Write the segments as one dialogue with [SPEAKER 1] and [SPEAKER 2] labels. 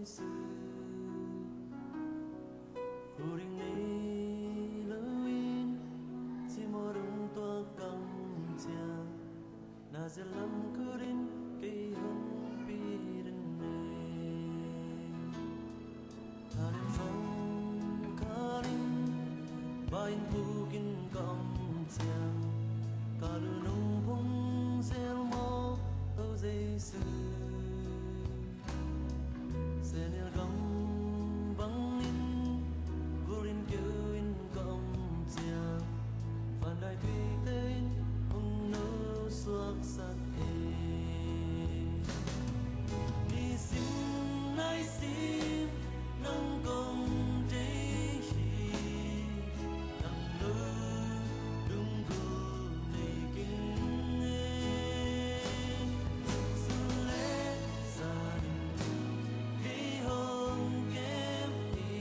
[SPEAKER 1] sư Huring ni lewin si morung tua kam tia na zelam kurin kei hung pirin ne Tarin phong karin bain bugin kam tia kalunong pung zel mo o dây sư Senil gam bang in Vurin kêu in gam tia Phan đại tùy tên Hung nô suak sắc e Ni sim nai sim Nang gong day hi Nang lơ Dung gu nei kinh e Su lê sa Hey hong kem hi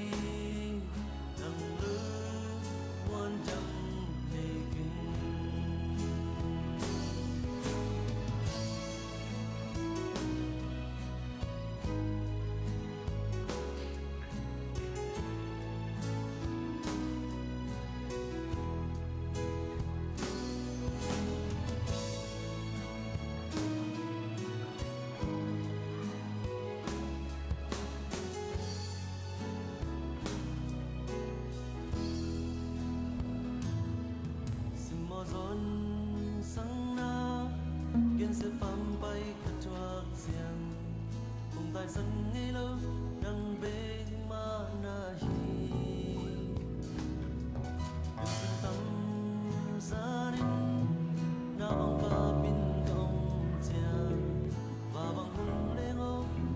[SPEAKER 1] Nang lơ Wan chang nei kinh Sim mo zon sang na Gen se pam bay ka chuak siang Kung tai san ngay lâu Nang bê ma na hi Gen se tam sa rin Na bang ka pin gong tiang Và bang hung lê ngô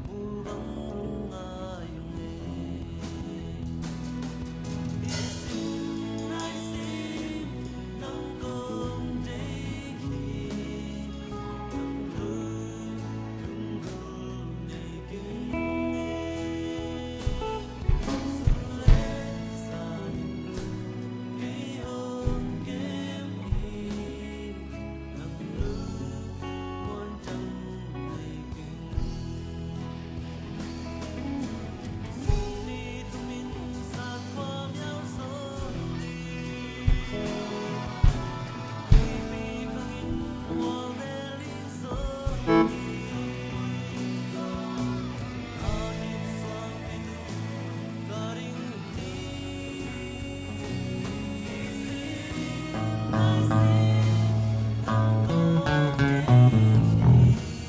[SPEAKER 1] Mu bang hung ayong ne Isim nai sim Nang gong day hi Nang lơ Dung gu nei kinh Su lê sa rin Kei hong kem hi Nang lơ Wan chang nei kinh Ni tu min sát qua nhau sớm đi Baby khang in hoa ve li sớm đi Anin sang pitu garing ni Nai sim nang gong day hi Nei kinh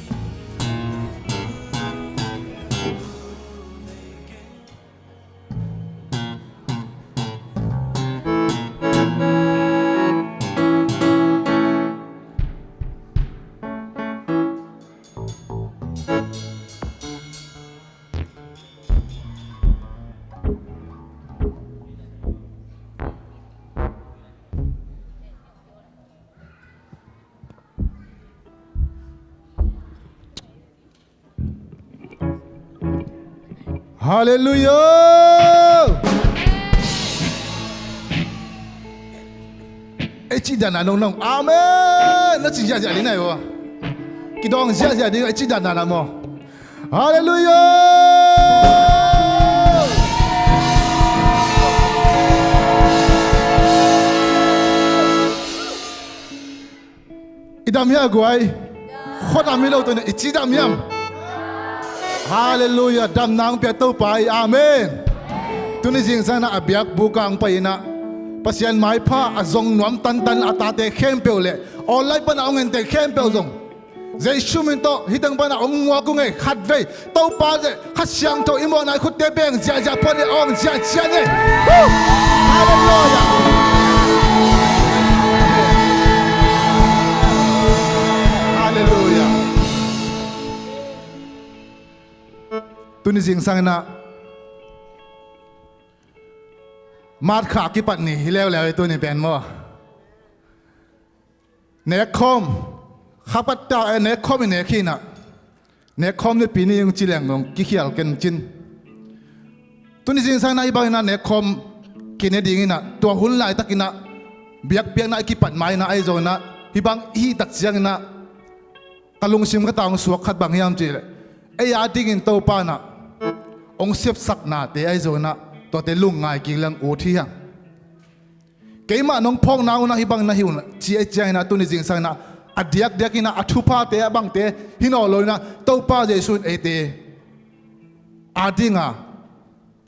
[SPEAKER 2] Hallelujah! Chỉ đàn anh nông, Amen. Nó chỉ ra gì này vậy? Cái đó ra gì đấy? Chỉ đàn anh mà. Hallelujah! Idam ya guai, khot amilo tu ni chỉ đam yam. Hallelujah, đam nang bia tàu pai, Amen. Tu ni jing sana abiak bukang pai na. Pasian mai pha azong nuam tan tan atate khem peu le. Olai pa na ong ente khem peu zong. Zai shumin to hitang pa na ong ngwa ku ngai khat ve tàu pa je khat siang to imo na khut te beng ja ja pa ne ong ja ja ne. Hallelujah. Hallelujah. Tu ni jing sang na Mát khả cái bận này leo leo tôi này bèn mò nè com khắp bắt ta nè com nè khi nè nè com nè pin yung chỉ leng ngong kí khial ken chin tôi này riêng sang này bao nhiêu nè com kí nè đi nè tua hun lại tắc nè biak biak nè cái bận mai nè ai rồi nè hi bang hi tắc giang nè kalung sim ka taong suak khat bang yam chỉ ai à đi in tàu pa nè องเสียบสักนาเตไอโซนะตัวเตลุงไงกิลังโอที่ยังเกมาน้องพองนาวนะฮิบังนะฮิวนะจีเอจายนะตุนิจิงสังนะอดียกเดียกินะอัทุพาเตะบังเตฮินอลอยนะเต้าป้าเจสุนเอเตอาดิงะ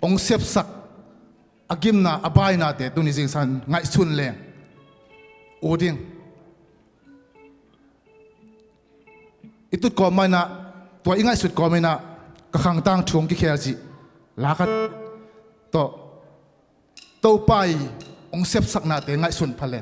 [SPEAKER 2] องเสียบสักอากิมนะอบายนาเตตุนิจิงสันไงสุนเลงโอดิงอิตุดกอมานะตัวอิงไงสุดกอมานะกะขังตังชวงกิเคลจิลาคัดโตเต้าป้าองเสียบสักนาเตไงสุนพะเล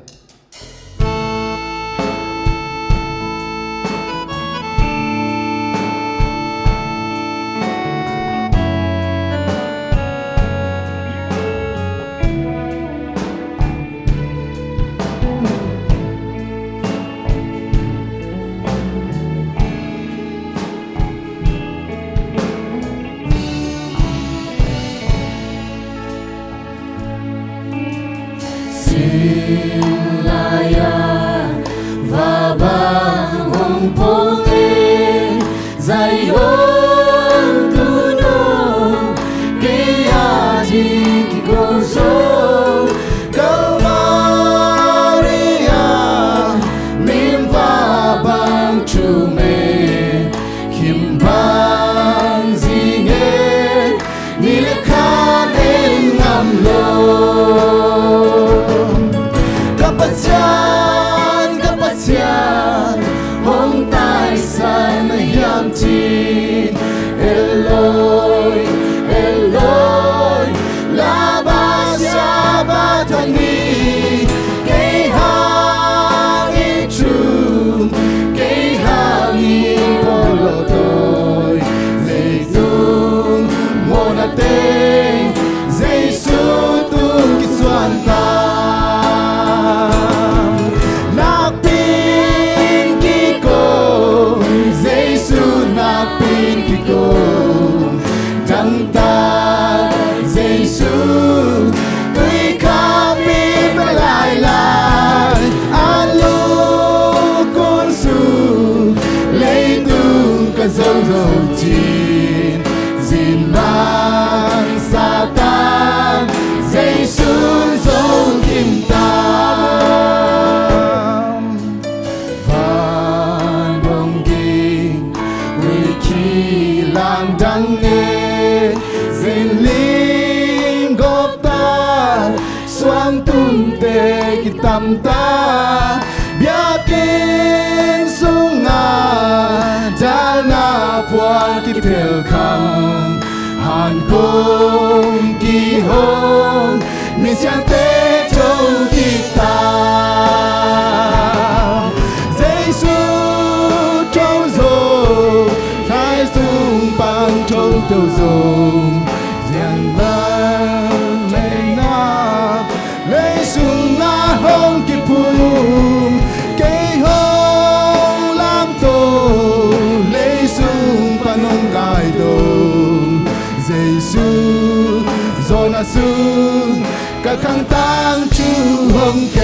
[SPEAKER 2] กะขังตังชูหงเก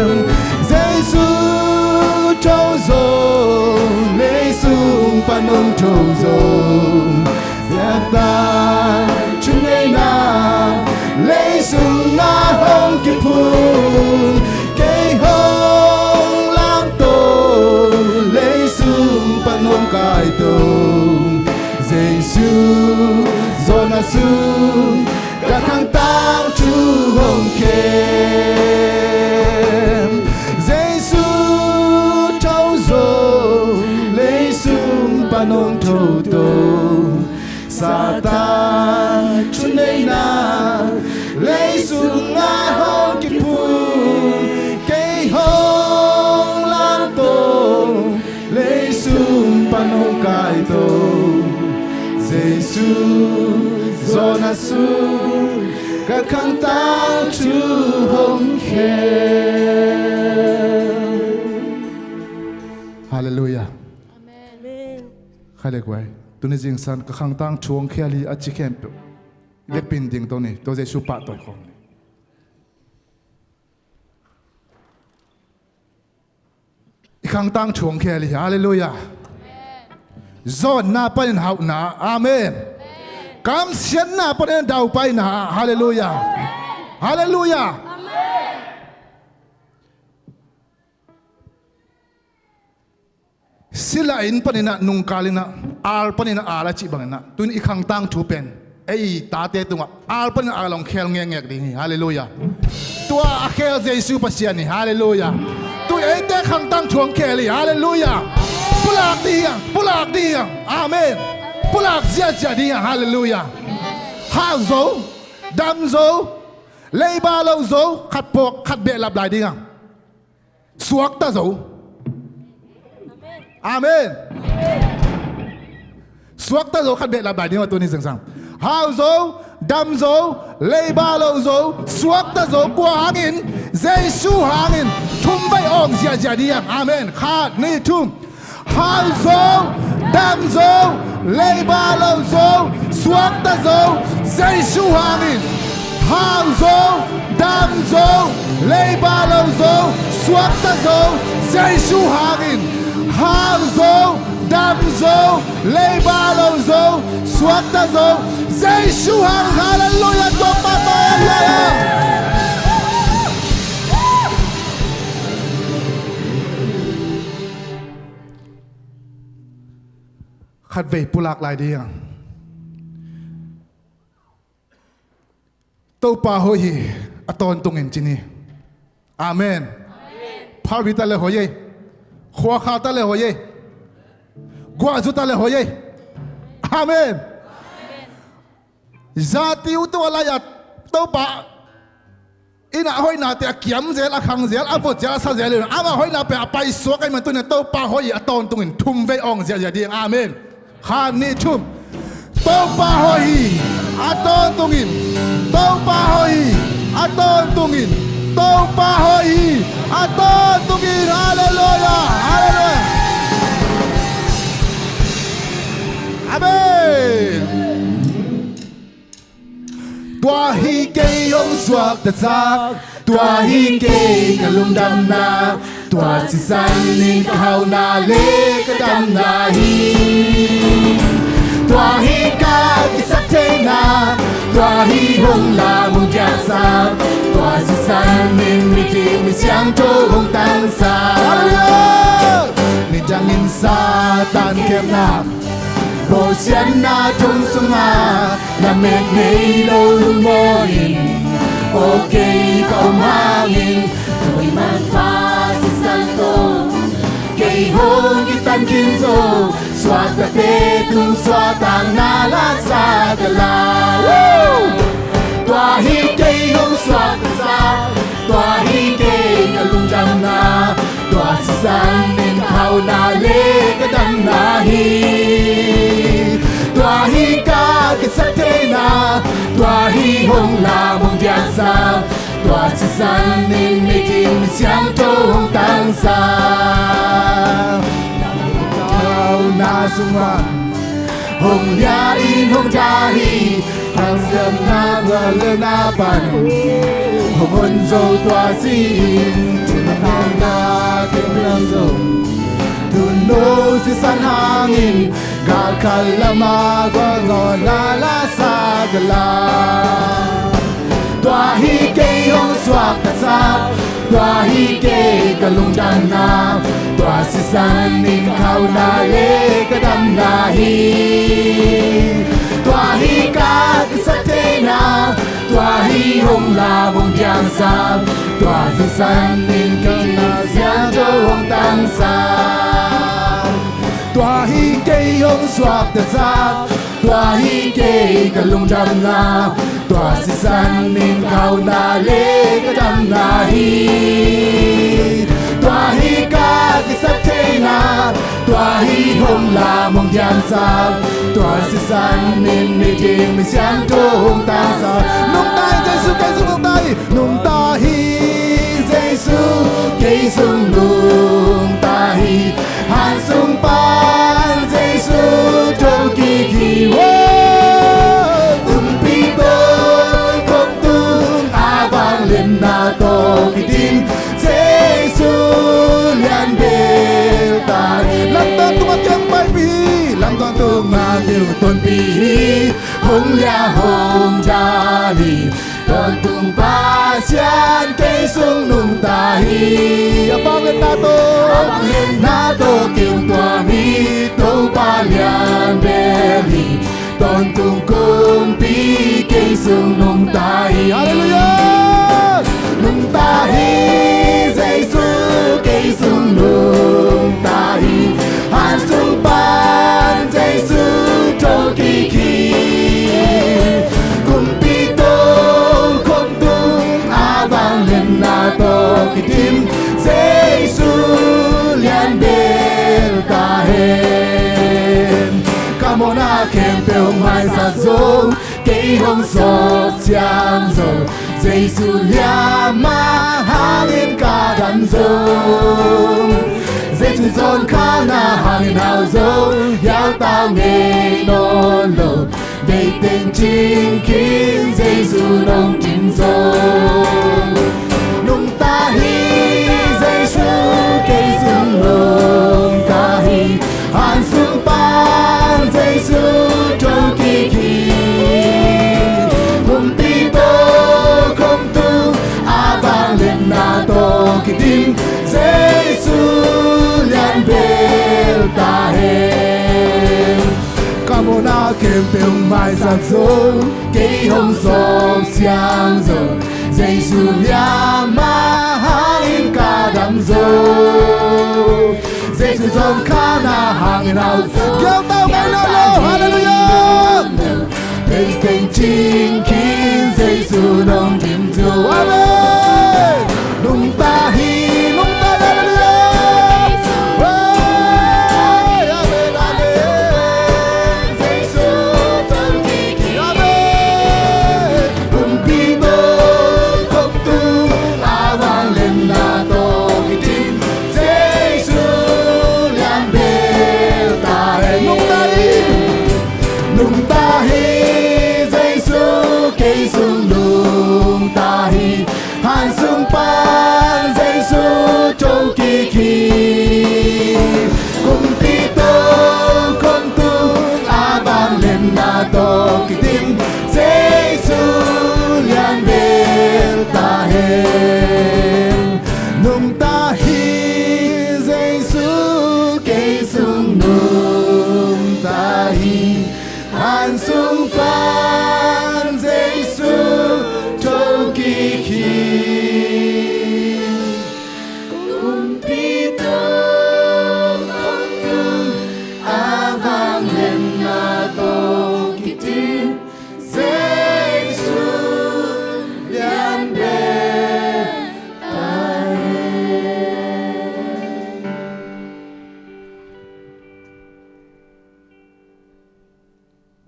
[SPEAKER 2] มเจสุโชโซเลสุปนงโชโซเสียตาชุนเนนาเลสุนาหงกิพุงเกหงลามโตเลสุปนงกายโตเจสุโซนาสุกะขังตังชูหงเกมเจสุโชโซเลสุปนงโทโตซาตานชุนเนนาเลสุนาหงกิพุงเกหงลามโตเลสุปนงกายโตเจสุZona Sul, que cantar tu honke. Hallelujah.
[SPEAKER 3] Amen.
[SPEAKER 2] Hallelujah. Tu ni jing san ka khang tang chuang khiali a chi khem pe. Le pin ding to ni to je su pa toy khom ni. I khang tang chuang khiali hallelujah. zon na panin hau na amen kam sian na panin dau pai na hallelujah hallelujah sila in panina nung kalina al panina ala chi bangna tun ikhang tang thu pen ei ta te tunga al panina along khel nge ngek ding hallelujah tua akhel jesu pasian ni hallelujah tu ei te khang tang thuang kheli hallelujah pulak dia amen pulak zia dia hallelujah ha zo dam zo leiba lo zo khat pok khat be lap lai dia suak ta zo amen suak ta zo khat be lap lai dia tu ni sang ha zo dam zo leiba lo zo suak ta zo kwa hangin jesu hangin thum bai ong zia dia amen khat ni thum hai zo đam zo lê ba lâu zo xuống ta zo dây su hangin hai zo đam zo lê ba lâu zo xuống ta zo dây su hangin hai zo đam zo lê ba lâu zo xuống ta zo dây su hangin hallelujah to papa khát về pulak lại đi à tàu pa hoi hi aton tung in chini amen phar vi ta le hoye khwa kha ta le hoye gwa zu ta le hoye amen zati u to la ya tàu pa ina hoi na te kiam zel a khang zel a bo ja sa zel ama hoi na pe pai so kai man tu ne tàu pa hoi aton tung in thum ve ong zel ya di amen khan ni chum tàu pa hoi aton tungin tàu pa hoi aton tungin tàu pa hoi aton tungin hallelujah hallelujah amen tua hi cây ông suak ta sak tua hi cây ka lum dam na tua si san nin ka hau na le ka dam na hi tua hi ka ki sak te na tua hi hong la mong ja sa tua si san nin mi ti mi siang to hong tang sa ni jang in sa tan kem na bo sian na tung sung ma na met nei lo lung mo in okay ka umangin tôi man pa si san to cây hong ki tan kin zo xóa ta te tung xóa tang na la sa ta la tua hi cây hong xóa ta sa tua hi cây ka lung dam na tua si san nen khau na le ka dam na hi tua hi ka ki sa te na tua hi hong la mong dia sa tua si san nen me kim siang to hong tang sa kau na suma hong ya in hong ja hi hang sem na wa le na pan hong on zo tua si tin na kim na zo tu no si san hangin gal kalama gwa ngon la la sa gala tua hi cây hong suak ta sa tua hi cây ka lung dam na tua si san nin khau na le ka dam na hi tua hi ka ki sa te na tua hi hong la mong giang sa tua si san nin ka na siang cho hong tang sa tua hi cây hong suak ta sa tua hi cây ka lung dam na tua si san nin khau na le ka dam na hi tua hi ka ki sa te na tua hi hong la mong giang sa tua si san nin mi tim mi siang to hong tang sa nung tai Giêsu cây sung nung tai nung ta hi Giêsu cây sung nung ta hi han sung pan Giêsu trong kỳ kỳ wo pi to khóc tung a vang lên na to kỳ tin Giêsu liền bề tai lam ta tung chân bay vi lam
[SPEAKER 3] 红呀红家里，当东巴乡给送弄大伊。
[SPEAKER 2] Abangan nato.
[SPEAKER 3] Abangan nato kêu tua mi tông ba lian beli, tông tung cung pi cây sung nung tai.
[SPEAKER 2] Hallelujah.
[SPEAKER 3] Nung tai, Giêsu cây sung nung tai, han sung ban Giêsu trâu kỳ kỳ. Cung pi tông không tung a vang lên nato kỳ tim. Giêsu lian bel ta hen. Come on a kem pel mai sa zong, cây hồng sốt chiang dầu. Giêsu lian ma hangin ka đan dong. Giêsu zon ka na hangin hao dong, yao tao nghe non lo. Đây tên chính kiến Giêsu nông chính dong. Nung ta hi Giêsu cây sung nung ta hi, han sung ban Giêsu trong kỳ kỳ. Cùng ti tô không tu a vang lên na tô kỳ tim. Giêsu lian bel ta hen. Come on a kem pel mai sa zong, cây hồng sốt xiang dầu. Giêsu lian ma hangin ka đam dầu. Giêsu zon ka na hangin hao dầu.
[SPEAKER 2] Kêu tao ngay lo lo. Hallelujah.
[SPEAKER 3] Đây kênh chính kiến Giêsu nông tìm dầu.
[SPEAKER 2] Amen.
[SPEAKER 3] Nung ta hi
[SPEAKER 2] Nung ta hallelujah. Hey, amen, amen.
[SPEAKER 3] Giêsu trong kỳ kỳ.
[SPEAKER 2] Amen.
[SPEAKER 3] Cùng pi tô không tu a vang lên na tô kỳ tim. Giêsu lian bel ta hen. Nung ta hi Giêsu cây sung nung ta hi, han sung ban Giêsu trong kỳ kỳ. Cùng pi tô không tu a vang lên na tô kỳ tim. Giêsu lian bel ta hen. Nung ta hi Giêsu cây sung nung ta hi, han sung ban Giêsu trong kỳ kỳ. Cùng pi tô không tu a vang lên na tô kỳ tim. Giêsu lian bel ta hen.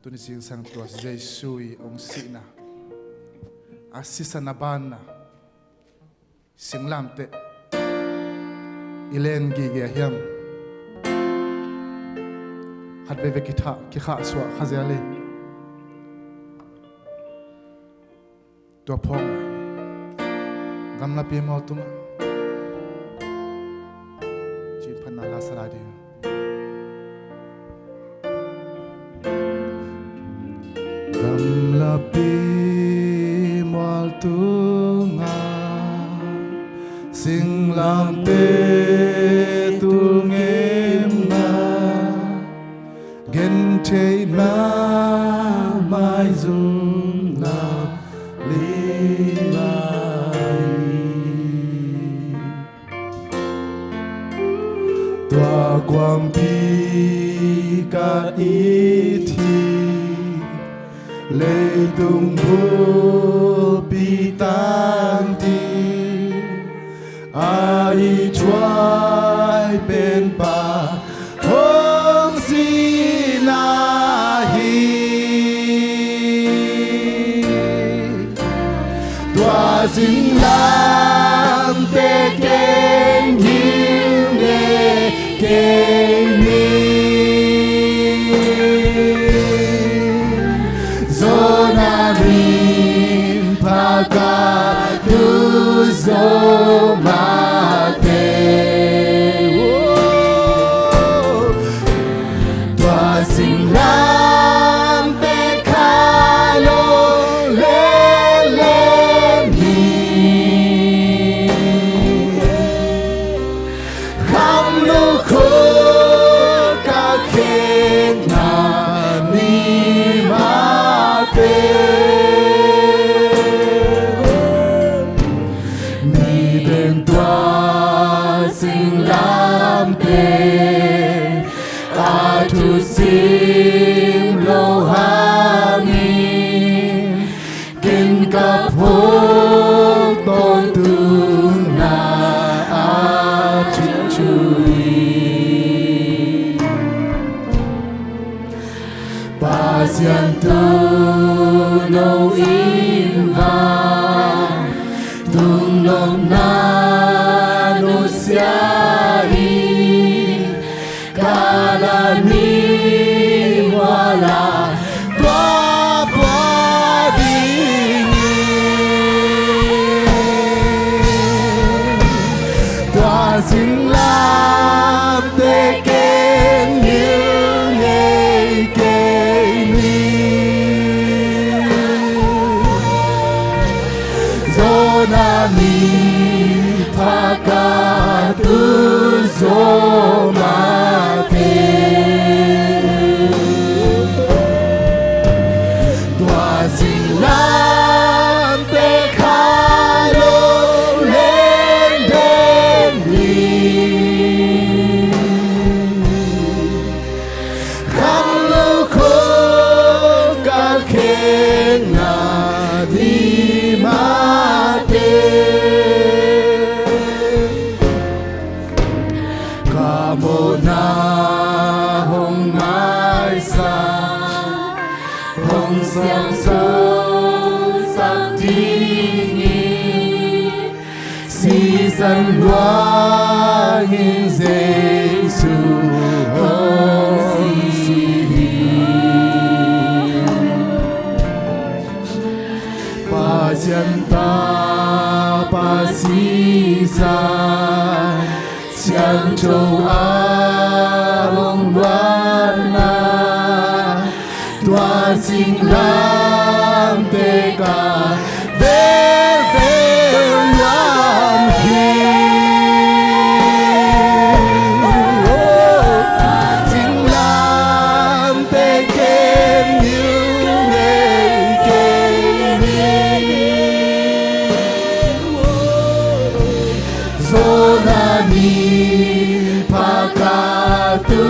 [SPEAKER 2] Tunising sang tuas Giêsu ong sina. Asisa na ban na. Singlam te. Ilen gigi hiam. Hat bebe kita kikha swa khazale. Tua pong. Gam na pi mo tuma. Chin panna la saladi. Gam la pi mo tunga. Sing lam te tu ngem na. Gen te na mai zum na li lai. Tua quang pi ka i thi. Lê tung bu pi tan ti. Ai chuai bên ba hong si na hi. Tua dinh lam te keng hiu ne keng ni. Zona rin pa ka tu zo ma te. Tua sing lam te ka
[SPEAKER 3] tusim lohangin kin kapok ton na achuchui pasyan tu no invan tung nom na no siahi kalani wala tua pading tua sinh lam te ken như ngày kê ni zonani pakatu zomate tua sinh lam te khalo lên đêm đi khăn lưu khô cả khen na đi mate Kamona hong mai sa hong sang so sang tingi si san loa in Giêsu hong si pasyan ta pasisan Siang châu Á hồng loan na Tua sinh lam tê ca Về về loan hi Sinh lam tê kênh như ngày kê Zonani pakatu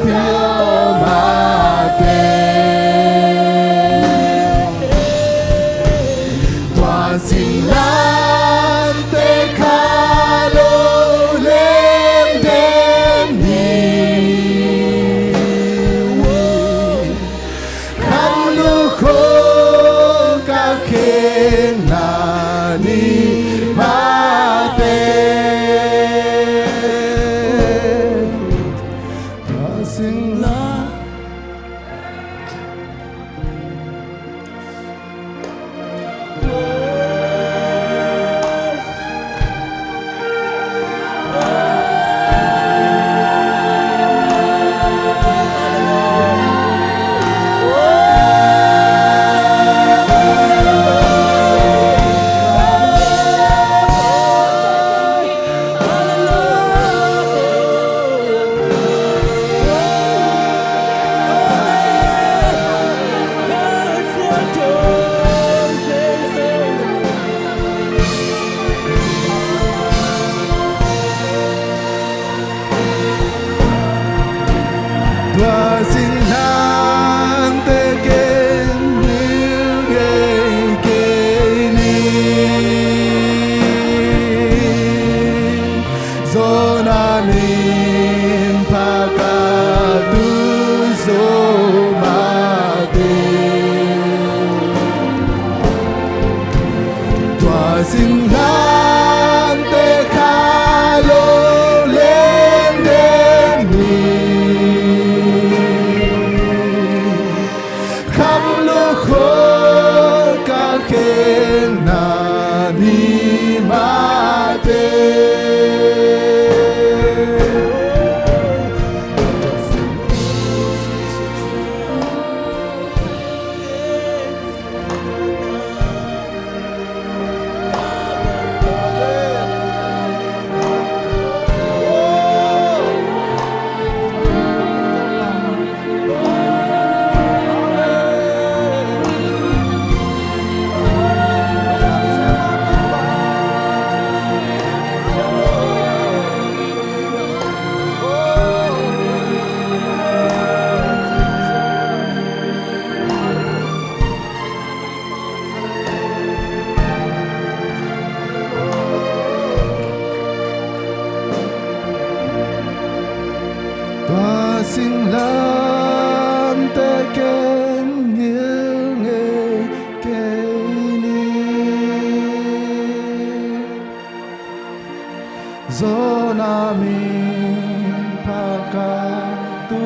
[SPEAKER 3] fiamate tua sinh lam te khalo lên đêm đi khăn lu khô ca khen na ni mate sinh la Tua sinh lam te ken như ngày kê ni Zonanin pakatu zomate Tua sinh lam te khalo lên đêm ni
[SPEAKER 2] sinh lan te ken nghiêng nghe cây ni gió namin paka tu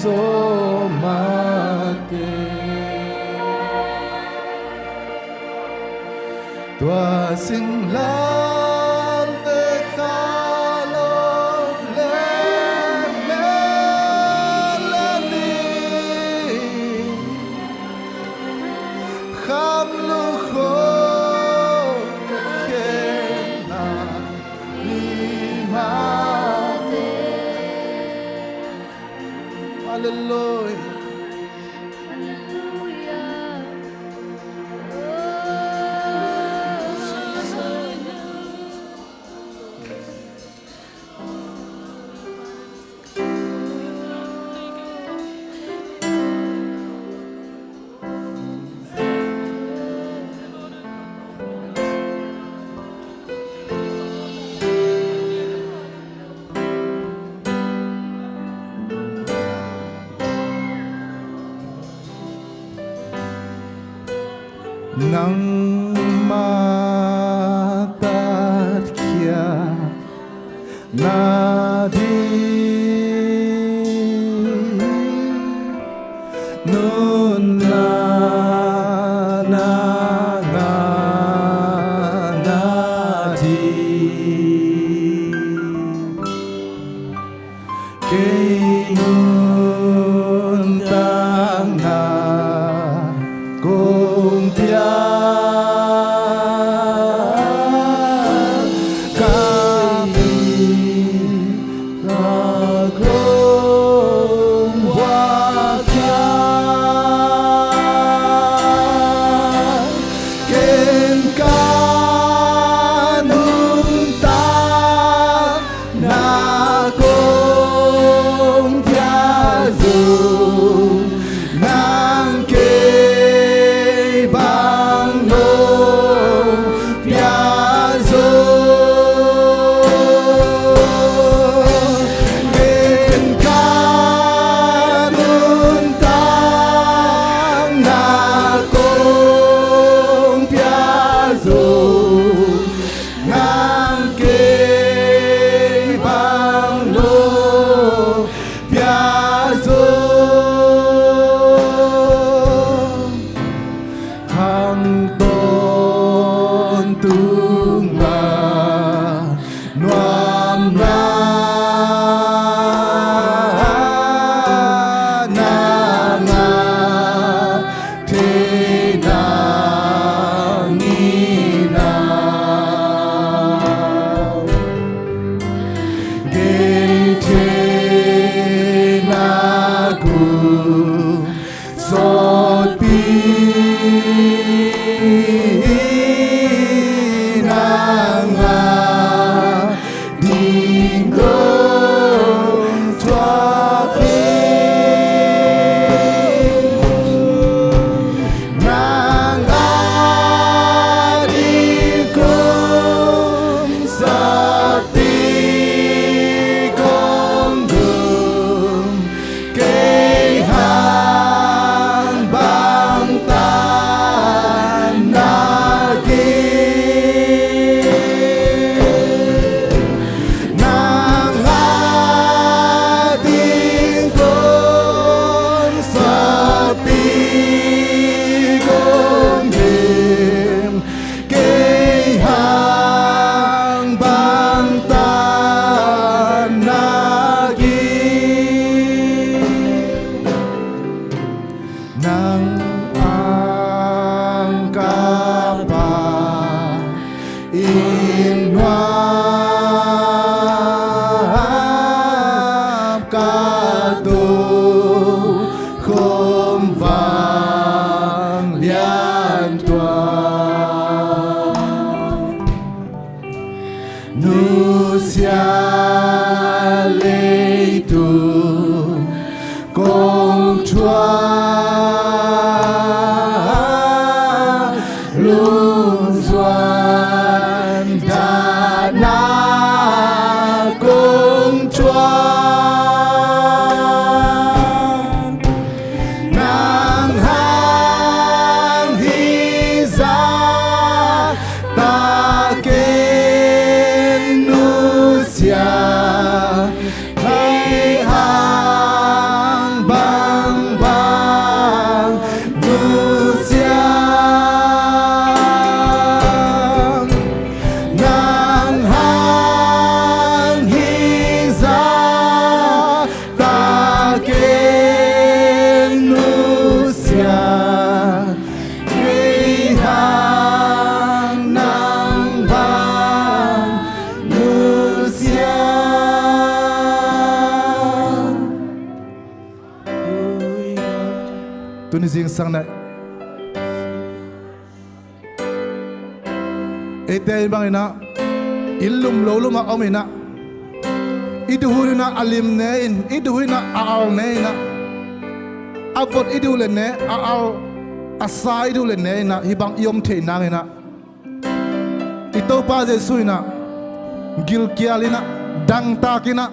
[SPEAKER 2] gió mate tua sinh lan te kha lo lên lên lên đi kham lu khô khe na ni ma Hallelujah. Nang matat kya na di nun na di kay nun tang na cùng tia kami cùng hoa kia kên ca nung ta na cùng tia dù nang kê bang nô pia dô kên ca nung tang na cùng pia dô ngang kê bang nô pia dô hang tôn tung nga nuam na nga thế na nghi na gen thế na gu so pi Hãy tu ni jing sang na ete bang ina ilum lo luma omina iduhurina alim ne in iduhurina al ne na avot idule ne al asai idule ne na hibang yom the na na ito pa Jesu na gil kialina dang takina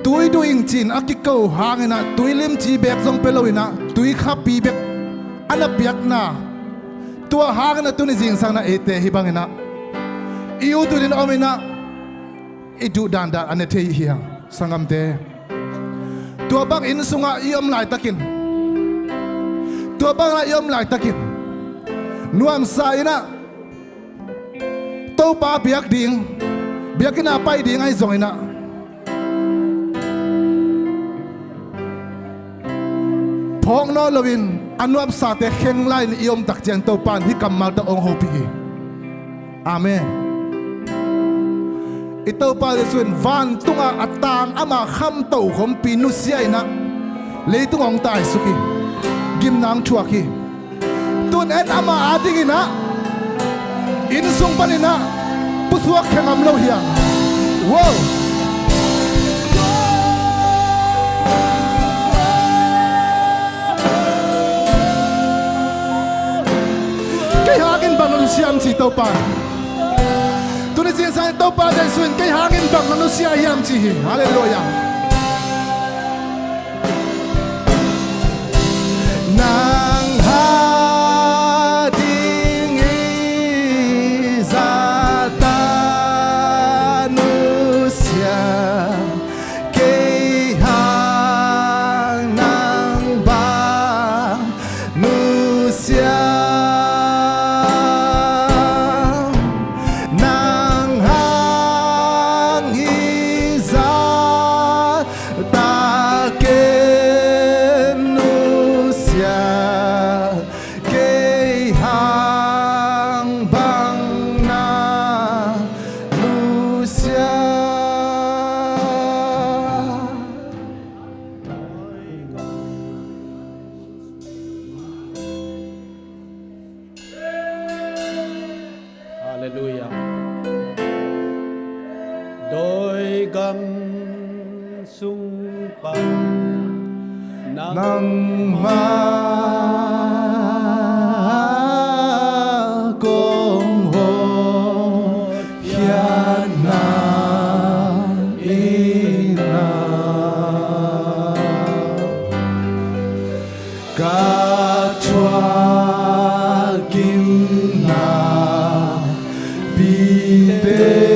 [SPEAKER 2] tui duing chin akiko hangina tui lim chi bek zong pelowina tui khapi bek anapiak na tua hangina tu ni jing sang na ete hibangina iu tu din omina idu danda anete hiang sangam te tua bang in sunga iom lai takin tua bang iom lai takin nuam saina to pa biak ding biakina pai ding ai zongina phong no lovin anuam sa te kheng lai ni iom tak chen to pan hi kamal ta ong ho pi amen ito pa Jesuin van tunga atang ama kham to khom pinu siai na leitung ong tai suki gim nang thuaki tun et ama ading ina in sung panina pusuak khengam lo hiang wow cái hangin bang nó siam chỉ tàu pa tu ni jing sang tàu pa dai suin cái hangin bang nó sia hiam chỉ hallelujah nang ha ding i za ta nu sia cái hang nang ba nu sia
[SPEAKER 4] Hallelujah. Đôi gầm sung bằng
[SPEAKER 2] nang ma kong ho hian na ina ka chua kim na bi te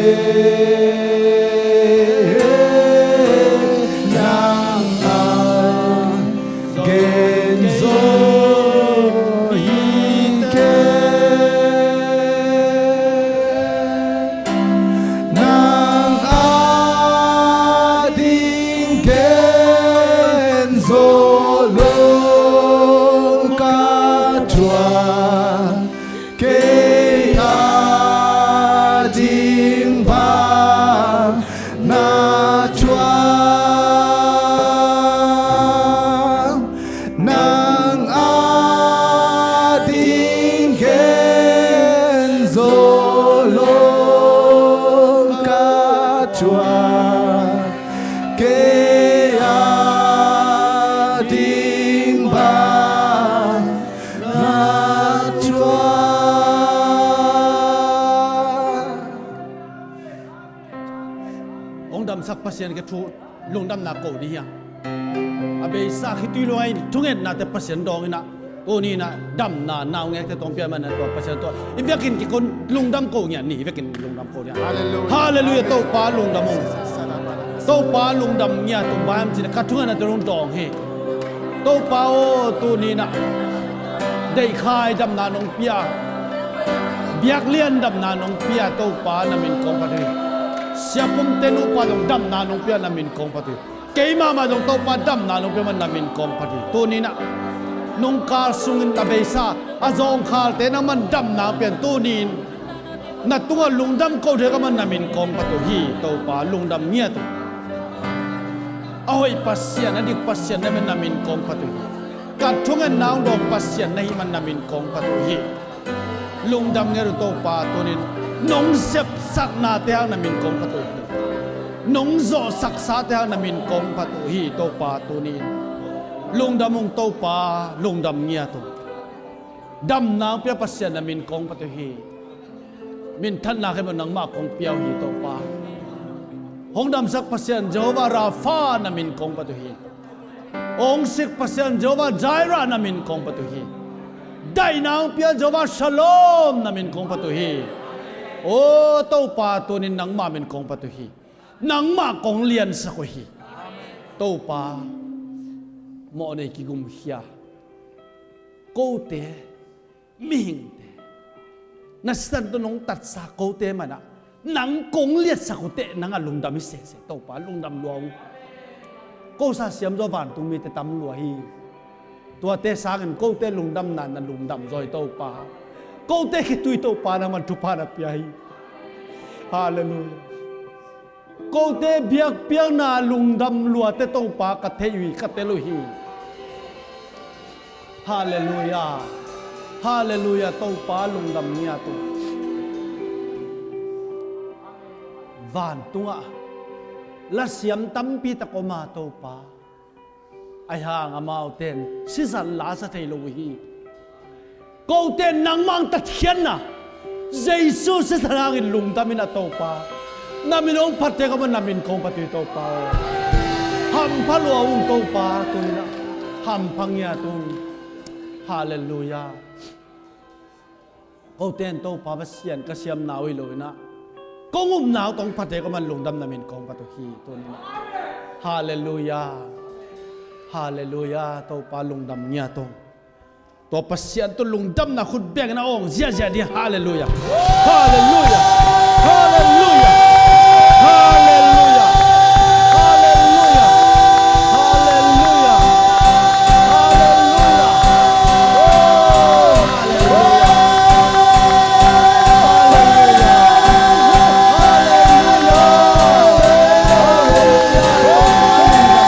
[SPEAKER 4] sak pasien ke thu lung dam na ko di ya abe sa khi tu loi thungen na te pasien dong ina ko ni na dam na naw nge te tong pia man to pasien to in vekin ki kon lung dam ko nya ni vekin lung dam ko ya hallelujah to pa lung dam to pa lung dam nya to bam chi ka thungen na te rong dong he to pa o tu ni na dei khai dam na nong pia biak lian dam na nong pia to pa na min kong pa de siapum tenu pa dong dam na nong pia namin kong pati kay mama dong to pa dam na nong pia man namin kong pati to ni na nong kar sungin tabesa azong khal te na man dam na pian to ni na tunga lungdam ko de ka man namin kong pati hi to pa lungdam nia to ahoy pasyan adik pasyan namin namin kong pati กัดทุ่งนาวดอกปัสเซียนในมันนามินกองปะตุฮีลุงดำเงรุโตปาตัวนี้นงเสพสักนาเตียงนามินกองปะตุฮีนงโซสักษาเตียงนามินกองปะตุฮีโตปาตัวนี้ลุงดำมงโตปาลุงดำเงียตัวดำนางเปียปัสเซียนนามินกองปะตุฮีมินท่านนาให้มันนังมากของเปียวฮีโตปาหงดำสักปัสเซียนเจวาราฟานามินกองปะตุฮีองสิกปัสเซียนเจวาไจรานามินกองปะตุฮีได้นางเปียเจวาชโลมนามินกองปะตุฮีโอ้โตปาตัวนี้นังมามินกองปะตุฮีนังมากองเลียนสักฮีโตปาโมเนกิกุมเฮียโกเตมิหิงเตนัสตันตัวนงตัดสาโกเตมันอะนังกงเลียสักเตนังอลุงดำมิเสเสโตปาลุงดำลวงกูซาเสียมจวันตุมีแต่ตำรวจฮีตัวเตสากันกูเตลุงดำนันลุงดำจอยโตปากูเตคิดตุยโตปานะมันทุพานะเปียฮีฮาเลลูยากูเตเบียกเปียนาลุงดำลัวเตโตปากัตเทยุยกัตเตลุฮีฮาเลลูยาฮาเลลูยาโตปาลุงดำเนี่ยตัววันตัวละเสียมตั้มปีตะกมาโตปาไอห่างอามาเตนสิสันลาสะเทโลฮีกูเตนนังมังตัดเขียนนะเยซูสิสนากินลุงตามินาโตปานามินองพัดเจก็มันนามินคงปฏิโตปาหัมพัลวงโตปาตุนนะหัมพังยาตุนฮาเลลูยากูเตนโตปาเสียนกระเสียมนาวิโลนะก็งุ่มหนาวตรงพัดเจก็มันลุงดำนามินคงปฏิฮีตุนนะฮาเลลูยาฮาเลลูยาโตปาลุงดำเนี่ยตรงตัวปัสเซียนตัวลุงดำนะคุณแบ่งนะองเสียเสียดีฮาเลลูยาฮาเลลูยาฮาเลลูยาฮาเลลูยาฮาเลลูยาฮาเลลูยาฮาเลลูยาโอ้ฮาเลลูยาฮาเลลูยาฮาเลลูยา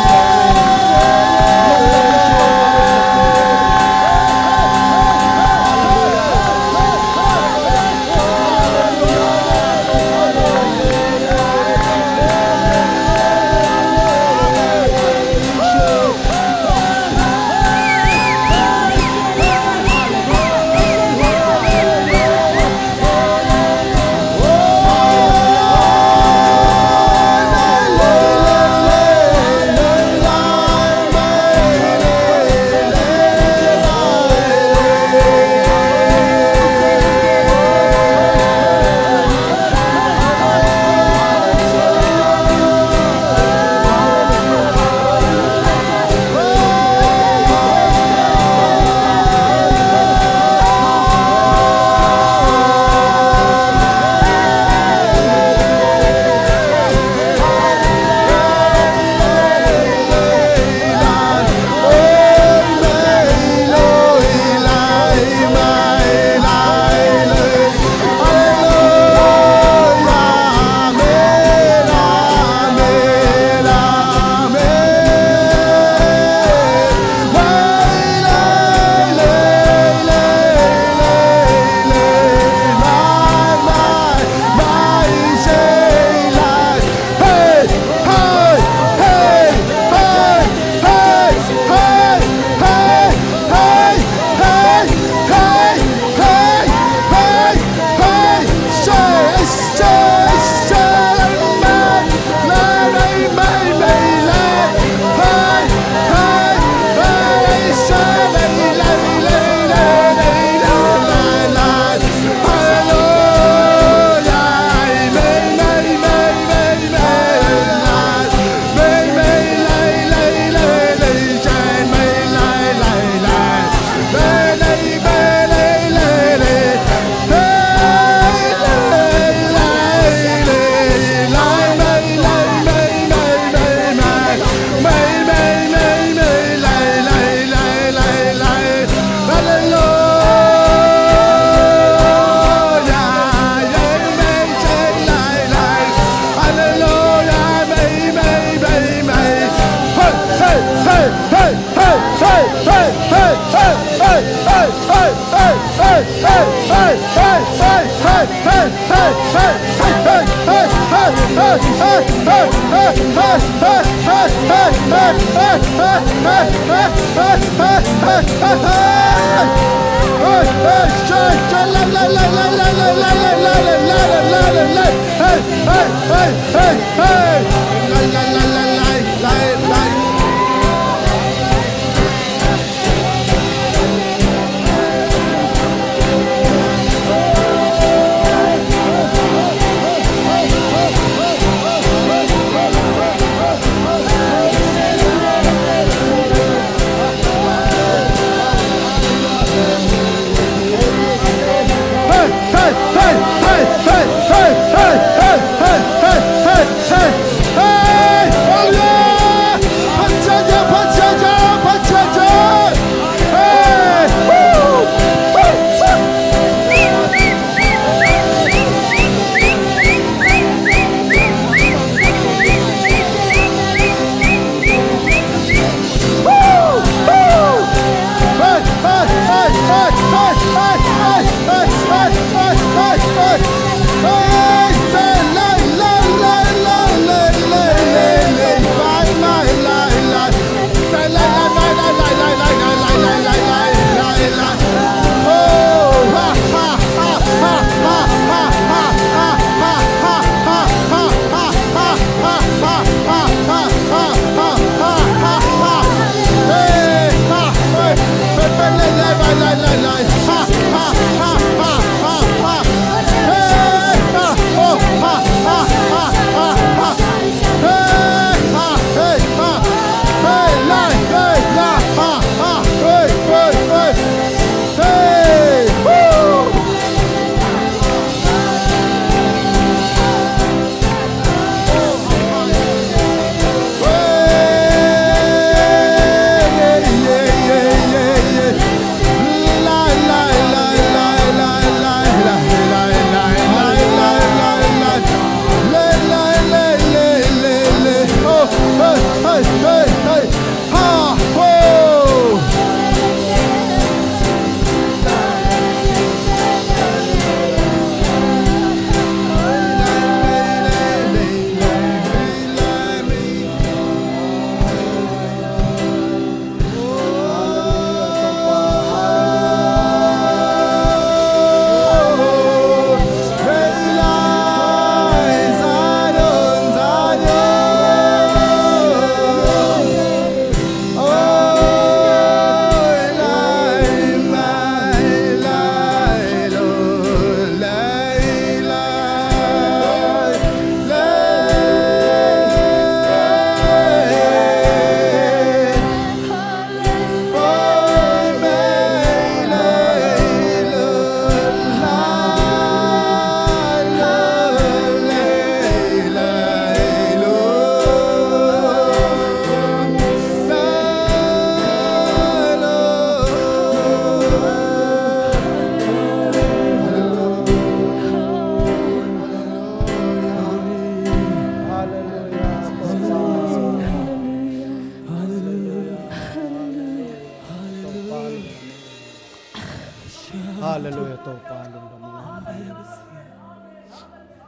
[SPEAKER 4] Hallelujah to palong kami.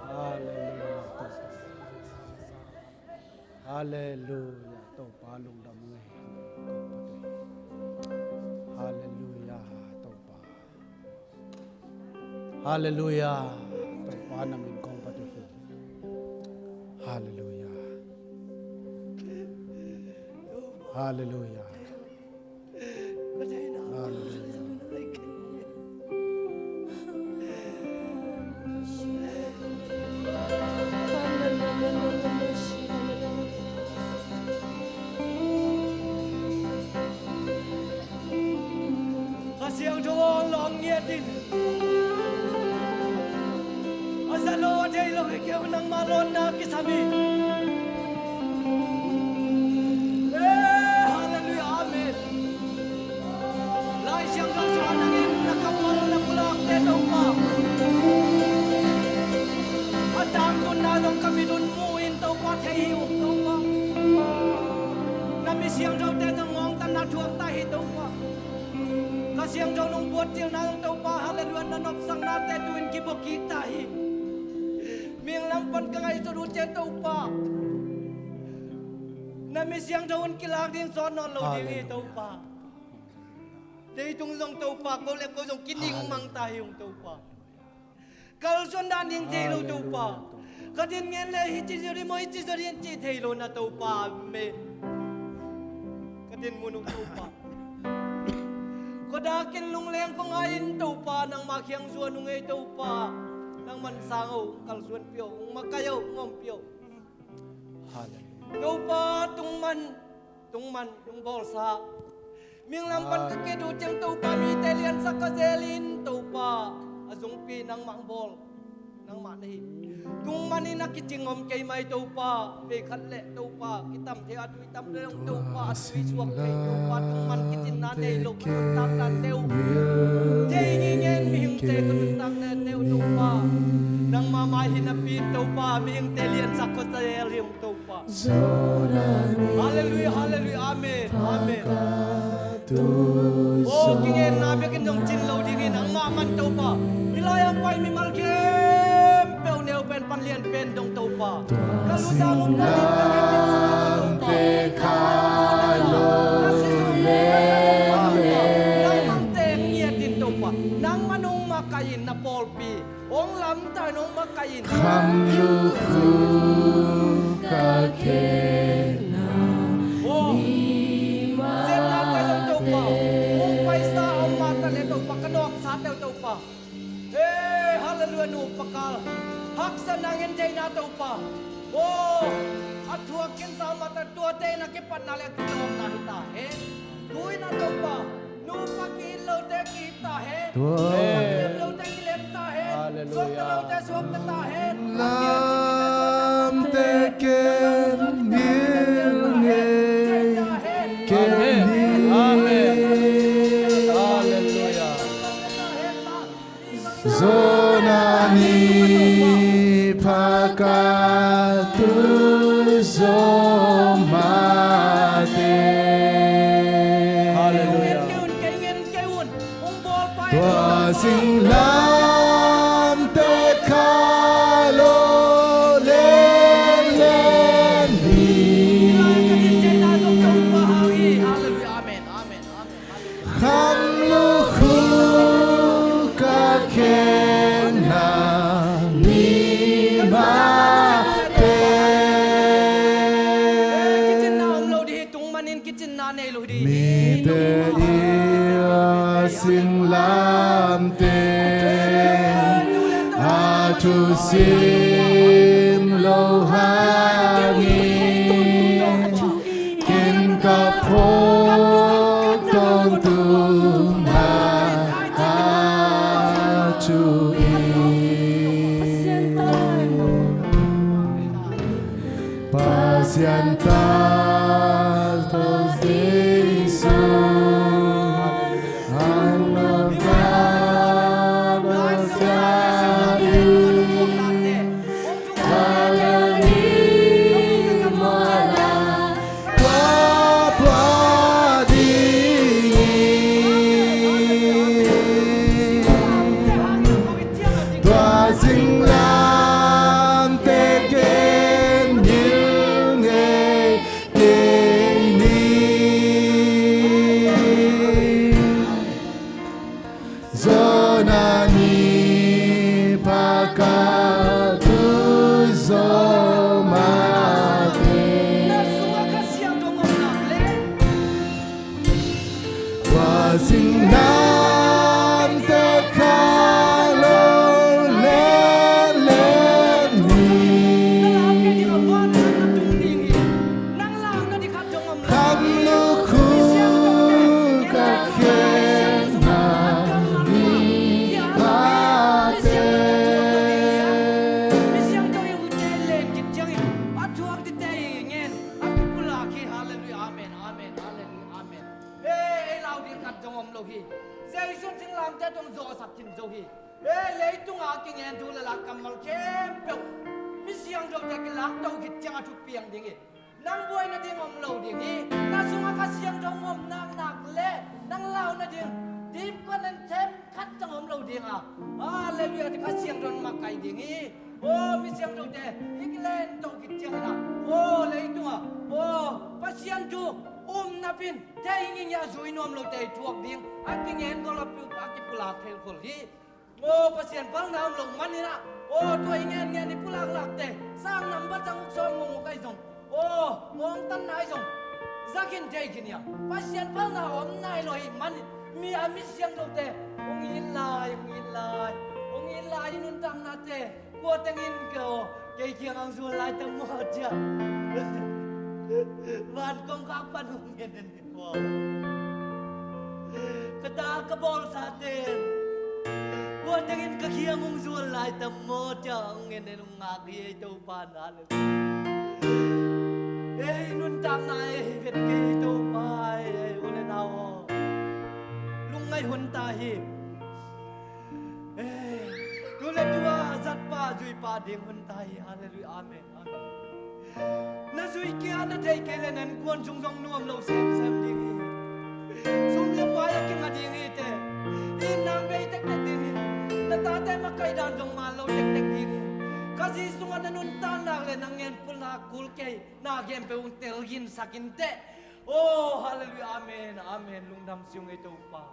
[SPEAKER 4] Hallelujah. Hallelujah to palong kami. Hallelujah to pa. Hallelujah to pa namin kong patuloy. Hallelujah. Hallelujah. Hallelujah.
[SPEAKER 1] Siang doang long ngiatin Asalo aday lo ikaw ng malon na kisami Hallelujah, Amen Lai siyang laksa nangin nakamalo na kulak tetong pa At ang tunadong kami dun muin tau pa tayo tau pa Nami siyang daw tetong ngong tanatuang tahi tau pa Kasiyang daw nung buat yung nang tau pa haleluya na napsang natin tuwin kibo kita Miyang lampan ka nga ito rutyan tau pa na mi siang thon kilak ding son non lo ding e to pa dei tung jong to pa ko le ko jong kining mang ta yung to pa kal son dan ding te lo to pa kadin ngen le hi chi ri mo hi chi ri chi thei lo na to pa me kadin munung to pa ko da kin lung leng ko ngain to pa nang makhyang suan nung e to pa nang man sango kal suan pio makayo ngom pio to pa tung man tung bol sa ming lam pan ka ke du chang to pa mi te lian sa ka zelin to pa azung pi nang mang bol nang ma ni tung mani na kichingom kay mai to pa pe khat le to pa kitam the atu tam le to pa asui suak kay to pa tung man kichin na ne lo ko tam tan teu je ni ngen mi hing te ko tam na teu to pa nang mama hinapi to pa mi hing te lian sa ko sa lium to pa hallelujah hallelujah amen amen oh kingen na be kin jong chin lo ding nang ma man to pa ilaya pai mi mal ke nêu bên pan liên bên đông tàu pa kalau dalam
[SPEAKER 3] te kha lo
[SPEAKER 1] nang te ngia tin tàu pa nang manung makain na polpi ong lam tai nong makain
[SPEAKER 3] kham lu khu ka ke na
[SPEAKER 1] oh jen na tai đông tàu pa ong paisa ong mata le tàu pa kanok sa tàu pa hey hallelujah nu pakal hak sanangin jay na to pa oh athua kin sa mata tua te na ke pan na le kinom na hita he tui na to pa nu pakil lo te kita he lo te kileta he sok lo te sok ta he
[SPEAKER 3] lam te ke nil nge ke
[SPEAKER 4] amen hallelujah
[SPEAKER 3] zonani pakatu zomate
[SPEAKER 4] hallelujah
[SPEAKER 3] tua sing lam te khalo len len ni kham lu khu ka khen na ni ma mi te ia sing lam te a tu sim lo ha ni kin ka po ton tu na ha tu i pacientas tos disu
[SPEAKER 1] nang buhay na ding omlo ding nasunga kasiyang jong om nang nakle nang law na ding deep ko nan tem kat jong omlo ding
[SPEAKER 5] อ่ะเลลูยาที่ข้าเสียงรนมาไกลดิ่งอีโอ้มีเสียงตรงเตอีกเล่นตรงกิจเจียงนะโอ้เลยตัวโอ้ปัสยันจูนับพินเทยิงยาซุยนอมโลเตทวกดิ่งอักเงินก็รับอยู่อักปุลาเทลคนที่โอ้ปัสยันพังน้ำลงมันนี่นะโอ้ตัวเงินนี่ปุลาหลักเตสร้างน้ำบัดจังอุกซอยงงไก่ส่งโอ้งงตันนายส่งzakin jai kinya pasien pal na om nai loi man mi ami siang do te ong in lai nun tang na te ko tengin ko ke kiang ang zu lai tam mo ja wan kong ka pan ong yen ni po kata ka bol sa ten ko tengin ka kiang ang zu lai tam mo ja ong yen nung ngak ye to pan ale nun tang nai vet ke to pai ole nao lung ngai hun ta hi tu le tua zat pa zui pa ding hun ta hi hallelujah amen na zui kia na thei ke le nan kuan jung jong nuam lo sem ding hi sum le pa ya ki ma ding hi te in nang be tek tek ding hi na ta te ma kai dan jong ma lo tek tek ding hi kasi sungan na nun tan na le nang en pul na kul ke na gem pe un tel gin sakin te oh hallelujah amen lungdam siung ito pa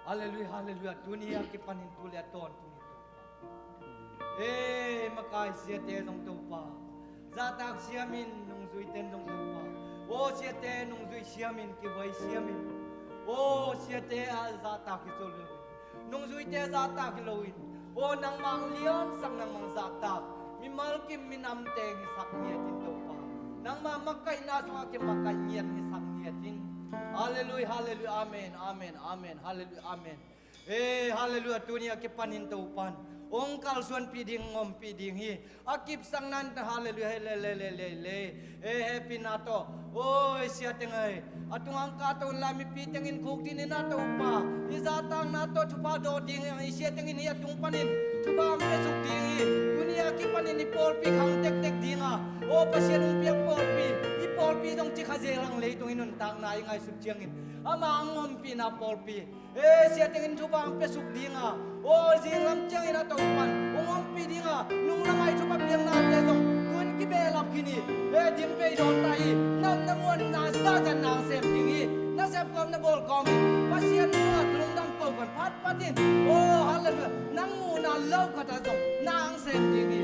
[SPEAKER 5] hallelujah dunia ki panin tulia ton makai sia te dong to pa zatak siamin nung zui ten dong to pa oh sia te nung zui siamin ki bai siamin oh sia te zatak ki zol nung zui te zatak ki loin oh nang mang lion sang nang mang zatak mi malkim minam te ni saknya tin to pa nang ma makai na so ki makai niat ni saknya tin hallelujah amen hallelujah amen hallelujah dunia ki panin to pan ong kal suan piding ngom piding hi akip sang nan hallelujah le happy nato oi sia tengai atung angka to lami pitengin khuk din na to pa izatang nato thupa do ding sia tengin hi atung panin thupa me suk ding hi dunia ki panin ni pol pi khang tek tek dinga o pasien ung piak pol pi i pol pi dong chi khaje lang le tung inun tang na ngai suk chiang in ama ngom pi na pol pi sia tengin thupa pe suk dinga o jing lam chiang ina to pan ong pi dinga nung lamai thupa piang na te dong kun ki be lap kini dim pe don tai nan na mon na sa jan nang sem dingi na sep kom na bol kom pasien na lung dam po kan phat patin o hallelujah nang mu na lo khata dong nang sem dingi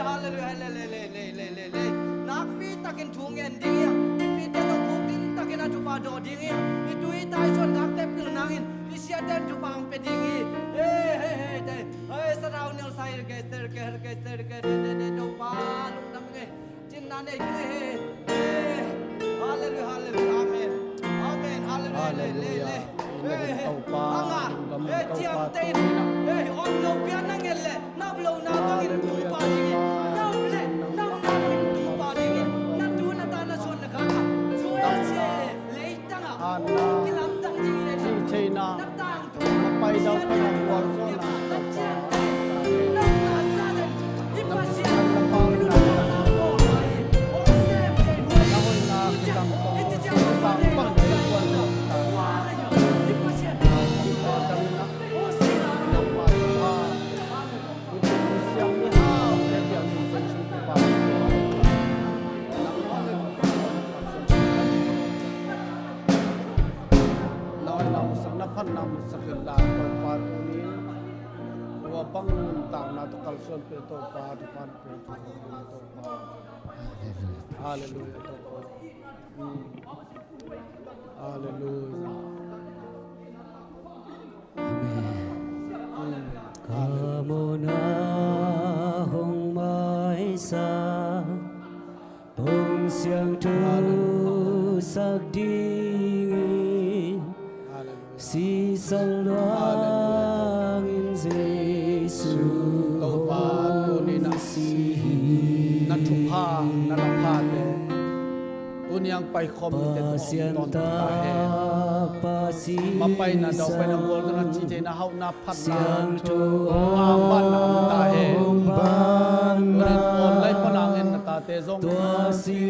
[SPEAKER 5] hallelujah le nak pi takin thungen dingi pi te dong ku tin takin a thupa do dingi i tui tai son gak te pil nangin i sia te thupa ang pe dingi sarau nil sai ke de do pa lung dam nge chin na ne ke hallelujah amen hallelujah le anga chiam te on lo pian na ngel le na blo na bang in tu pa dingi na le na in tu pa dingi na tu na ta na son na ka so se le tanga kilam tang dingi le
[SPEAKER 4] che na
[SPEAKER 5] na tang tu
[SPEAKER 4] ไปดาวไปดาวso naพันนำสักลาตัวปาตัวนี้ว่าบังต่างนาตกลส่วนเป็นตัวปาทุกคนเป็นตัวปาฮาเลลูยาตัวปาฮาเลลูยา
[SPEAKER 1] Kamona hong mai sa hong siang tu sak ding si sang loang in Jesu
[SPEAKER 4] ตัวปาตัวนี้นะนัทุพานัลพาเตตัวนี้ยังไปคอมมิเตตตอนตายเองมาไปนะดอกไปนะบอลกันจีเจนะเฮานะพัดนะมาบ้านนะตายเองตัวนี้บอลไล่พลังเงินนะตาเตจง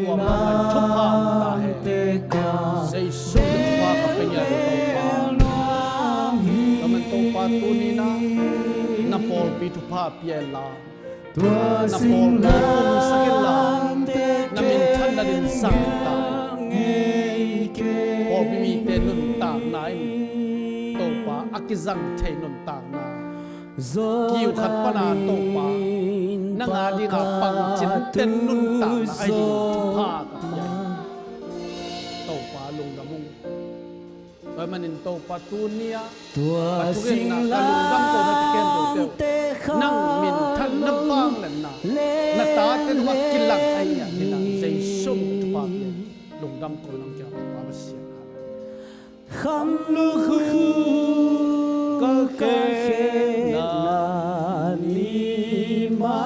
[SPEAKER 4] ว่ามาทุพาตายเองเซซุทุพากับเป็นยาตัวปา pa pia la
[SPEAKER 3] ตัวสิ่งลามเต
[SPEAKER 4] na min than na din sang ta
[SPEAKER 3] เงเก
[SPEAKER 4] po bi mi te nun ta nai to pa akizang the nun ta na kiu khat pa na to pa na nga di nga pang chin ten nun ta na ai di pa ka ya to pa lung da mung ba manin to pa tu nia
[SPEAKER 3] ตัวสิ่งลามเต
[SPEAKER 4] nang min than na pang len na na ta ten wa kilang ai ya ni lang sei sum tu pa lung dam ko nang kya pa ba sia
[SPEAKER 3] คำลูก็แค่นานีมา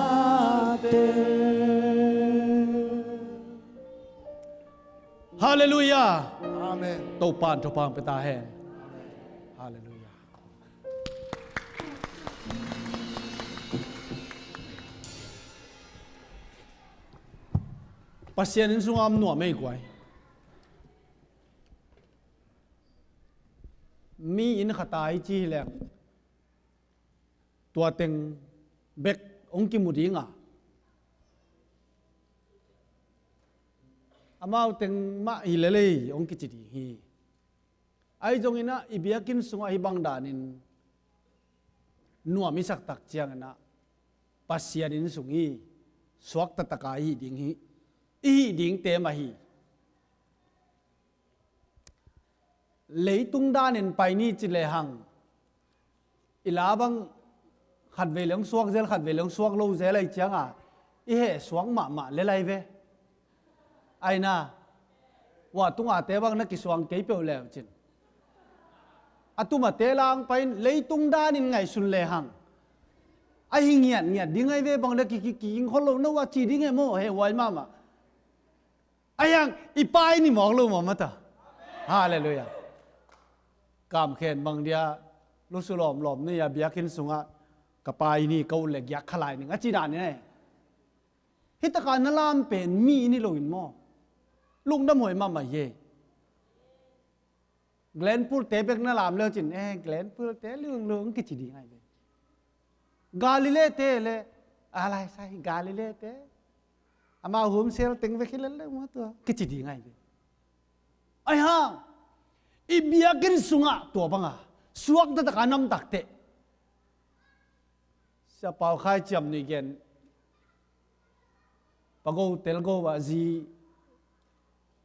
[SPEAKER 3] เต
[SPEAKER 4] hallelujah
[SPEAKER 2] อาเมน
[SPEAKER 4] to pan to pang pe ta hai hallelujah pasien in sungam no mai kwai mi in khatai chi leng tua teng bek ong ki mudinga amau teng ma hilele ong ki chidi hi ai jong ina ibiakin sunga hi bang danin nuwa mi sak tak chiang na pasien in sungi swak ta takai ding hi i ding te ma hi lấy tung đa nên bài ni chỉ lệ hàng ila bang khát về lông suak zel khát về lông suak lâu zel lại chăng à i hệ suang mà lấy lại về ai na wa tung à té bang na ki suang kế bèo lèo chín à tu mà té lang bài lấy tung đa nên ngày xuân lệ hàng ai nghiện đi ngay về bang na ki khó lâu nó wa chỉ đi ngay mò hệ wai mà ai yang i bài ni mong lâu mà ta hallelujah cảm khen bằng dia lúc sưu lòm này bia kinh sung á cái bài này câu lệ giặc khai này ngắt chỉ đàn này hít ta cái nó làm bền mi này lôi mò lúc đó mồi mà ye Glenpool té bek nó làm leo chỉnh Glenpool té lương cái chỉ đi ngay vậy Galilee té le alai sai Galilee té ama hôm sel tiếng về khi lên lên mà tua cái chỉ đi ngay vậy ai ha ibiakin sunga tua banga suak ta kanam takte sa pau khai cham ni gen pago telgo wa ji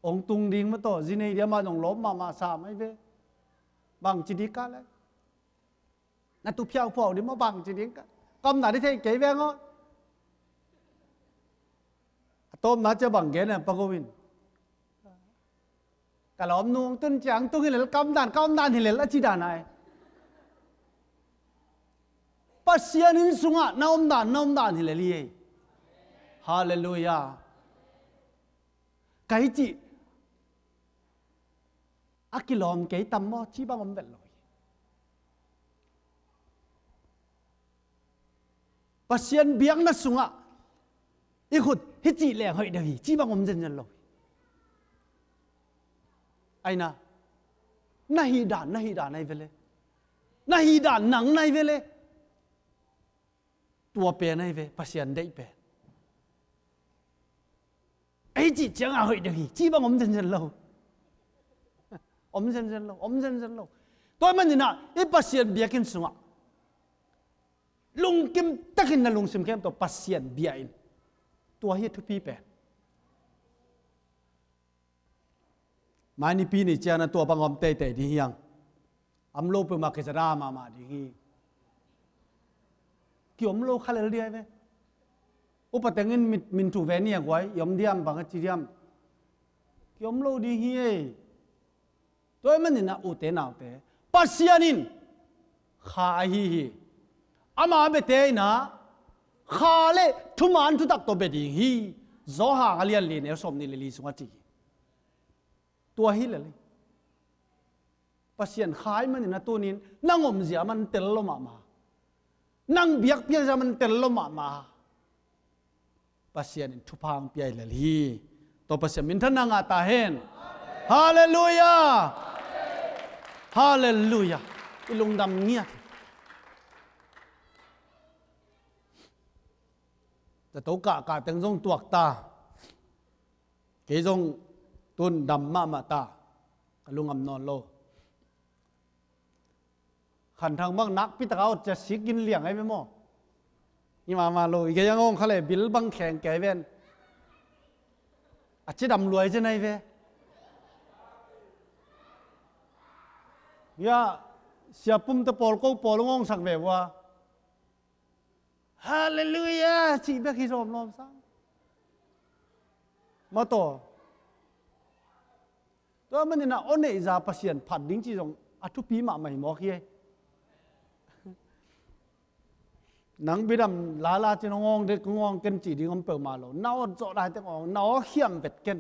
[SPEAKER 4] ong tung ding ma to ji nei dia ma dong lom ma sa mai ve bang chi di ka le na tu phiao phao di ma bang chi di ka kom na di the ke ve ngo tom na cha bang gen na pago win cả lóm nuông tuân trắng tung hình là cam đàn thì là chi đàn này pasien in sunga naom đàn thì là li hallelujah cái chị akilom cái tâm mo chi bang om bel loi pasien biang na sunga ikhut hit chi le hoi dawi chi bang om jen loi ai na nahi đàn này về lệ nahi đàn nắng này về lệ tua pe này về pasien đấy pe ấy chỉ chẳng à hội được chỉ bằng ông dân lâu ông dân lâu tôi mình nè ít pasien bia kinh sung ạ lung kim tắc hình là lung sim kem to pasien bia in tua hiết thu pi pe mani pi ni chana to bangom te di hiang amlo pe ma ke jara ma di hi ki amlo khalel dia ve upatengin min tu ve ni agwai yom diam bang chi diam ki amlo di hi toy man na u te naw te pasianin kha hi ama be te na kha le thuman thu tak to be di hi zo ha alian li ne som ni li sunga ti tua hi le pasien khai man na tu nin nangom zia man tel lo ma nang biak pia za man tel lo ma pasien thu phang pia le hi to pasien min than nga ta hen hallelujah hallelujah ilung dam ngia จะโตกะกะเต็งจงตวกตาเกจงตุนดำมาตากลุงอำนอนโลขันทางบางนักพิตาเอาจะสิกินเลี้ยงไอ้ไม่หมอนี่มาโลอีกยังงเขาเลยบิลบังแข่งแก่เวนอาจจะดำรวยจะไหนเวยาเสียปุ่มตะปอลก็ปอลงงสักแบบว่าฮาเลลูยาชีเบกิโซมลอมซังมาต่อตัวมันเนี่ยนะอันนี้จะพัศยันผัดดิ้งจีจงอัตุปีมาไม่หมอกเย่นังบิดำลาจีนงงเด็กงงกันจีดิ้งอมเปิดมาโลน่าอดจ่อได้แต่งงน่าเขี้ยมเป็ดกัน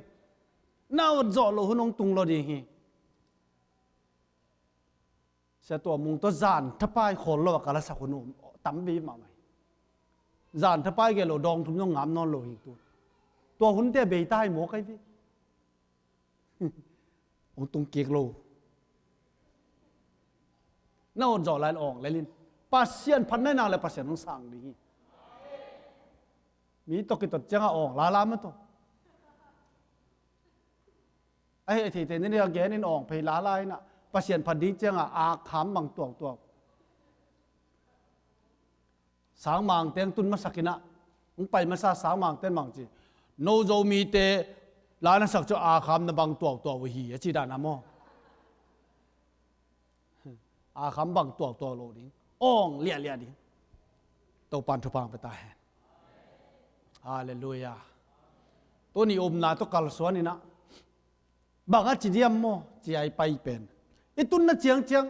[SPEAKER 4] น่าอดจ่อโลหุ่นงตุงโลดีฮีเสียตัวมุงตัวจานทับไปขอโลกาลสักคนตั้มบีมาไม่จานทับไปเกลโลดองทุ่มยงงามนอนโลหิตัวหุ่นเตะเบยใต้หมอกไอ้พี่องตุงเกียกโลน่าอดจ่อลายออกเลยลินปัสยันพันได้นานเลยปัสยันต้องสั่งดีมีตกิตจังอ่องลามันตัวไอ้ที่เต็นนี่แกนี่อ่องไปลาน่ะปัสยันพันดีจังอาขามบางตัวสางมังเต็งตุนมาสักกินะมึงไปมาซาสางมังเต็งมังจีโนโจมีเตลานะสักจะอาขามนะบางตัววิฮีจีดานะโมอาขามบางตัวโลดิ้งอ่องเลียดิ้งตัวปันทุพังไปตาแหนฮาเลลูยาตัวนี้อมนาตัวกัลสวนี่นะบางอาจีเดียมโมจีไอไปเป็นไอตุนน่ะเจียง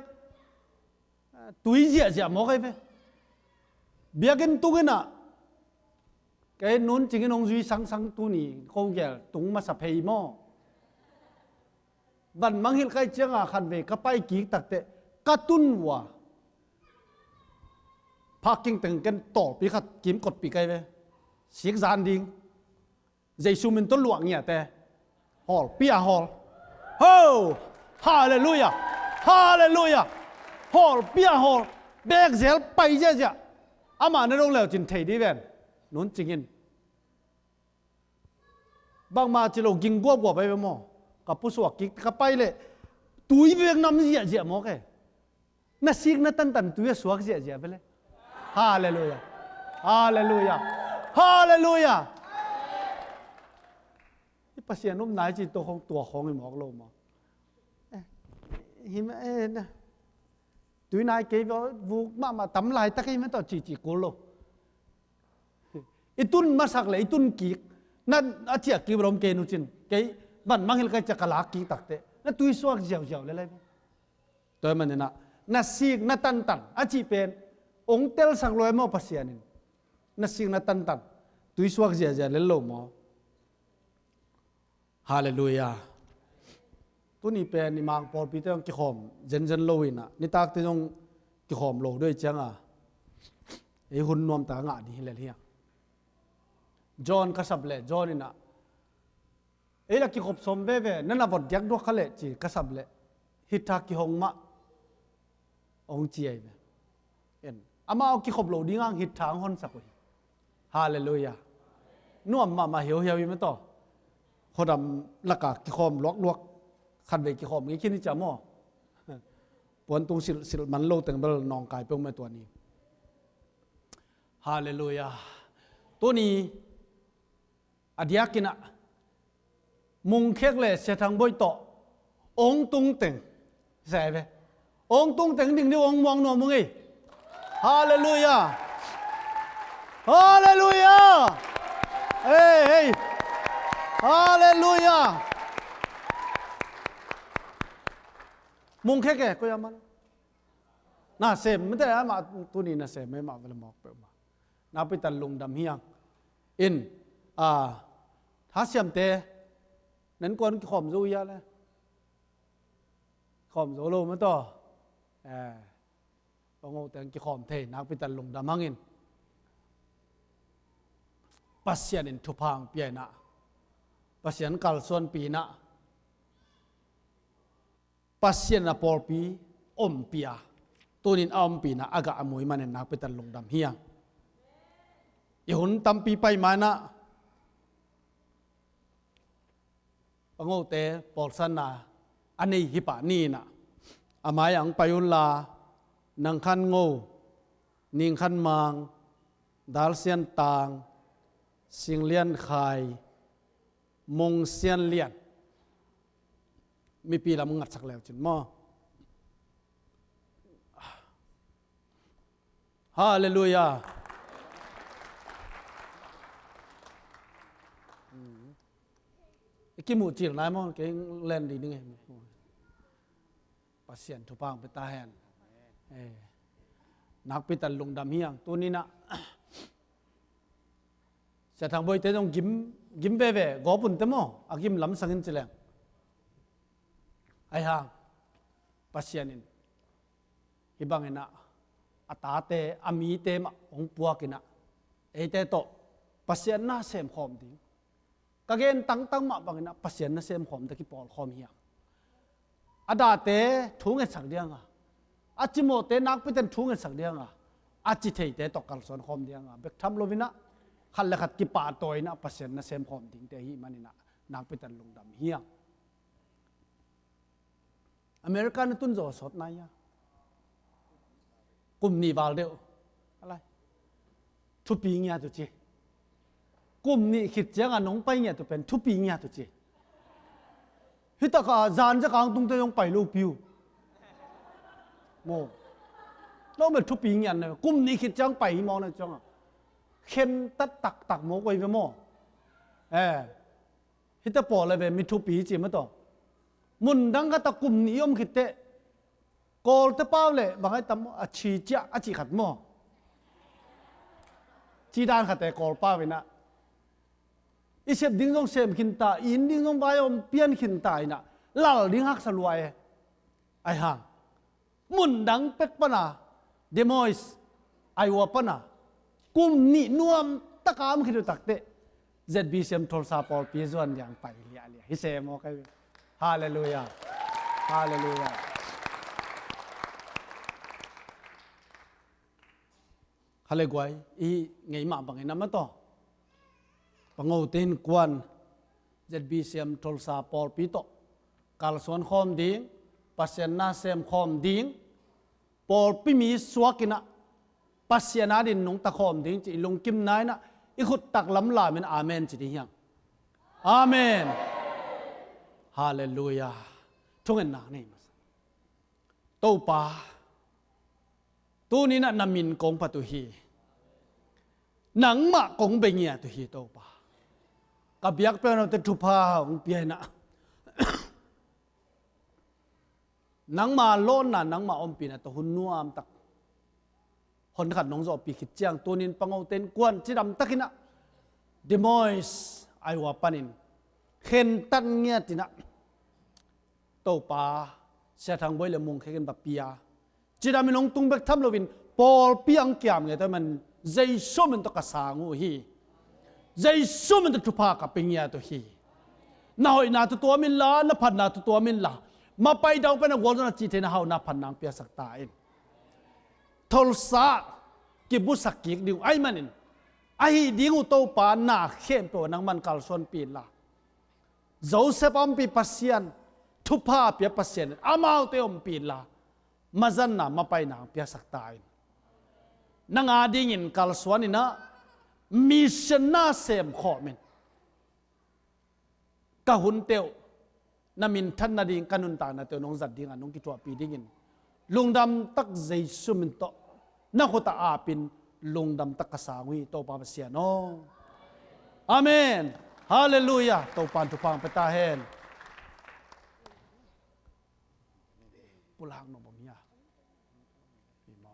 [SPEAKER 4] ตุยเจียโมใครไปเบียกันตุกันน่ะแกนู้นจริงๆน้องจุยสังตัวนี้เขาแก่ตุงมาสับเพย์โมบันมังหิลใครเจียงขันเวกไปกีตักเตะกระตุนว่าพากิ้งตึงกันต่อปีขัดกิมกดปีไกไปเสียงจานดิ้งใจซูมินต้นหลวงเนี่ยแต่ฮอลปีฮอลโฮฮาเลลูยาฮาเลลูยาฮอลปีฮอลแบกเซลไปเจ้าอามาในโรงแล้วจินเทดีเวนนู้นจริงบางมาจิโลกิงกวบไปหมอกับผู้สวกกิกไปเลยตุยเบียงน้ำเสียหมอแกน่าซิกน่าตันตุยสวกเสียไปเลยฮาเลลูยาฮาเลลูยาฮาเลลูยาที่ปัสยานุ่มนายจีตัวของไอ้หมอกโลมาหิมนะตุยนายเกย์วูมาตำลายตะกี้มันต่อจีกูโลอีตุนมาสักเลยอีตุนกีกนั่นอาเจียกีบรมเกนุจินเกย์บันมังหิลใครจะกลากีตักเตะนั่นตุยสวกเจียวเลยตัวมันเนี่ยน่าซิกน่าตันอาจีเป็นองเตลสังลอยมอปัสยานินน่าซิกน่าตันตุยสวกเจียวเลยโลมอฮาเลลูยาตัวนี้เป็นนิมังพอปีเตอร์กิขอมเจนโลวินะนี่ตากที่ต้องกิขอมโลด้วยจังไอ้หุ่นนวมตางาดีเลยเฮียจอห์นกษับเลยจอห์นนี่นะไอ้ละกิขอบสมเบ้นั่นละบทยักษ์ด้วยเขาเลยจีกษับเลยฮิตากิหงมะองเจียเอ็นอามาเอากิขอบโลดิ้งฮิตทางฮอนสักวันฮาเลลูยานวมมาเหี่ยวยังไม่ต่อเขาดำละกากิขอมลวกขันเวกิขอมงี้คิดนี่จะมั่วปวนตรงสิลมันโลตึงเบลนองกายเปิ่งมาตัวนี้ฮาเลลูยาตัวนี้อดียกินะมุงเค็กเลยเสถังบอยโตองตุงตึงใส่ไปองตุงตึงดิ่งที่องมองนวมมึงไงฮาเลลูยาฮาเลลูยาเฮ้ยฮาเลลูยามุงแค่ก็ยังมันน่าเสพไม่ได้มาตัวนี้น่าเสพไม่มาเวลาหมอกเปิดมาน่าไปตัดลงดำเฮียงอินถ้าเสียมเตะนั้นคนขอมรู้ยาเลยขอมโซโลมาต่อพองแต่งกิขอมเทนักไปตัดลงดำหังอินปัสยันอินทุพังเปียนะปัสยันกัลส่วนปีนะปัสยันปอลปีอมปีอาตัวนี้อมปีนะอากาอมวยมันนักไปตัดลงดำเฮียง อีหุ่นตั้มปีไปมานะปังโอเตปอลสันนาอันนี้ฮิปะนี่นะอามายังไปยุลานังคันโง่นิงคันมังดาลเซียนตางสิงเลียนไข่มงเซียนเลียนมีปีละมึงงัดสักแล้วจินมอฮาเลลูยากิมูจิรนายมอเก่งเล่นดีนึงไงปัสเซียนทุพางไปตาแหนนักไปตันลงดำเฮียงตัวนี้นะจะทางบอยเตต้องกิมเว่ๆกอปุ่นเตมออากิมล้ำสังเกตเจริญไอ้ห่างปัสเซียนินฮิบังเงินะอัตาเตอามีเตมองปัวกินะเอเตโตปัสเซียนน่าเสมขอมดิ้งกะเกนตั้งมาบังเงินะปัสเซียนน่าเสมขอมตะกี้ปอลขอมเฮียงอดาเตทุ่งเงินสักเดียงอ่ะอาจิโมเตนักไปเต็นทุ่งเงินสักเดียงอ่ะอาจิเทเตตกกัลสอนขอมเดียงอ่ะเบกทำโลวินะขันเลขัดกิปาตัวนะปัสเซียนน่าเสมขอมดิ้งเตฮีมันนี่นะนักไปเต็นลงดำเฮียงอเมริกันตุนโจสดนายกลุ่มนี้วาลเดียวอะไรทุปีเงียตุจีกลุ่มนี้คิดเจ้ากันน้องไปเงียตุเป็นทุปีเงียตุจีฮิตกาจานจะกางตุงเตยงไปลูกพิวโมเราเป็นทุปีเงียเนี่ยกลุ่มนี้คิดจังไปมองนะจังเข็นตักโมกไว้ไปโมฮิตปอเลยเป็นมีทุปีจีมาต่อมุนดังก็ตะกลุ่มนิยมคิดเตะกอลเตป้าเลยบางไอ้ตำอาชีจ้าอาชีขัดหม้อจีดานขัดแต่กอลป้าไปนะอีเสพดิ้งต้องเสพขินตาอินดิ้งต้องไปอมเปลี่ยนขินตายนะหลัลดิ้งหักสลวยไอ้ห่างมุนดังเป็กปนาเดโมอิสไอวปนากลุ่มนี้นวมตะกามคิดดูตักเตะเจ็ดบีเซมทอลซาปอลปีจวนอย่างไปเลียฮิเซมโอเคฮาเลลูยาฮาเลลูยาฮาเลกวยอีไงมาบังไงน้ำมาต่อปังเอาเต็นกวนเจ็ดบีเซียมทอลซาปอลปีโตกาลสวนคอมดิ้งปัสเซียนนาเซมคอมดิ้งปอลปีมีสวกินะปัสเซียนาดินนงตะคอมดิ้งจีลงกิมนายนะอีขุดตักล้ำลาเป็นอาเมนจีดียังอาเมนฮาเลลูยาทุกคนนานี่มาโตปาตัวนี้นะนามินกงปะตุฮีหนังมะกงเบงียตุฮีโตปากับยักษ์เป็นเอาแต่ทุพาของเปียนะหนังมาโลนนะหนังมาอมปีนะตัวหุ่นนัวมตักคนขัดน้องจอปีขิดเจียงตัวนี้ปังเอาเต็นกวนจีดำตักินะเดโมอิสไอวาปานินเข็นตันเงียตินะโตปาเสียทางบอยเลมงเข็นแบบปียจีดามินองตุงเบกทำโลวินปอลปีอังเกียมไงแต่มันใจสู้มันตกกษางูฮีใจสู้มันตกทุพากับปิงยาตัวฮีน่าหอยนาตัวมินลาน่าพันนาตัวมินลามาไปดาวเป็นวอลนาจีเทน่าเฮาน่าพันนางเปียสักตาอินทอลซากิบุสักกิกดิวไอมันอินไอดิ้งอุโตปานาเข้มตัวนังมันกัลส่วนปีนละโจเซฟอมปีปัสเซียนทุพาเปียปัสเซียนอามาเอาเตอมปีนละมาจันนะมาไปนางเปียสักตายนังอาดิ้งินกัลส่วนนี่นะมิชนาเซมขอมินกะหุนเตียวนามินท่านนาดิ้งกันุนตานาเตียวน้องจัดดิ้งน้องกิจวัตรปีดิ้งินลุงดำตักใจสุมินโตนักขตาอาปินลุงดำตักกษาวิโตปาเสียโนอาเมนฮาเลลูยาโตปันทุพังเปตาเฮนปุลางนบมียาปีมอ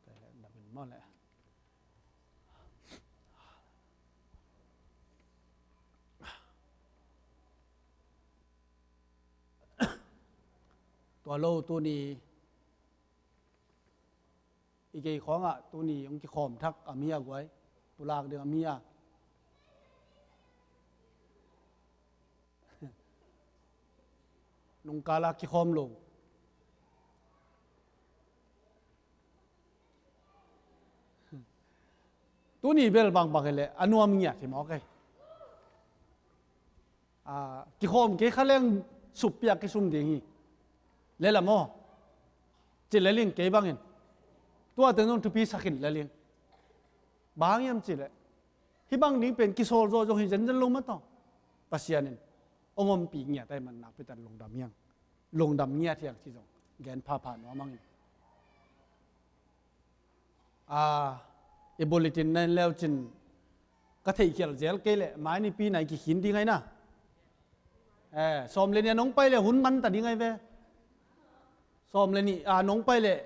[SPEAKER 4] แต่ดับเป็นมอแหละตัวโลตัวนี้อีกของอ่ะตัวนี้องค์ขอมทักอามียไว้ปุลากเดืออามียนุงกาลาคิคอมลง ตัวนี้เบลบางเลยอนุมเงียที่หมอไกกิโคมกิขเลงสุปยากิซุมดิ่งเลละโมจิเลลิงเกยบางเงินตัวเต็งนนทุพีสักินเลลิงบางยามจิเลฮิบางนี้เป็นกิโซโรจงหินจันลงมาต่อปัสยานินองมปีเงียแต่มันนักไปตันลงดำเงียงลงดำเงียที่อย่างที่จงแกนพาผ่านว่ามังเอบลิตินนั่นแล้วจินก็ที่เขียนเจลเกลหมายในปีไหนกี่หินดีไงนะสอมเลยเนี่ยน้องไปเลยหุ่นมันแต่ดีไงเว้สอมเลยนี่น้องไปเลย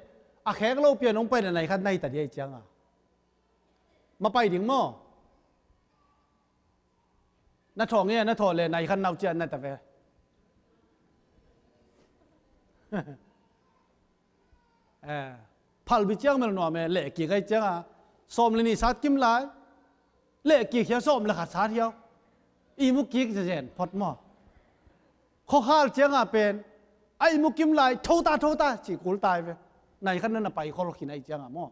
[SPEAKER 4] แขกเราเปลี่ยนน้องไปไหนขั้นในแต่ดีไอ้จังมาไปถึงมั้งน้าทองเนี่ยน้าทองเลยในขั้นนาวเจียนนั่นแต่เว้พัลบิจังมันหน่อแม่เละกี่ไงจังสอมเลยนี่สัตว์กิมไลเละกี่เขียวสอมเลยขาดสาเที่ยวอีมุกี้จะเจนพอดมั้งข้อข้าเจ้าเป็นไอ้มุกิมไลโทตาจีกุลตายไปในขั้นนั้นไปข้อเราขินไอ้เจ้ามั่ง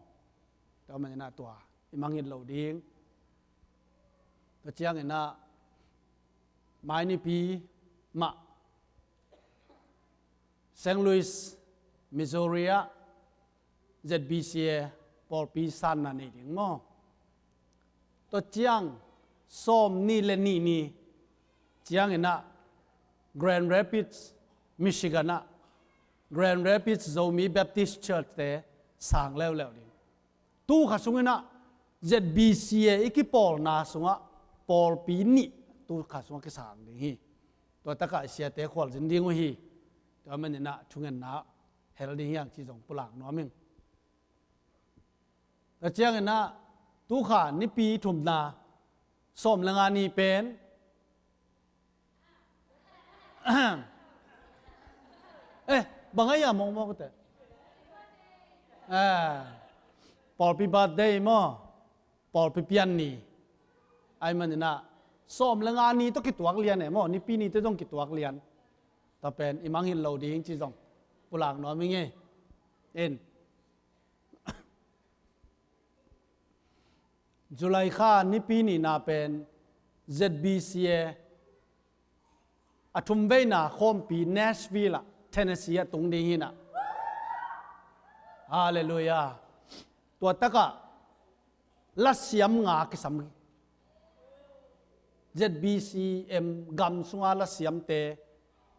[SPEAKER 4] แต่มันจะน่าตัวไอ้มังเงินเหล่าดิ้งก็เจ้าเงินน่ะไม้นี่ปีมะเซนต์ลุยส์มิสซูรีZBCA ปอลปีซันนั่นเองมั่งตัวเจ้าส้มนี่และนี่เจ้าเงินน่ะGrand Rapids Michigan Grand Rapids Zomi Baptist Church แต่สั่งแล้วดิตู้ข้าสงฆ์นะ ZBCA อีกปอลนาสงฆ์ปอลปีนี้ตู้ข้าสงฆ์ก็สั่งดิตัวตะกะเสียแต่ขวัญจริงๆว่าตัวมันเนี่ยนะช่วงนั้นนะเฮลดิ้งอย่างที่ส่งปลักน้อมิงแต่เจ้าเงินนะตู้ข้านี่ปีทุ่มนาสมละงานนี้เป็นบางอย่างมองก็แต่ปอลปีบัดเดย์มั้งปอลปีเปียนนี่ไอ้มันเนี่ยนะซ้อมละงานนี้ต้องกิจวัตรเรียนเนี่ยมั้งนี่ปีนี้ต้องกิจวัตรเรียนแต่เป็นอิมังหินเหล่าดีจริงๆจงปุหลังน้อยไม่เงี้ยจุลัยข้านี่ปีนี้น่าเป็น ZBCAทุมเวน่าคอมปีเนชวิลล์เทนเนสซีตรงนี้นะฮาเลลูยาตัวตะกะลัสเซียมงาคิสัม ZBCM กัมสุงาลัสเซียมเต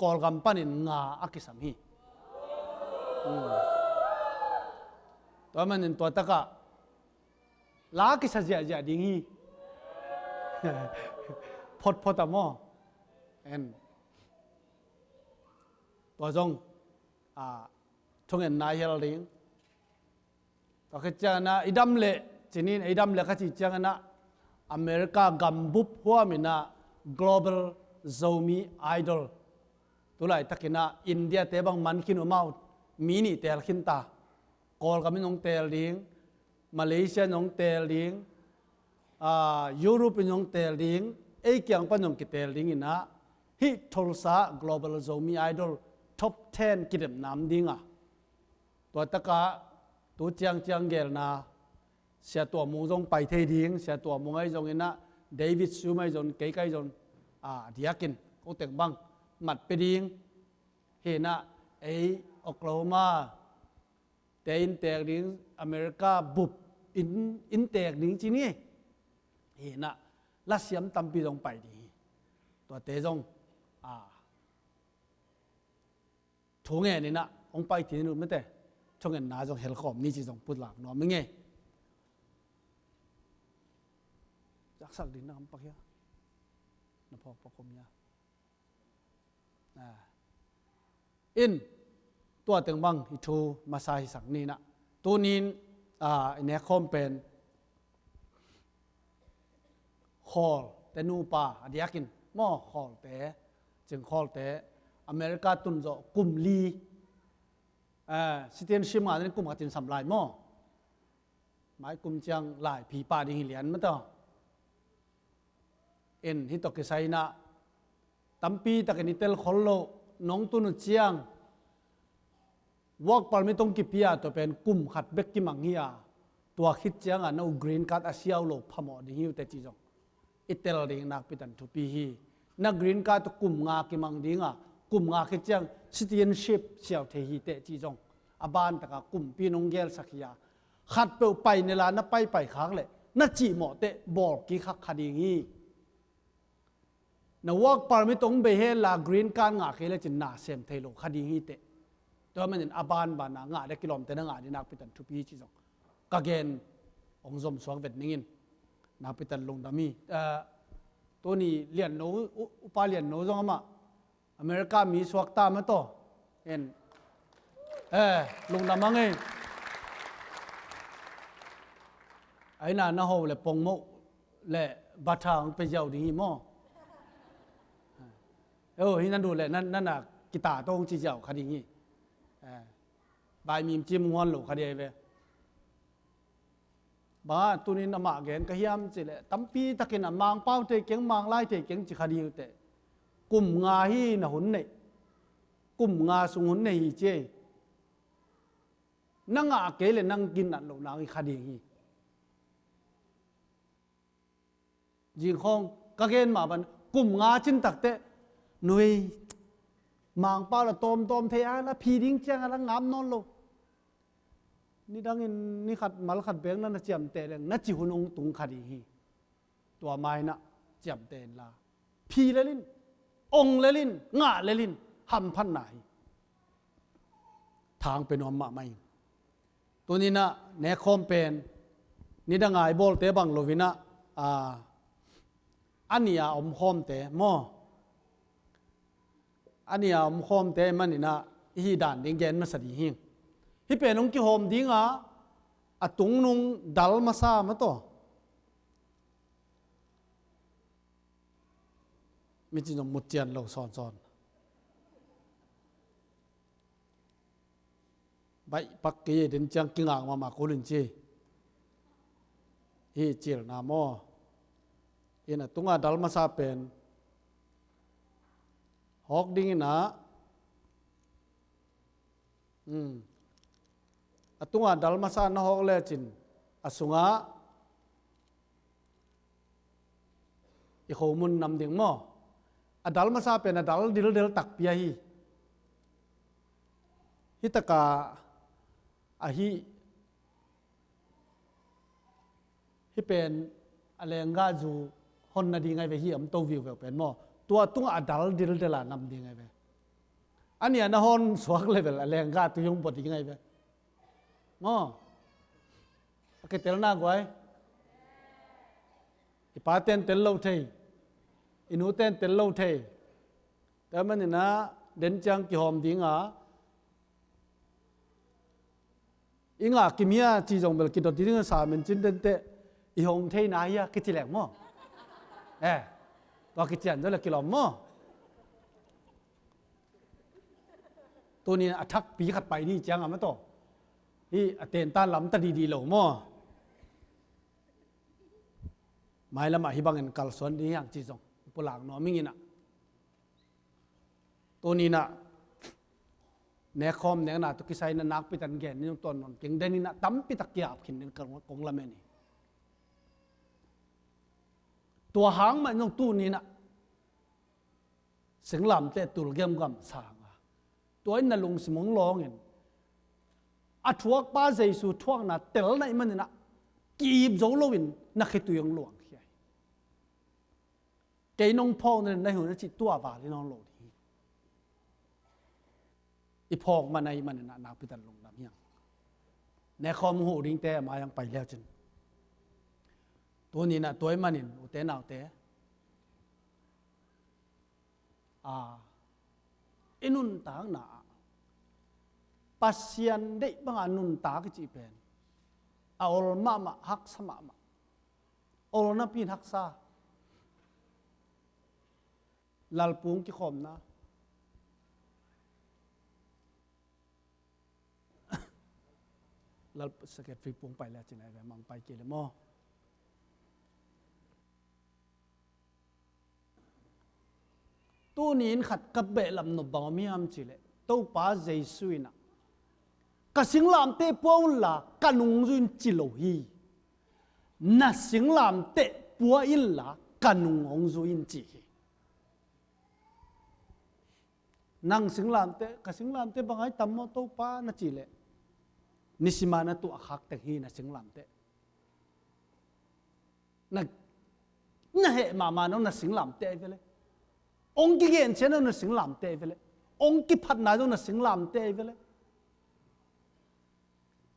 [SPEAKER 4] กอลกัมปันินงาอักิสัมฮีตัวมันตัวตะกะลาคิสัจจะดิ่งฮีพอดมอตัวจงทุกเงินนายเฮลลิงตัวขจานะอิดัมเล่จีนินอิดัมเล่ขจิจางนะอเมริกากัมบุบหัวมินะ global zomi idol ตัวไหนตักนะอินเดียเตบังมันคินุมามินิเตลขินตากอลกามินองเตลลิงมาเลเซียนองเตลลิงยุโรปนองเตลลิงเอเกียงปนองกิเตลลิงอินะฮิทอลซา global zomi idol top 10กิจน้ำดิ้งตัวตะกะตัวเจียงเกลนาเสียตัวมงจงไปเทดิ้งเสียตัวมงไอ้จงอินะเดวิดซูไม่จนเก๋จนเดียกินก็เต็งบังหมัดไปดิ้งเห็นนะไอโอคลาโฮมาแต่อินเตกดิ้งอเมริกาบุบอินเตกดิ้งจีนี่เห็นนะลัสเซียมตัมปีจงไปดีตัวเตจงทุกเงี้ยนี่นะองไปที่นู่นไม่แต่ทุกเงี้ยน่าจะเฮลคอมนี่จีจงพูดหลักน้องไม่เงี้ยจักสักดินนะคำปักยาน้ำพอกปกคมยาอินตัวเต็งบังฮิทูมาใส่สังนี่นะตัวนี้เนี่ยคอมเป็นคอลแต่นูปาอดียกินหม้อคอลแต่จึงคอลแต่อเมริกาตุนโจกุมลีสิเตียนชิมงานนี่กุมกับจินสำลายหม้อหมายกุมจังหลายผีป่าดิ่งเหรียญมั้งต่อฮิตกกิไซนะตัมปีตะกันนิเตลขอลโลน้องตุนเจียงวอกปอลไม่ต้องกิพิยาตัวเป็นกุมขัดเบกกิมังเฮีย ตัวคิดจังอ่ะน้ากรีนการ์ดอาเซียโลพมอดีหิวแต่จีจงอิตเตลดิงนักพิตันทุปีฮีนักกรีนการ์ดกุมงากิมังดิงอ่ะกุมงาคิดจังซิติเซนชิพเชียวเทฮีแต่จีจงอาบานตะกะกุมปีนงเกลสักยาขัดเปลไปในลานนับไปค้างเลยนัดจีหมอเตะบอกกี่ขักคดีงี้นวักปาร์มิตงเบเฮลากรีนการงาเคเลจินนาเซมเทโลคดีงี้เตะตัวมันอาบานบานางาเด็กกิโลมเตนังาดินักพิตันทุปีจีจงกะเกนองซอมสวงเวทนิงินนักพิตันลงดามีตัวนี้เลียนโนอุปาเลียนโนจงมาอเมริกามีสวักตามาโตเห็นลงดามังเองไอ้น่านาโฮเลยปงโมเลยบัตทางไปเจ้าดีมั้งที่นั่นดูเลยนั่นน่ะกีตาร์ต้องจีเจ้าคดีงี้บายมีจิมงอนหลูคดีไปบ้าตัวนี้นำมาเกณฑ์ก็ยามสิเลยตั้มปีตะกินมังเป้าเตะเก่งมังไล่เตะเก่งจิคดีอยู่เตะกลุ่มงาฮีน่ะหุ่นเนี่ยกลุ่มงาสุงหุ่นเนี่ยฮีเจนั่งอาเกเลยนั่งกินนั่นหลูนางคดีฮียิงของก็เกณฑ์มาบันกลุ่มงาจินตักเตะหน่วยมังเป้าละตอมเทียละพีดิ้งเจ้าละงามนอนโลนี่ดังอินนี่ขัดมัลขัดเบงนั่นเจียมเตะเลยนัดจิหุนองตุงคดีฮีตัวไม้น่ะเจียมเตะละพีเลลินองเลลินงาเลลินหำพันไหนทางเป็นอมมาไม่ตัวนี้นะเนคอมเป็นนี่ดังไงบอลเตะบังโลวินะอันนี้อมคอมเตะมออันนี้อมคอมเตะมันนี่นะฮีด่านดิงเกนมาสดีหิงที่เป็นองค์กิโฮมดิ้งอ่ะตุงนุงดัลมาซามาตัวมิจินมุดเจียนเราสอนใบปักกี้เดินจังกิงอ่างมาโคลินจีฮีจิลนามออินะตุงดัลมาซาเป็นฮอกดิ้งนะatunga dalmasa na hokle chin asunga i khomun nam ding mo adalmasa pe na dal dil tak pia hi hitaka ahi hi pen alenga ju hon na di ngai ve hi am to view ve pen mo tua tunga adal dil la nam di ngai ve ania na hon swak level alenga tu yung bot di ngai ve mo pakai telna guai ipaten tello thei inuten tello thei taman na den chang ki hom dinga inga kimia chi jong bel ki dot dinga sa men chin den te i hong thei na ya ki tilek mo to ki tian da ki lom moตัวนี้อัทักปีขัดไปนี่จังอ่ะมั้ยโตที่เตนต้านลำตะดีๆเหล่าม่อหมายละมาฮิบังเงินกัลสวนดีอย่างจีจงปลากนอมิงินะตัวนี้นะเนคอมเนน่ะตุกิไซนะนักปิตันแกนนี่ต้นนนเก่งเดนี่นะตั้มปิตักยาบขินกงละเมนี่ตัวหางมันต้องตู้นี้นะเสียงลำเตะตุลเกมกำสางตัวนั้นลงสมองร้องเห็นอัฐวกป้าใจสู่ทวกน่ะเตลในมันน่ะกีบโจโลวินนักให้ตัวยังหลวงเขียเกยน้องพ่อเนี่ยในหัวจิตตัวบาลีน้องโลดีอีพอกมาในมันน่ะนักพิจารณาลงน้ำยังในคอมหูดิ้งแต่มายังไปแล้วจนตัวนี้น่ะตัวมันนี่อุเตนเอาแต่อินุนต่างหนาปัสยันได้บางอนุนตากจีเป็นเอาลมาหักสมาเอาลนับพินหักซาลัลปุงกี่ขมนะลัลสเก็ตฟิปุงไปแล้วจีไหนแบบมังไปเกลมอตู้นี้ขัดกับเบลลำนบบางมีอัมจิเลตู้ป้าใจสุยนะ ka sing lam te pon la kanung zun chilo hi na sing lam te pua in la kanung ong zu in chi nang sing lam te ka sing lam te bangai tammo to pa na chi le nisimana tu akhak te hi na sing lam te na he ma no na sing lam te vele ong ki gen chen na sing lam te vele ong ki phat na do na sing lam te vele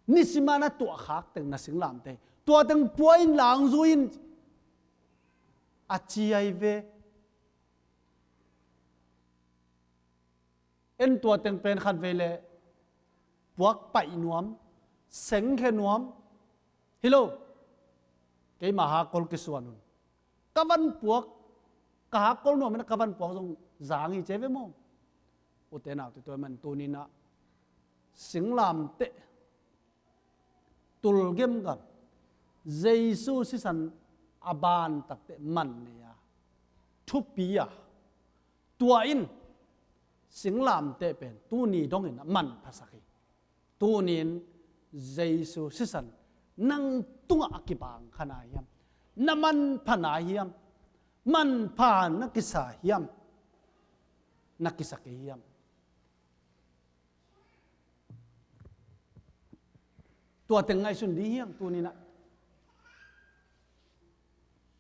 [SPEAKER 4] nisimana tu akhak te na sing lam te to teng poin lang zu in a chi ai ve en to teng pen khat vele puak pai nuam seng khe nuam hello cái mà ha kol cái suan nun kavan puak ka ha kol no men kavan puak jong zang hi cheve mo u te nào to man tu ni na sing lam te tul gem gam jesu si san aban tak te man ne ya thu pi ya tua in sing lam te pen tu ni dong in man phasaki tu nin jesu si san nang tunga akibang khana hiam naman phana hiam man phan nakisa hiam nakisake hiam tua tengai sun di hiam tu ni na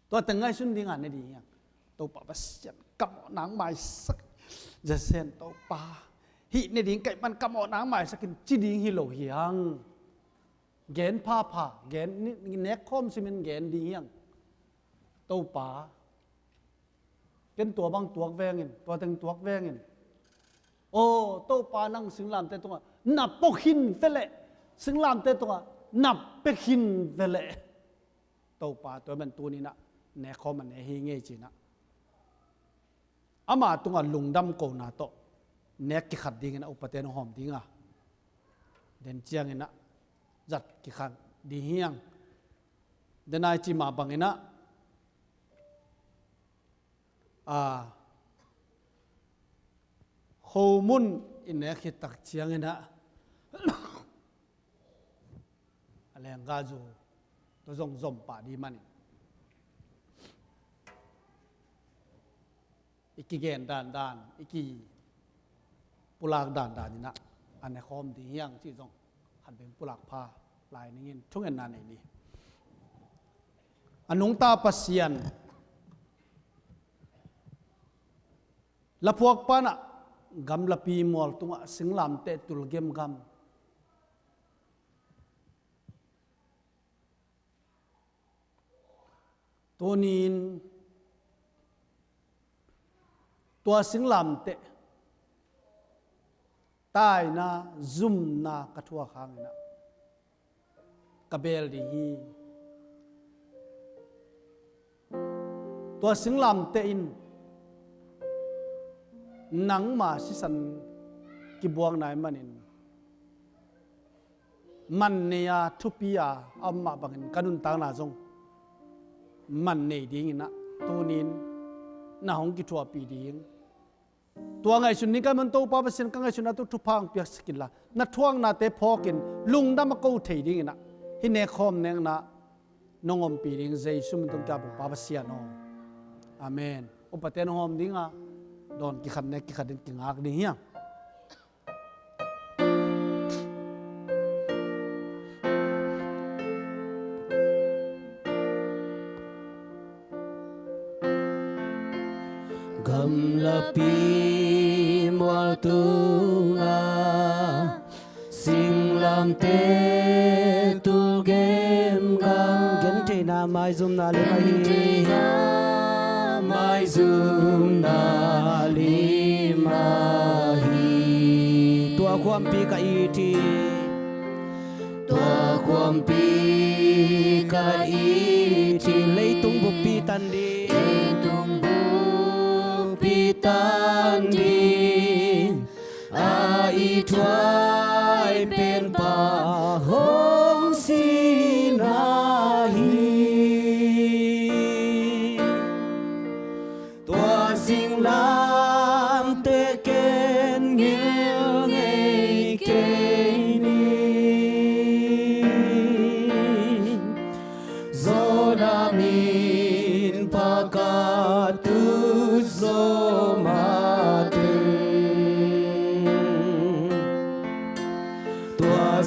[SPEAKER 4] tua tengai sun di ngan di hiam to pa basian kam nang mai sak ja sen to pa hi ne ding kai man kam nang mai sakin chi ding hi lo hiang gen pa gen ni nek khom simen gen di hiang to pa ken tua bang tuak vengin tua teng tuak vengin o to pa nang sing lam te tonga nap pokhin vele sing lam te tonga nap pekhin vele to pa to man tu ni na ne khom man ne hi nge chi na ama tonga lungdam ko na to nek ki khat ding na upaten hom dinga den chiang ina giật cái khăn đi hiang đến nay chỉ mà bằng ina hồ mun in này khi tắc chiang ina aleng gazu to zong zom pa di man iki gen dan iki pulak dan ina ane khom di hiang chi zongหันเป็นปุลักพาลายนี้ทุกเอ็นนานนี่อันนุงตาปัสยันละพวกปานะกำละปีมอลตุงสิงลามเตตุลเกมกำตัวนี้ตัวสิงลามเตตายนะซุ่มนะกระทัวค้างนะกระเบลดีฮีตัวสิงลำเตอินหนังมาสิสันกิบวงนายมันอินมันเนียทุปียอามาบังอินกันุนตางนาจงมันเนดีงินะตัวนี้น่าหงกิทัวปีดีงตัวไงสุนิกันมันโตป้าเปสินกังไงสุนัตุทุพังเปียกสกินละนัดท่วงนาเตพอกินลุงดำมากูเทดิ้งนะฮิเนคอมเนงนะน้องอมปีดิ้งใจสุมันต้องจับป้าเปเสียนออาเมนอุปเทนหอมดิ้งอ่ะโดนกิขัดเนกิขัดดินกิงอักดิ้งยัง
[SPEAKER 1] Gamlapi mualtunga sing lam te tu game gam gen te na mai zum na le mai zum na li mahi tua kwam pi ka iti tua kwam pi ka iti leitung bu pi tan di tan đi ai thoái bên pa hong xin hi tua sinh lam te ken nghiêng ngày kê ni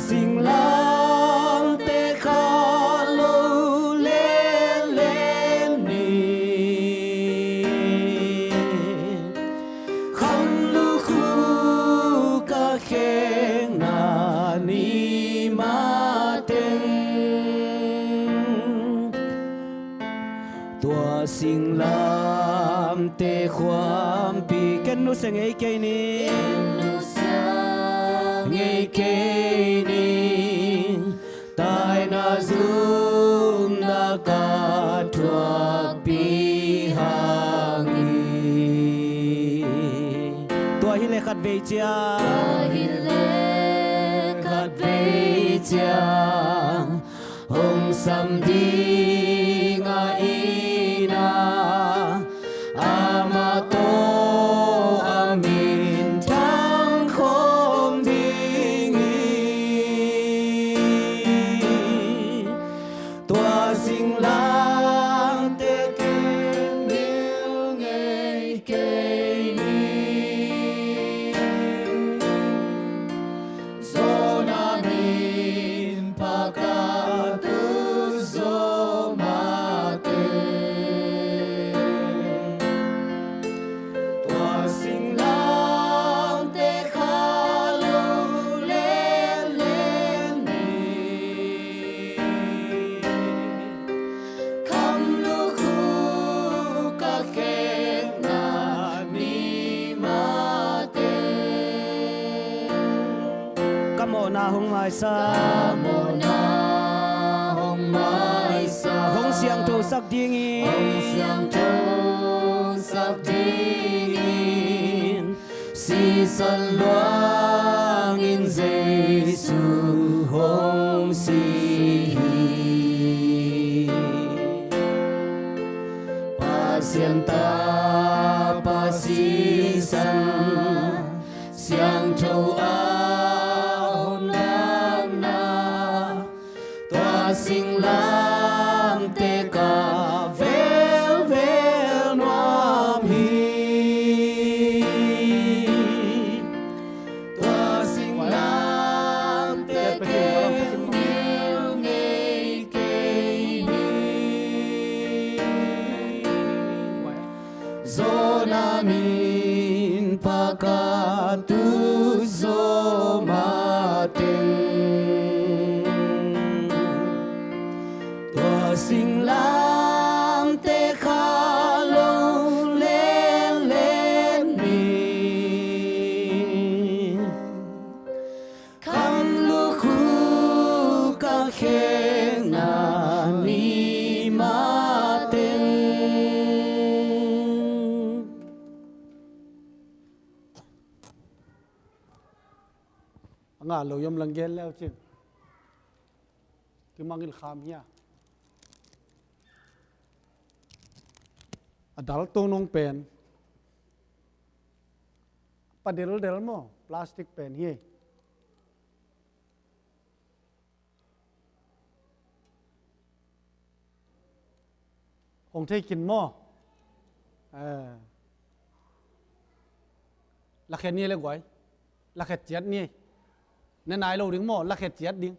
[SPEAKER 3] sinh lam tê kha lâu lên lên ni khăn lu khu ca khen na ni ma tên tua sinh lam tê khoam pi ken nu sang ei ke ni ngei ke ni tai na zum na ka thuak pi hangi tua hi le khat ve chia khat ve chia hong sam di nga ina amato amin thang khom ding tua sinh lang te ken miêu ngei ke ni zona min pakatu zomate tua sinh lang te kha lâu lên lên ni kham lu khu ca khen na ni ma te Kamo na hong mai sa Kamo na hong mai sa Hong siang to sak ding in Hong siang to sak ding in Si san luang in Giêsu hong si Pasienta pasisan siang châu ao nam na tua sinh lam te ka vel vel noam hi tua sinh lam te ken miêu ngei ke ni zona min pakatu zomaten tua sinh lam te kha lâu lên lên ni khăn lu khu ca khen na ni ma tên
[SPEAKER 4] nga lo yom lang gel leo chin ki mangil kham hiya adal to nong pen padel del mo plastic pen hi hong thei kin mo la khen ni le gwai la khet chet ni nên ai lâu đứng mò là khét chết đi,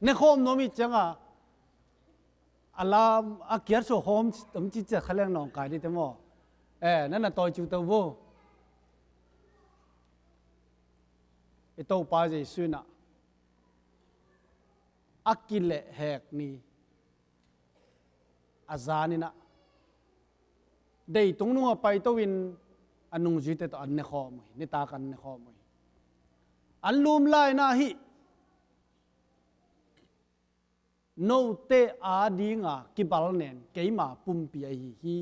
[SPEAKER 4] nên hôm nó mi chẳng à là kiết số hôm tấm chỉ chết khai lên nòng cái đi thế mò, nên là tôi chịu tàu vô, cái tàu ba gì xuyên lệ hẹt ni, azan ni đây tung nung bay tàu in anh nung duy tế tàu anh nè khó mày, nè ta cần nè khó mày an lum lai na hi no te a dinga ki bal nen keima pum pi hi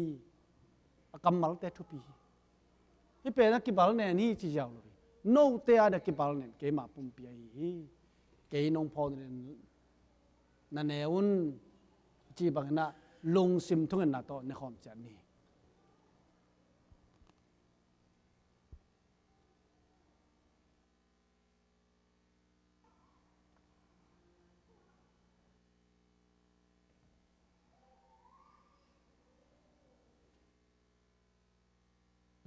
[SPEAKER 4] kamal te thu pi hi pe na ki bal nen hi chi jaw lo no te a da ki bal nen keima pum pi hi ke nong pho nen na ne un chi bang na lung sim thung na to ne khom chan ni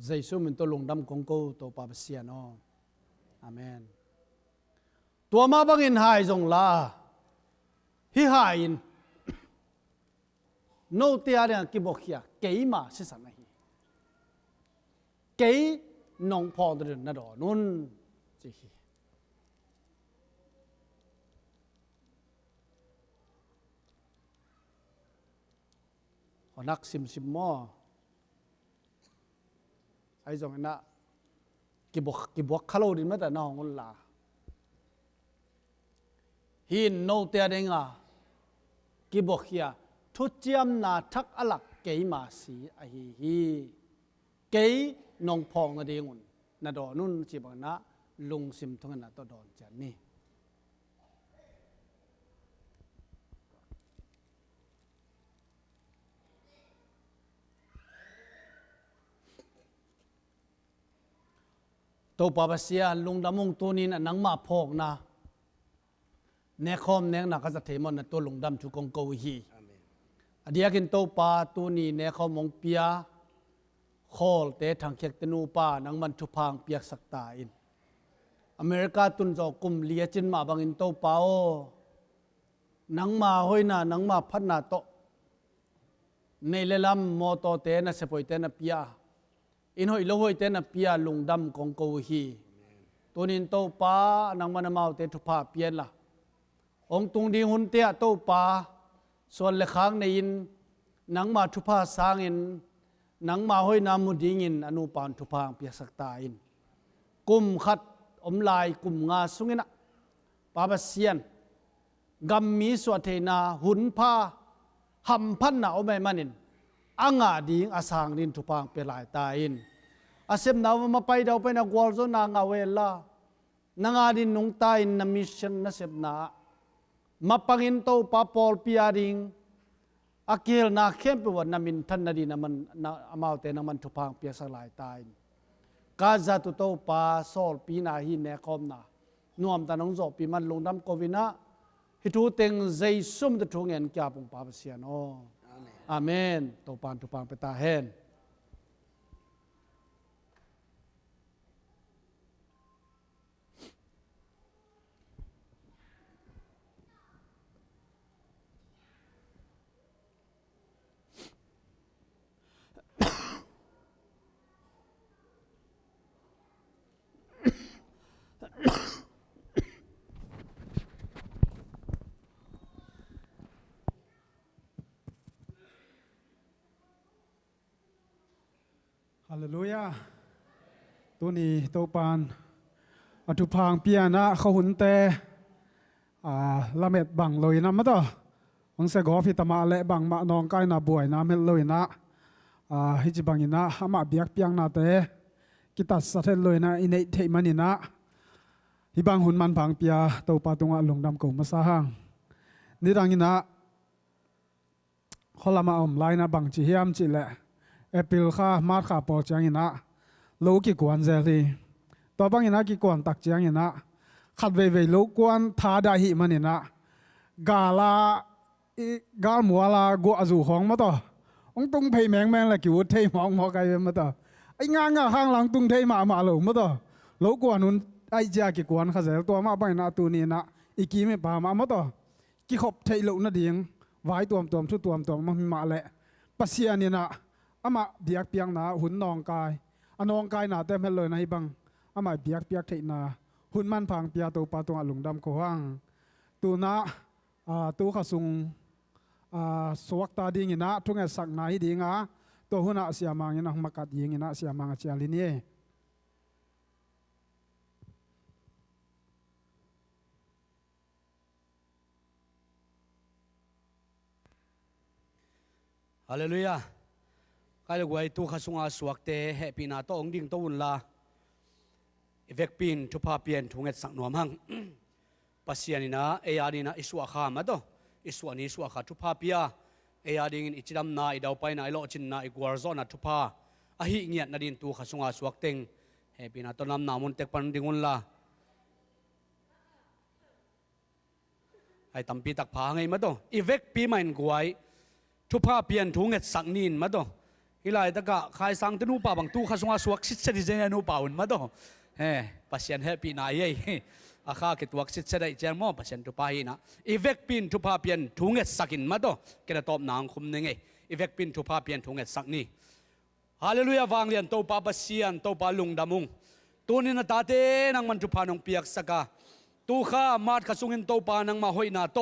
[SPEAKER 4] Giêsu mình tôi lùng đâm công cô tôi pa sia no amen ตัวมาบังอินหายจงลาฮิหายอินโนเตียเนี่ยกิบอกเฮียเกยมาสิสันนะฮีเกยน้องพอดเดินนะดอนุนจิฮีหอนักซิมมอไอ้จงนะกิบอกขลุ่นมาแต่น้องคนละหินโนเตียเดงากิบอกเฮียทุจยมนาทักอลักเกยมาสีไอฮีเกยน้องพองนะเดงุนนาดอนุนจีบังนะลุงซิมทุงนะตัวดอนจันนี่ตัวปาบเสียลุงดำมงตัวนี้นังมาพอกนะเนคอมเนงนักจะเทมันตัวลุงดำชุกงโกวีอดียกินตัวปาตัวนี้เนคอมมงเปียโคลเตทางเขกตนูปานังมันชุพังเปียกสักตาอินอเมริกาตุนจอกุมเลียจินมาบังอินตัวปาโอนังมาห้อยนานังมาพัดนาโตในเลลัมมอโตเตนะเสพอยเตนะเปียอินหอยโลหอยเตนะเปียลุงดำของโกฮีตัวนี้โตปานังมันมาเตทุพาเปียนละองตุงดีหุนเตียโตปาส่วนเลขางในอินนังมาทุพาสางอินนังมาหอยนามุดิงินอนุปานทุพางเปียสักตาอินกุมขัดอมลายกุมงาสุงินะปาบเซียนกัมมีสวดเทนาหุนพาหำพันนาอเมมันินอังอาดิงอาสางดินทุพางเปลายตาอินอาเซมนาวมาไปดาวไปนักวอลโซนางาเวลานังอาดินนุงตาอินนามิชชันนาเซมนามาปังอินโตปาปอลปิอาดิงอาเกลนาเข้มไปวันนามินทันนาดีนามันนาอมาวเตนามันทุพางเปียสักลายตาอินกาซาตุโตปาโซลปีนาฮินเนคอมนานวมตานงโจปีมันลงดำโควินาฮิทูเต็งใจซุ่มตะทงเงินแก่ปุงปาเสียนออาเมนโตปานทุพางไปตาเฮน
[SPEAKER 3] ฮาเลลูยาตัวนี้ตัวปานอทุพางเปียนะเขาหุ่นเตละเม็ดบังลอยนะมั้งต่อวังเสกอพิตมาเละบังมะนองกายนาบวยนะเม็ดลอยนะฮิจิบังอินะหามาเบียกเปียงนาเตกิตัสสะเทลอยนะอินเนเทมันอินะฮิบังหุ่นมันพังเปียตัวปาตุงะลงดำกงมาสร้างนี่ดังอินะขอละมาอมไลนะบังจิเฮียมจิเละเอพิลข้ามาข้าปอจังอินะโลกิกวนเจรีตัวบังอินะกิกวนตักจังอินะขัดเวโลกวนท้าได้หิมันอินะกาลามัวลากัวอจูของมาต่อองตุงเพยแมงละกิวเทยมองมอไกมาต่อไอ้งางข้างหลังตุงเทยมาหลงมาต่อโลกวนนุนไอ้เจ้ากิกวนข้าเสด็จตัวมาบังอินะตัวนี้นะอีกีไม่ปามาต่อกิขบเทยโลน่ะเดียงไว้ตัวชุดตัวมันมาแหละปัสเซียนี่นะอามาเบียกเปียงนาหุ่นนองกายอนองกายนาเต็มเลยนะฮิบังอามาเบียกเทนาหุ่นมันพังเปียตัวปาตัวหลงดำโคว่างตัวนะตัวขสุงสวักตาดีงินะทุกอย่างสักนาฮิดีงาตัวหุ่นอาเสียมังยินะมากัดยิงงินะเสียมังอาเจียลินี
[SPEAKER 6] ฮาเลลูยาใครเลยว่าตัวข้าสงอาสวกเตะเฮปีนาโตองดิ่งโตวุ่นลาเวกปีนทุพาเปียนทุงเอ็ดสังนวมหังปัสยานินะเอียดีนะอิสวะข้ามาโตอิสวานิสวะข้าทุพาเปียเอียดิ่งอิจดำนาอิดาวไปนาอิโลจินนาอิกวาร์โซนาทุพาอหิเงียดนาดินตัวข้าสงอาสวกเต็งเฮปีนาโตนำนามุนเต็กปันดิ่งวุ่นลาไอ้ตั้มปีตักผาไงมาโตอีเวกปีใหม่กวยทุพาเปียนทุงเอ็ดสังนินมาโตฮิลายตะกะใครสั่งตนูป่าบางตู้ข้าสงอาสวกสิทธิ์เจนนูป่าอุ่นมาโตเฮ้ปัสยันเฮปีนายเย่ อาข้าคิดวักสิทธิ์ได้เจ้าหม้อประชันทุพาหินะอีเวกปินทุพาเปียนทุงเอ็ดสักินมาโตเกระตอบนางคุมนึงอีเวกปินทุพาเปียนทุงเอ็ดสักนี่ฮาเลลูยาวางเลียนโตปาบัสเซียนโตปาลุงดามุงตัวนี้นาตาเตนังมันทุพานงเปียกสกาตูข้ามาดขสุงินโตปานังมาหอยนาโต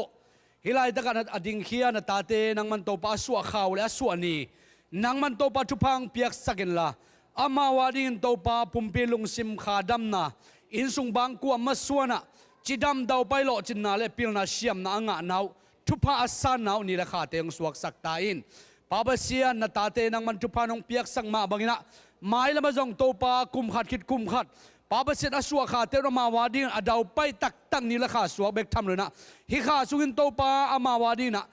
[SPEAKER 6] ฮิไลตะกันอดิงเขียนาตาเตนังมันโตปาสัวขาวและสัวนีนังมันโตปาทุพังเปียกสักินละอามาวาดินโตปาปุ่มปีลุงซิมขาดำนาอินสุงบางกัวมาสัวนะจิดำดาวไปโลจินนาเลปิลนาเชียมนาอ่างนาวทุพาอัสานนาวนี่ละขาเตงสวกสักตาอินปาบเซียนนาตาเตนังมันทุพานงเปียกสังมาบังนะไม้ละมาจงโตปากุมขัดคิดกุมขัดปาบเซียนอสวกขาเตรมาวาดินอดาวไปตักตั้งนี่ละขาสวกเบกทำเลยนะฮิขาสุกินโตปาอามาวาดินะ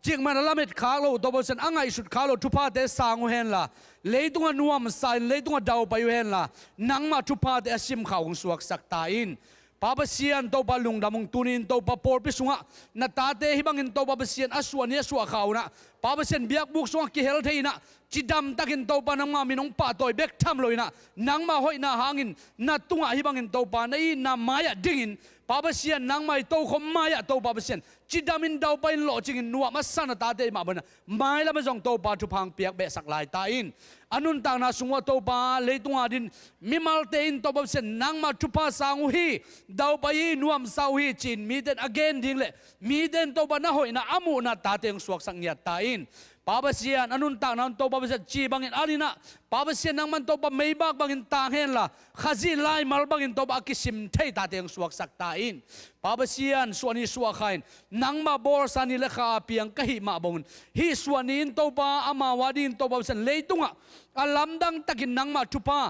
[SPEAKER 6] จิงมันละเม็ดขาโลตัวบริษัทอ่างไอสุดขาโลทุพาเตสางเฮนละเลยตัวนัวมสายเลยตัวดาวไปเฮนละนังมาทุพาเตสิมข่าวของสวกสักตาอินปาบเซียนโตปาลุงดำมงตุนินโตปาปอร์ปิสุงะนาตาเตฮิบังอินโตปาบเซียนอสวนี่สวกข่าวนะปาบเซียนเบียกบุกสุงะกิเฮลเทยนะจิดำตักินโตปานังมามินงป้าตัวเบกทำเลยนะนังมาหอยนาหางินนาตุงะฮิบังอินโตปาในนามายะดิ่งินปาบเซียนนังไม่โตขมมายะโตปาบเซียนจิดามินดาวไปหล่อจิงินนัวมาสันตาเตมาบนะไม่ละมาจงโตปาทุพังเปียกเบสักลายตาอินอนุนต่างนาสุงวโตปาเลยตุงอาดินมิมัลเตอินโตปาบเซียนนังมาทุพาสังฮีดาวไปนัวมสาวฮีจินมีเดนอเกนดิ้งเลยมีเดนโตปานะหอยนะอามูนาตาเตงสวกสังเงียตาอินปาบเซียนอนุนต่างนั้นโตปาบเซียนจีบังอินอารินะปาบเซียนนังมันโตปาไม่บักบังอินตางเฮนละขจิไลมัลบังอินโตปากิสิมเทตาเตงสวกสักตาอินปาบเซียนส่วนนี้สวกขันนังมาบอร์สันิเลขาเปียงกะหิมาบงฮิส่วนนี้โตปาอามาวาดินโตปาบเซียนเลยตุงะอาลัมดังตะกินนังมาทุพา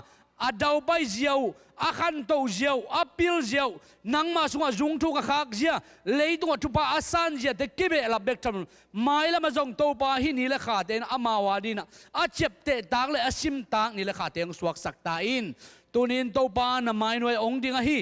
[SPEAKER 6] อาดาวไปเจียวอาขันโตเจียวอาปิลเจียวนังมาสุงะจุงทุกขากเจียเลยตุงะทุพาอาสันเจียเตกิเบลับเบกทำไม่ละมาจงโตปาหินี่เลขาเตนอามาวาดินะอาเจ็บเตะตากเลยอาชิมตากนี่เลขาเตงสวกสักตาอินตัวนี้โตปานะไม่หน่วยองค์ดิ่งฮี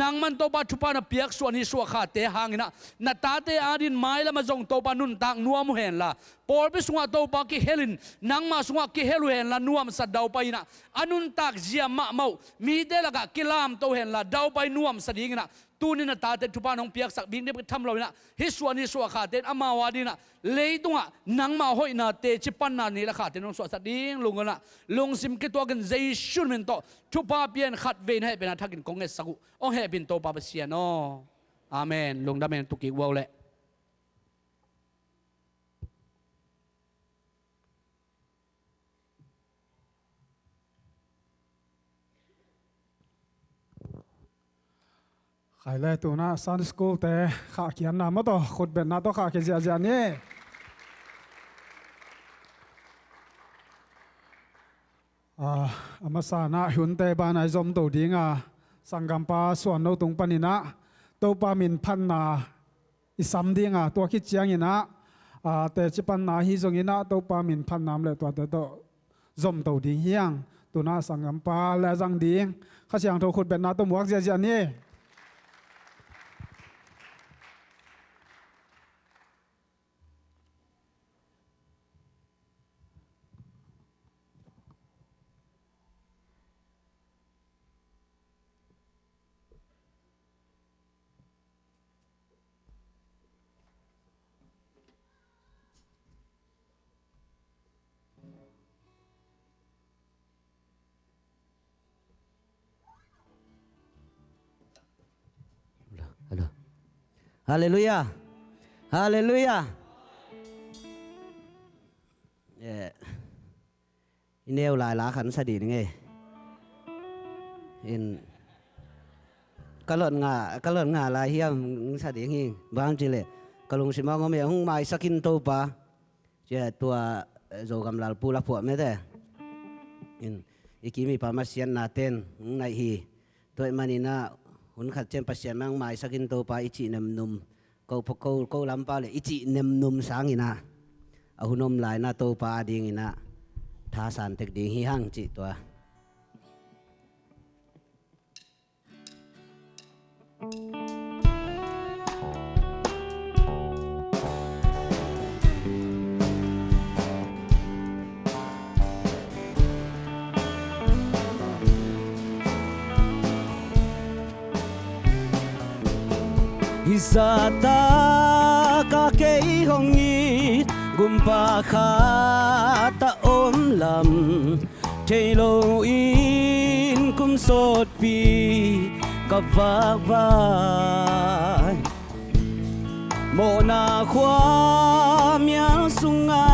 [SPEAKER 6] นังมันโตปาทุพานะเปียกส่วนนี้สวกขาเตหางนะนาตาเตอาดินไม่ละมาจงโตปานุนตากนัวมุเห็นละปอร์ไปสุงะโตปากิเฮลินนังมาสุงะกิเฮลุเห็นละนัวมสัดดาวไปนะอนุนตากเจียมะเมามีเดลกะกิลามโตเห็นละดาวไปนัวมสัดยิงนะตัวนี้นาตาเตทุพานองเปียกสักบิงเด็บทำเรานะฮิส่วนนี้สวกขาเตอามาวาดินะเลยตุงะนังมาหอยนาเตจิปันนานี่ละขาเตนองสวกสัดยิงลุงกันละลุงซิมกิตัวกันใจชุนเมนโตทุพาเปียนขัดเวนให้เป็นทักกินกงเอสกุองให้เป็นโตปาเซียนออาเมนลุงดาเมนตุกิวาวเละ
[SPEAKER 3] ใครเลยตัวน่ะซันสกูลแต่ข้าเขียนนามาต่อขุดเป็นนาต่อข้าเขียนเสียจานนี่อามาสานะหุ่นเตบานายจอมตัวดิ้งสังกัมปาส่วนโนตุงปนินะตัวปามินพันนาอิสัมดิ้งตัวคิดเจียงอินะแต่จิปันนาฮิจงอินะตัวปามินพันนามเลยตัวจอมตัวดิ้งเฮียงตัวน่ะสังกัมปาและจังดิ้งข้าเสียงตัวขุดเป็นนาตัวหมวกเสียจานนี่
[SPEAKER 7] ฮาเลลูยาฮาเลลูยาอินเอวลายลาขันสดีนี่ไงอินกะหล่นงาลายเฮียมสดีงี้บางทีเลยกะลุงสิมางอเมียหุ่งไม้สักินโตปะเจ้าตัวโจกำลังปูละพวกไม่ได้อินอีกีมีปามาเซียนนาเตนในฮีตัวมันนี่นะหุ่นขัดเจมปัสเซียนมังไม้สักินโตปะอิจิเนมนุมเขาลำปาเลยอิจิเนมนุมสางอินะเอาหุ่นนมลายนาโตปะดิ่งอินะท่าสันเทคดิ่งฮีหังจิตัว Hisata ka kay hongit gumpa khata om lam Chelo in kum sot pi ka va vai Mo na khwa mya sunga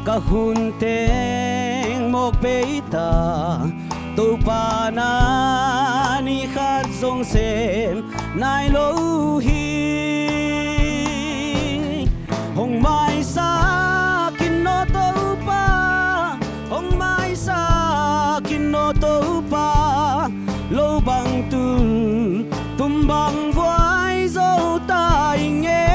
[SPEAKER 7] ka hun teng mok peita tu pa na ni khat zong sem nai lo hi hong mai sa kin no to pa hong mai sa kin no to pa lo bang tu tum bang vai zo tai nghe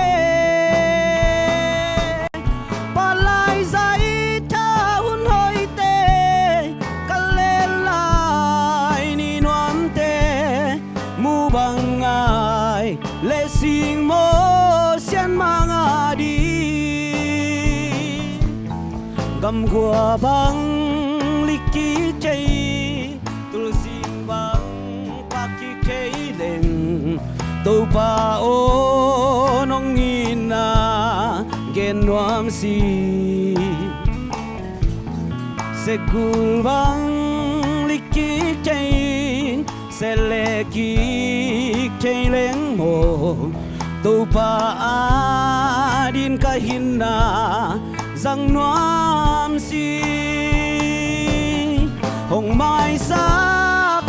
[SPEAKER 7] pa lai zai tha hun hoi te ka le lai ni nuam te mu bang ai le sing mo sian mang a đi gam gua bang liki chei tul sin bang pa ki chei leng tu pa o nong ina gen nuam si se gul bang liki chei se le ki chei leng mo tu pa adin ka hinna răng noam si hồng mai sa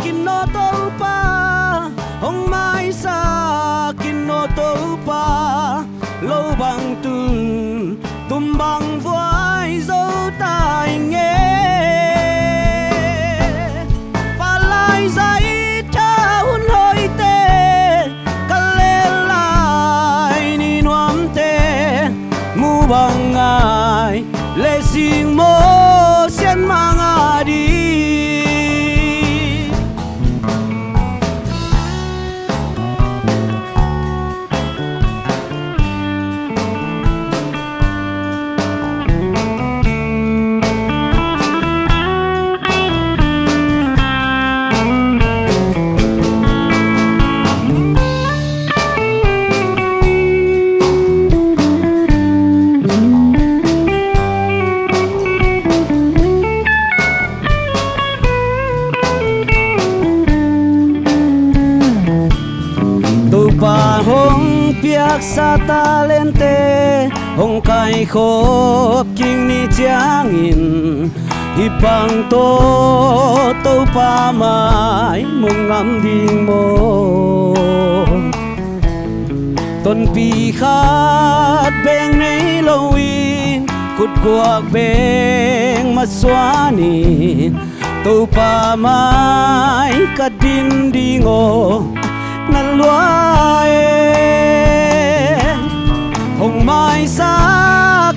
[SPEAKER 7] kin no to pa hồng mai sa kin no to pa lâu bằng tu tum bằng vai dấu tai nghe pa lai zai cha hun hoi te ka le lai ni nuam te mu bằng ai lệ sing mo sian mang a đi pa hong piak sa talente hong kai khop king ni chiang in ipang to pa mai mong ngam ding mo ton pi khat beng nei lowin kut kuak beng ma swani to pa mai ka din dingo na loae hong mai sa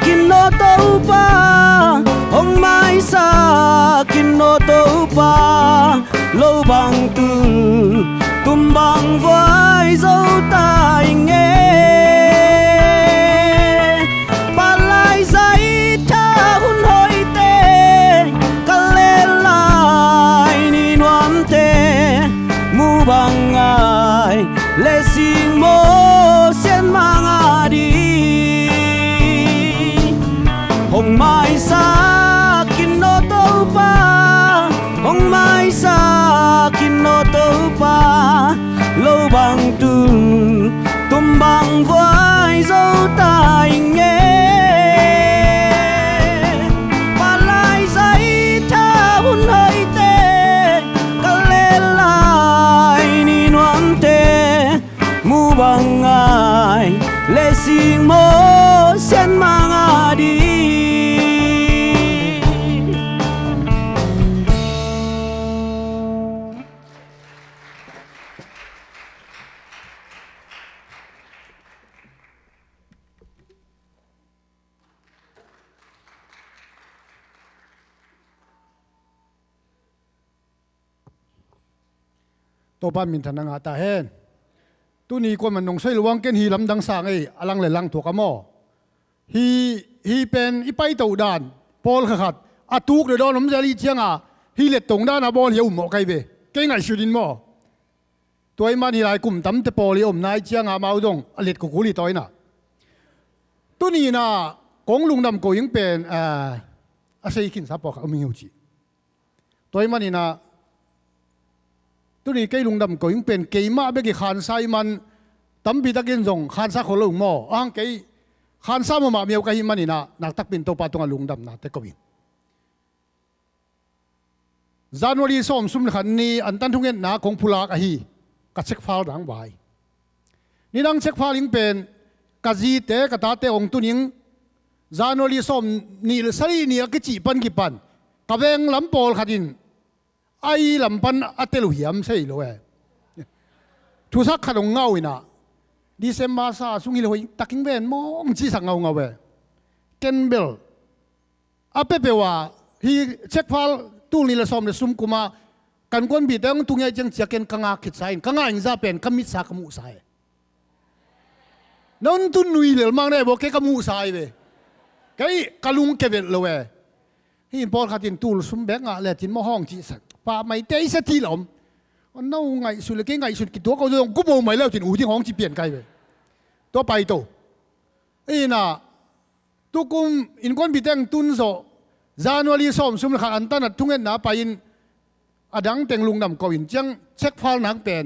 [SPEAKER 7] kin no to pa hong mai sa kin no to pa lo bang tu tum bang vai dấu tai nghe pa lai zai tha hun hoi te ka le lai ni nuam te mu bang ai lệ sing mo sian mang a đi hồng mai sa kin no to pa hồng mai sa kin no to pa lo bang tu tum bang vai dấu tai nghe pa lai zai tha hun hoi te ka le lai ni nuam te mu bang ai lệ sing mo sian mang a đi
[SPEAKER 8] to pa min thanang ata hen tu ni ko man nong sei luang ken hi lam dang sang ei alang le lang thok amo hi pen ipai to dan pol khat atuk de don nom jali chianga hi le tong dan a bol hiu mo kai be ke ngai shudin mo ตัวมันนี่หลายกลุ่มตั้มเตปอลิอมนายเจียงอามาอุดงอลิดกุกุลิตัวน่ะตัวนี้นะกงลุงดำก็ยังเป็นอาศัยกินซับปอกเอามีอยู่จีตัวมันนี่นะตัวนี้ไก่ลุงดำก็ยังเป็นเกยมาเบกิขานไซมันตั้มปีตะกินส่งขานซักคนลุงหม้ออ่างไก่ขานซ้ำมาเมียวไก่มันนี่นะนักตักเป็นตัวปาตรงลุงดำนะแต่ก็วิ่งจานวลีส้มซุ่มขันนี้อันตันทุกเงินนาของผู้ลากฮีกัดเช็คฟ้าดังไว้นี่ดังเช็คฟ้าลิงเป็นกัดจีเตะกัดตาเตะองตุนิงจานวลีส้มนี่สรีนี่กิจิปันกิปันกะเวงลำโพลขัดินไอลำปันอัตเตลุหิมใช่หรือเปล่าทุสักขัดองเงาอินะดิเซมบาซาสุงิลหอยตักกิงเวนมองจีสังเงาเงาเวเกนเบลอาเปเปว่าฮีเช็คฟ้าตู้นี่ละสอมเลยซุ่มกุมากันก้นบีดแต่งตุ้งยังจะเกินกังอาขิดใส่กังอาอินซาเป็นกัมมิสากมูใส่นั่นตุนนุยเลยมังได้บอกแกกัมูใส่เว้แกกะลุงเก็บเลยเว้ฮีพอขัดตินตู้ซุ่มแบงอะเลยตินมอห้องจีสักป่าไม่เตยสักทีหลอมน้าไงสุดเลยแกไงสุดกิตัวเขาจะต้องกุบไม่แล้วตินอูที่ห้องจีเปลี่ยนไกลเว้ตัวไปตัวน่ะตุกุมอินก้นบีดแต่งตุนโซจานวลีส้มซุ่มขัดอันตันทุกเงินนาไปอินอดังเต็งลุงดำกวินจังเช็คฟ้าหนังเป็น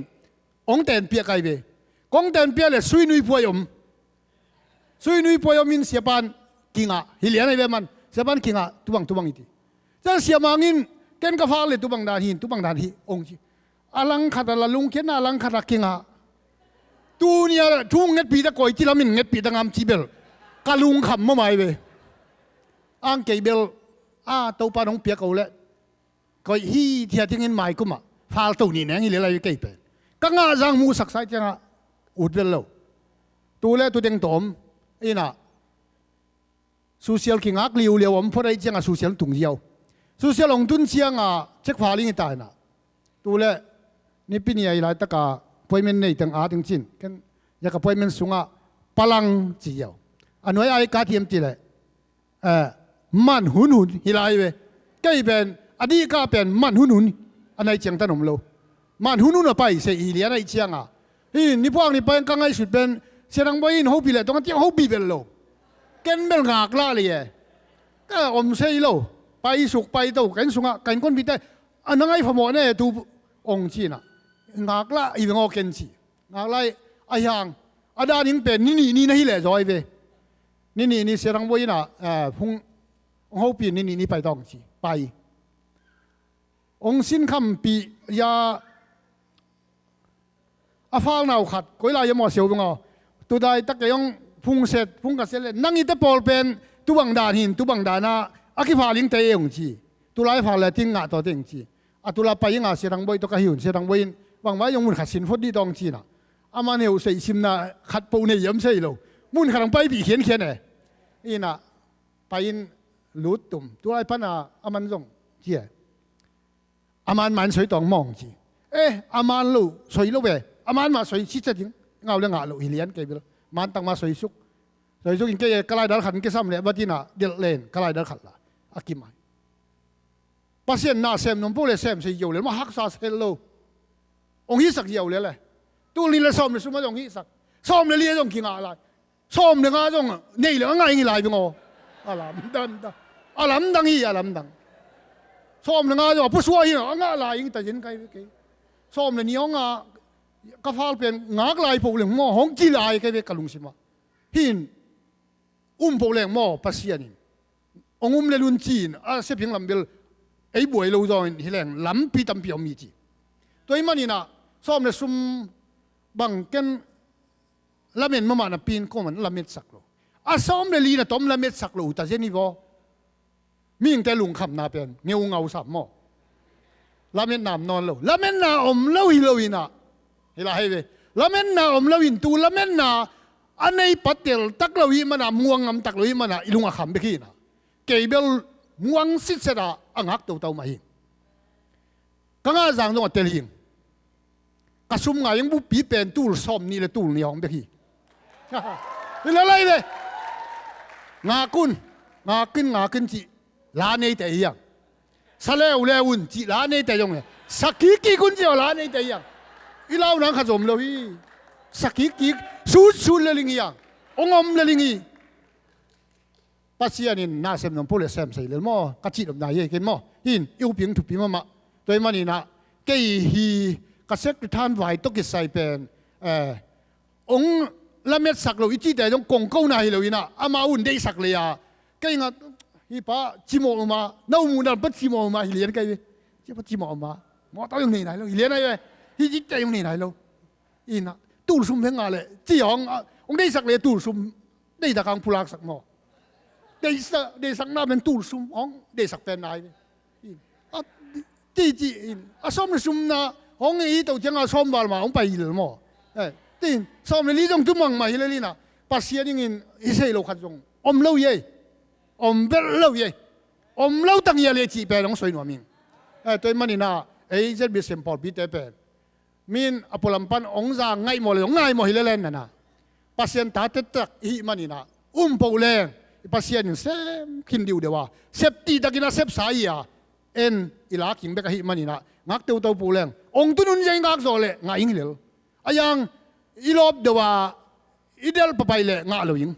[SPEAKER 8] องเต็นเปียไกเบกองเต็นเปียเลยซุยนุยพวยมินเสียปานกิงะฮิเลียนไอเวมันเสียปานกิงะตุบังอิติจังเสียมังอินเกนกฟ้าเลยตุบังดานฮิองจีอลังขัดละลุงเขียนอลังขัดกิงะตูเนี่ยทุ่งเง็ดปีตะกอยที่ละมินเง็ดปีตะงามจีเบลกะลุงขำมาไม่เวอังเกเบลตัวปานองเปียกเอาเลยก็ฮีที่ทิ้งเงินไม่กุมฟาลตัวนี่เนี่ยนี่เลยเกี่ยเป็นก็งาจังมูสักไซจังอุดเวลโลตัวเล่ตัวเด้งตอมน่ะโซเชียลคิงอักเลี้ยวพอได้จังโซเชียลตุงเดียวโซเชียลลงทุนเชียงเช็คฟ้าลิงตายน่ะตัวเล่นี่ปีนี้อะไรตะกาพอยเมนในตั้งตั้งจินกันอยากกับพอยเมนสุงพลังเจียวอันไว้ไอ้การเทียมจีเลยมันหุนฮิลายเวใกล้เป็นอดีตก็เป็นมันหุนอันไหนเจียงถนนโลมันหุนไปเสียอีเลียนไอเจียงนี่พวกนี้ไปกังไงสุดเป็นเสียงบอยน์เขาปีเลยตรงนั้นเจียงเขาปีเป็นโลเกินเป็นงากล่าเลยก็อมเสียโลไปสุกไปโตกันสุงกันคนปีได้อันนั้นไอ้พมอเนี่ยตูองจีน่ะงากล่าอีเวงอเกนจีงากล่าไอ้ยังอาดานิงเป็นนี่นะฮิเลจอยเวนี่เสียงบอยน์น่ะพุ่งเขาปีนี่ไปต้องจีไปองสินคำปียาอาฟ้าหนาวขัดก็เลยยังหมดเสียวตรงตัวใดตะเกียงพุ่งเสร็จพุ่งกัดเสร็จเลยนั่งอีแต่ปอลเป็นตัวบังดานหินตัวบังดานาอาคิฟ้าลิงเตยองจีตัวไล่ฟ้าเลยทิ้งงาตัวเต็งจีตัวละไปยังเสียงบอยตัวกระหิวเสียงบอยหวังว่ายังมุนขัดสินฟดดีตองจีน่ะอามันเหวใส่ชิมน่ะขัดปูเนี่ยย้ำใช่หรอมุนขัดไปปีเขียนเนี่ยน่ะไปลุดตุ่มตัวไอ้พันอามันส่งเจี๋ยอามันมันสวยตองมองจีอามันลูสวยลูเวอามันมาสวยชิดจะจริงเงาเรื่องลูฮิเลียนเกี่ยวกับมันตั้งมาสวยสุกอินเกยกลายดัลขันเกซ้ำเลยบัดนี้น่ะเดลเลนกลายดัลขันละอากิมายปัสเซียนน่าเซมนมพูดเลยเซมใส่เยี่ยวเลยมาฮักซาเซลโลองฮิสักเยี่ยวเลยตัวนี้เลยซ้อมเลยสมมติองฮิสักซ้อมเลยเลี้ยงกินอะไรซ้อมเลยงาจงนี่เลยง่ายงี้ไรเป็นงออาลัมดังซ้อมเลยงาจงผู้ช่วยง่ายไรแต่ยินไกลซ้อมเลยนี้งากระฟ้าเป็นงากลายพวกเหลืองหม้อห้องจีลายไกลกะลุงสิมาหินพวกเหลืองหม้อปัสเซียนินองเลยลุนจีนเสพยังลำเบลไอ้บวยเราจอยหิแรงลำปีตั้มปีอมีจีตัวมันนี่นะซ้อมเลยซุ่มบังกันละเมนมานะปีนก็มันละเม็ดสักโลซ้อมเลยลีนะต้มละเม็ดสักโลแต่เจนี่วอมีอย่างแต่ลุงคำนาเป็นเงี้ยเงาสามหม้อละเม็ดน้ำนอนโลละเม็ดน้ำเล่าฮินะเฮลาเฮเวละเม็ดน้ำเล่าหินตูละเม็ดน้ำอันในปัตเตลตักเล่าหิมันม่วงตักเล่าหิมันลุงขำไปขี้นะเกี่ยเบลม่วงสิเสดาอังฮักเต่ามาหิกังอาจารย์ต้องเตลิงกระซุ่มไงยังบุปีเป็นตู้ซ้อมนี่เลยตู้นี่ของไปขี้เป็นอะไรเลยงาขึ้นจีลาในแต่ยังสเลวเลวุนจีลาในแต่ยังไงสักกี่กุนจีลาในแต่ยัง อีเล่านังขจมเลยสักกิกสูดเลยลิงยังองอมเลยลิงปัสยานินน่าเสมน้ำพุเลเสมใส่เลยมั้งกัจจิตอบนายกินมั้งหินอิวพิงถูกพิมพ์มาตัวมันนี่นะเกี่ยฮีกัเซ็กท่านไหวตกิใส่เป็นองละเม็ดสักเราอีจีแต่ต้องกงเก้าในเลยนะอามาอุ่นได้สักเลยอ่ะเกี่ยงฮีป้าจิโมมาน้ามูนันปัดจิโมมาฮิเลียนเกี่ยจะปัดจิโมมาหมอต้องยังไหนแล้วฮิเลียนอะไรฮิจิตใจยังไหนแล้วอินะตูซุ่มเพ่งอะไรจีหองได้สักเลยตูซุ่มได้ตะกังพูลักสักหมอได้สักน้าเป็นตูซุ่มองได้สักเป็นนายจีซ้อมซุ่มนะห้องนี้ตัวเจ้าซ้อมบาลมาห้องไปเลยมั้งตีนซ้อมในนี้ต้องทุ่มมังมาเลยนะปัสยานี่งินอิเซโลขัดจงอมเล่าเย่อมเบลเล่าเย่อมเล่าตั้งเย่เลยจีเป็นน้องสวยหนุ่มมิงตัวมันนี่นะจะเป็นเซมพอลปีเตเป็นมินอพอลัมปันองซาง่ายหมดเลยง่ายหมดเลยนะปัสยาตาเตตักอีมันนี่นะปูเลงปัสยานี่เซมขินดิวเดียวว่าเซฟตีตะกินเซฟสายอ่ะอีลาคิงเบกฮิมันนี่นะงักเต้าปูเลงองตุนุนยังงักโซเลง่ายยิ่งเลยอายังอีลบเดียวว่าอีเดลปะไปเลยง่ายเลยยิ่ง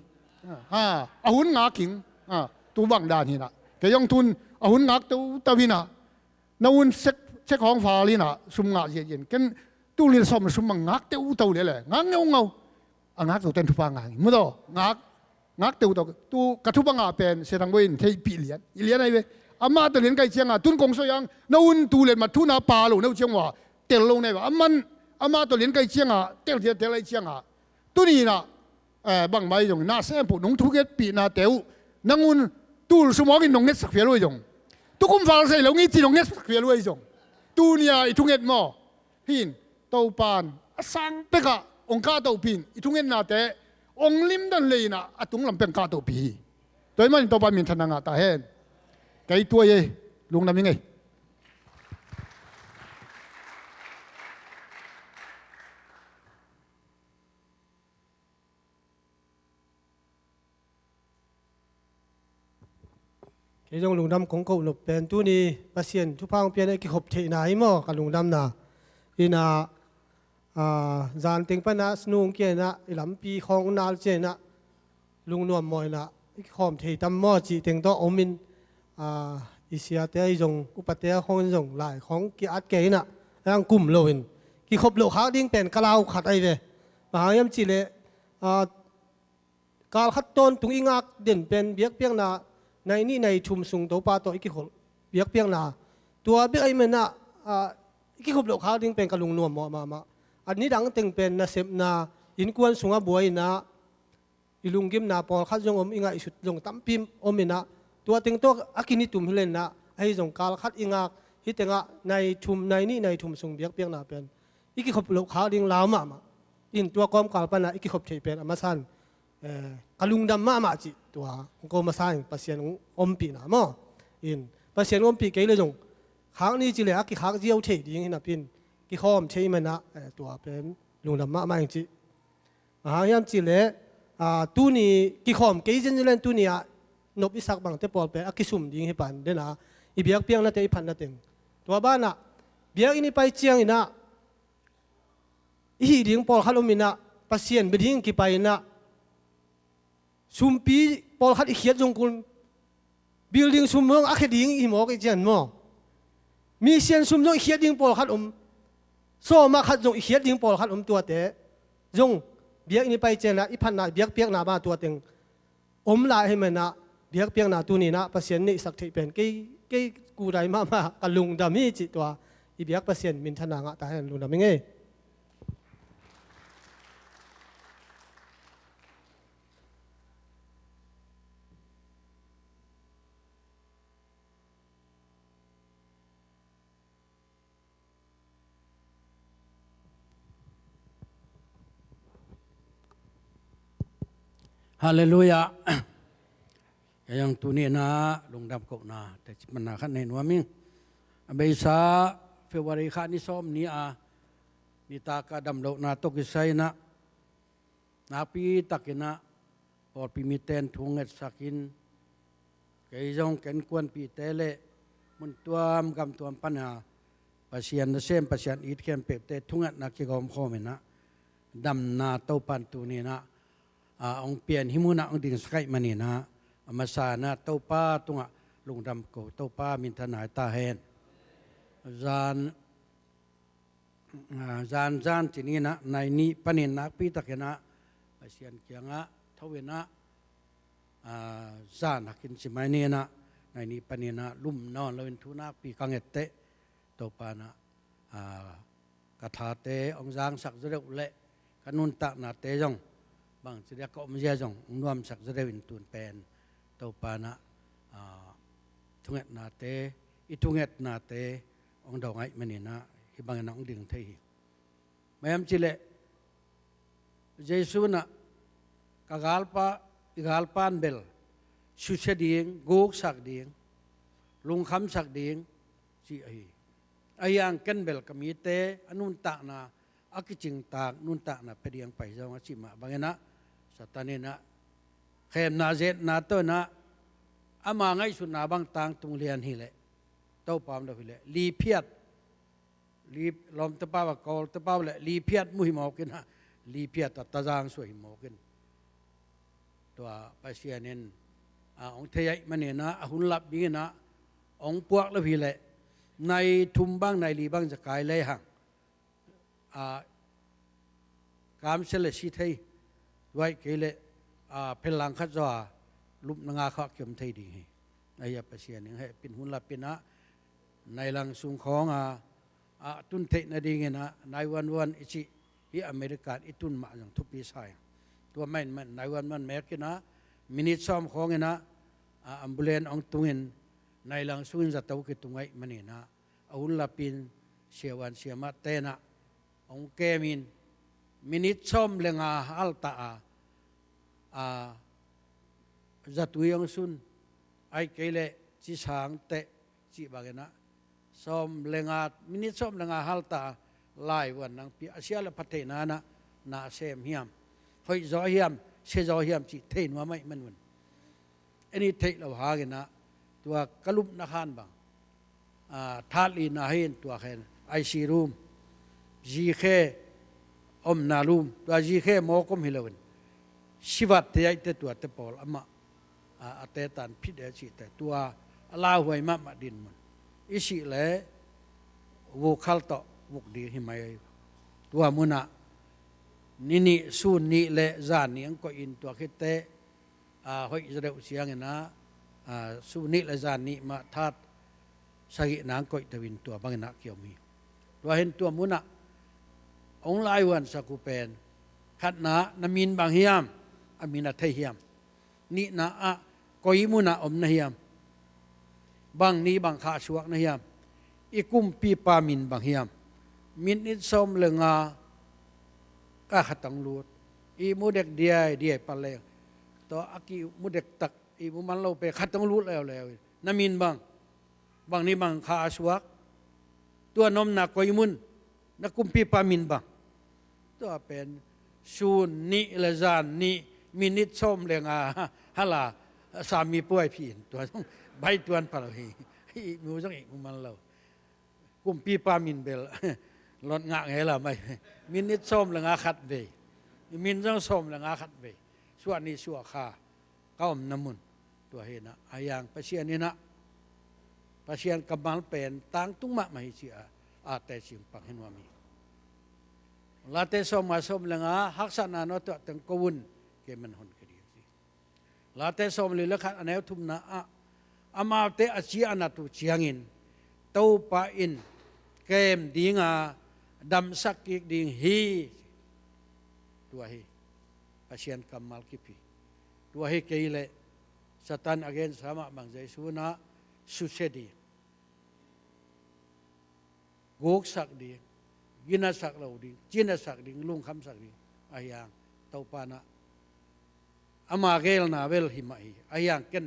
[SPEAKER 8] อาหุ่นงักคิงตัวบังดานนี่นะแกยองทุนอาหุ่นงักตัววินะนาวุ่นเช็คของฟ้าลีนะซุ่มงักเย็นกันตู้เรียนสอบซุ่มงักเต้าเลยงักเงางักตัวเต็นทุบงานมั้งตัวงักเต้าตัวกระทุบงานเป็นเสดังเว้นเที่ปีเลียนอีเลียนอะไรเว้อามาตัวเรียนใกล้เชียงตุนกงสยังนาวุ่นตัวเรียนมาทุนาปาโลนาเชียงว่าเตลลงในว่าอามาตัวเรียนใกล้เชียงเตลไรเชียงตัวนี้นะบางใบยงน่าเสียผุนงทุกเอ็ดปีน่าเตวนังวุ่นตูสมองกินนงเน็ตสักเฟียรวยจงทุกคนฟังใส่แล้วงี้จีนงเน็ตสักเฟียรวยจงตูเนี่ยอีทุกเอ็ดหม้อหินเต้าปานสังเปกะองค์กาเต้าปีนอีทุกเอ็ดนาเตองลิมดันเลยนะตุงลำเป็นกาเต้าปีโดยมันเต้าปานมีธนังตาเห็นไก่ตัวเย่ลุงทำยังไง
[SPEAKER 9] cái dòng lùng đâm công cụ nộp bền tu ni patient thu phang bền cái hộp thể này mà cái lùng đâm na ina dàn tiếng pan na snung kia na lắm pi khong na che na lùng nuam moi na cái hộp thể tâm mo chỉ tiếng to omin isia te dòng upate khong dòng lại khong kia át cái na đang cùm lồi cái hộp lộ khác điên bền kalau khát ai về mà em chỉ lệ kal khát tôn tung ingak den bền biếc biếc naในนี่ในชุมสุงตัวปลาตัวอีกคนเบียกเปียงนาตัวเบียกไอ้มันน่ะอีกคนหลอกเขาดิ้งเป็นกระลุงนวมมาอันนี้ดังตึงเป็นนาเซมนาอินกวนสุงบวยนาอิลุงกิมนาปอลคัดจงอมอิงาอิสุดจงตั้มพิมอมินะตัวตึงตัวอากินิตุมเล่นนะไอ้จงกาลคัดอิงาฮิตงะในชุมในนี่ในชุมสุงเบียกเปียงนาเป็นอีกคนหลอกเขาดิ้งลาวมาอินตัวกอมกาลปนาอีกคนเทเป็นอามาซันกลุงดำมาจิตัวก็มาสร้างปัสยานอมปีนะมั้งอินปัสยานอมปีเกยเลยจงครั้งนี้จิเลยกี่ครั้งเจียวเฉยดีอย่างนี้นะพินกี่ข้อมเฉยมันนะตัวเป็นลุงดำมาจริงๆยังจิเลยตัวนี้กี่ข้อมเกยจริงๆเล่นตัวนี้นบอิสักบางเตปอลเป็นกิสุมดีให้ปันเดนะอีเบียกเปียงนั่นเตอีพันนั่นเต็งตัวบ้านน่ะเบียกอินี่ไปเจียงอินะอีดิ่งปอลขัดอมินะปัสยานไปดิ่งกี่ไปนะซุมปีปอลขัดอีเขียดจงกุลบิลดิ้งซุมเมืองอาเคดิ้งอีหมอกอีเจนมั้งมีเสียนซุมจงอีเขียดดิ้งปอลขัดโซมาขัดจงอีเขียดดิ้งปอลขัดตัวเตะจงเบียกนี่ไปเจนนะอีพันนาเบียกเปียกนามาตัวเต็งลายให้มันนะเบียกเปียกนาตัวนี้นะปัสยานนี่สักทีเป็นกี่กูได้มากกันลุงดามีจิตตัวอีเบียกปัสยานมินทนางะแต่ลุงดาไม่ไง
[SPEAKER 6] ฮาเลลูยายังตัวนี้นะลงดับกนะแต่มันน่าขันเห็นว่ามิงเบษาเฟบรุยนิสอมนี้นิตากาดำโลนาตกิไซนะนาปีตักินะปอดปีมิเตนทุงเอตสักินเกยจงเกนกวนปีเตเลมุนตัวมกำตัวปัญหาป ปัสยานเซมปัสยานอีทเข้มเปเตทุ่งนักกิกอมพ่อเมนะดำนาเต้าปันตูนี่นะองเปลี่ยนหิมุนะองดิ่งสกายมันนี่นะมาสานะเต้าป้าตุงลุงดำโกเต้าป้ามินทนายตาเฮนจานที่นี่นะในนี้ปนินนักปีตะเกนะปัสยานเกียงะทเวนะจานนักกินสิไมนี่นะในนี้ปนินะลุ่มนอนเลวินทุนักปีกังเอตเตเต้าป้านะกระถาเตองจางสักจะเร็วเละขนุนตะนาเตจงบางจะเรียกก็ไม่ใช่จงนวมสักจะเร็วอินตุนเป็นเต้าป้านะทุงเอ็ดนาเตอีทุงเอ็ดนาเตองดอกไอ้มันนี่นะที่บางน้องดึงเที่ไม่ยอมจิเลเจสุนะกากาลปานเบลสุเสดีงกูกสักดีงลุงคำสักดีงจีไอ้ยังกันเบลก็มีเตอนุนตะนะอักจิงตากนุนตะนะไปเรียงไปจังหวัดชิมาบางนะสตานีนะเข้มนาเจตนาตัวนะอามาไงสุนาบางต่างตุงเรียนฮิเลเต้าปามเราฮิเลลีเพียดลีลมตะป้าวกอลตะป้าวเลลีเพียดมุหิมอกินฮะลีเพียดตะจางสวยมอกินตัวปัสยานินองเทียมันเนี่ยนะหุ่นลับนี้นะองพวกเราฮิเลในทุ่มบ้างในลีบ้างจะกายเลยห่างการเสลสิเทยไว้เกลเพลังขัดจ่อลุบนงาข้าเกี่ยมเทยดีในยาปัสยานินให้เป็นหุ่นลับเป็นนะในหลังสุงของตุนเทนดีเงินะในวันอิจิที่อเมริกาอิตุนมาอย่างทุบปีใส่ตัวไม่ในวันแม้กินะมินิซ้อมของเงินะอัมบูเลนองตุงเงินในหลังสุนจะเต้ากิตุงไว้มันนี่นะอาวุธลับปินเสียวันเสียมาเตนะองเกมินิซ้อมเลงฮัลตาจัตุยองสุนไอเกเลจีสางเตจีบางนะซ้อมเลงมินิซ้อมเลงฮัลตาไล่วันนังปีอาเซียนพัฒนานะนาเซมเฮียมหอยจอเฮียมเชจอเฮียมจีเทนว่าไม่มันวันอันนี้เทเราหากันนะตัวกลุบนักขันบางทาลีนาเฮนตัวเห็นไอซีรูมจีเคอมนารูมตัวจีเคโมกุมฮิลวันชีวัตเตยเตตัวเตปอลอามาเตตันพิเดชิแต่ตัวลาหวยมาดินมันอิสิเลวูคัลโตวุกดีหิมายตัวมุนะนี่สูนี่เลจานนี่อังก็อินตัวคิดเตหอยจะเดือดเสียงนะสูนี่เลจานนี่มาทัดสกินางก็อิตวินตัวบางนักเกี่ยวมีตัวเห็นตัวมุนะองไลวันสักุเป็นขัดนะนามินบางเฮียมอามินาเทเฮียมนี่นะก็อิมุนะอมนะเฮียมบางนี้บางข้าชวกนะเฮียมอีกุมปีปามินบางเฮียมมินอิสอมเลงก็ขัดตังลูดอีมุเด็กเดียปะเลงตัวอากิมุเด็กตักอีมุมันเราไปขัดตังลูดแล้วนามินบางนี้บางข้าชวกตัวนมนักก็อิมุนนักกุมปีปามินบางตัวเป็นชูนิเลจานนิมินิสอมเลงฮะล่ะสามีป่วยพี่ตัวต้องใบตัวนปะเราฮีมูจังอีกมันเรากุมปีปามินเบลรถงะไงล่ะไม่มินิส้มละงาขัดเวมินจังส้มละงาขัดเวส่วนนี้ชั่วข้าก้มน้ำมุนตัวเห็นนะอายังประเชียนนี่นะประเชียนกำมัลเป็นต่างตุ้งมะไม่เชียแต่สิ่งปังเห็นว่ามีลาเตส้มมาส้มละงาฮักษณะนอตัวตังกวุนเกมันหนคดีสิลาเตส้มลิละขัดอันเอวทุมนะอามาเตอชีอานาตุเชียงินเต้าปะอินเกมดีงาดำสักกิกดิงฮีตัวฮีอาเซียนกัมมัลกิพีตัวฮีเกยเลสตันอเกนสามะบางใจสุนะสุเสดีโกกสักดียินาสักเราดีจินาสักดีลุงคำสักดีอายังเต้าปานะอามาเกลนาเวลหิมาฮีอายังเกน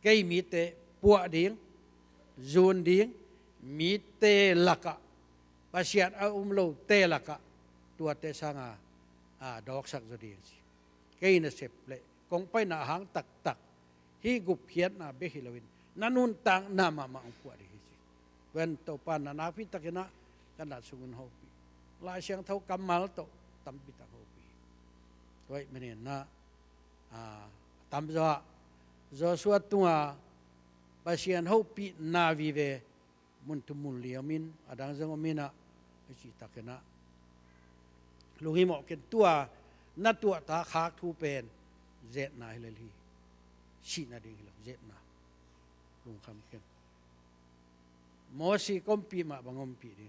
[SPEAKER 6] เกยมีเตปัวดิงจูนดิงมีเตลักะภาษาโลเตลักะตัวเตสังดอกสักจะดีสิเกยนเสพเลยกงไปนาหางตักฮีกุบเพียนนาเบฮิลวินนันุนตังนามาองปัวดีสิ
[SPEAKER 4] เว้นโตปานนาพิตะกินะกันดัดสุงนโฮปีลายเสียงเท่ากำมัลโตตัมปิตะโฮปีไว้ไม่เนี่ยนะตัมจ้าจะสวดตัวภาษาโฮปีนาวิเวมุนตุมุลเลียมินอดังจังมินะจิตะกินะลุงฮิโมกินตัวนัดตัวตาขากทูเป็นเจ็ดนายเลยลีชีนาดีเลยเจ็ดนาลุงคำเกินมอสีกอมปีมาบังอมปีดี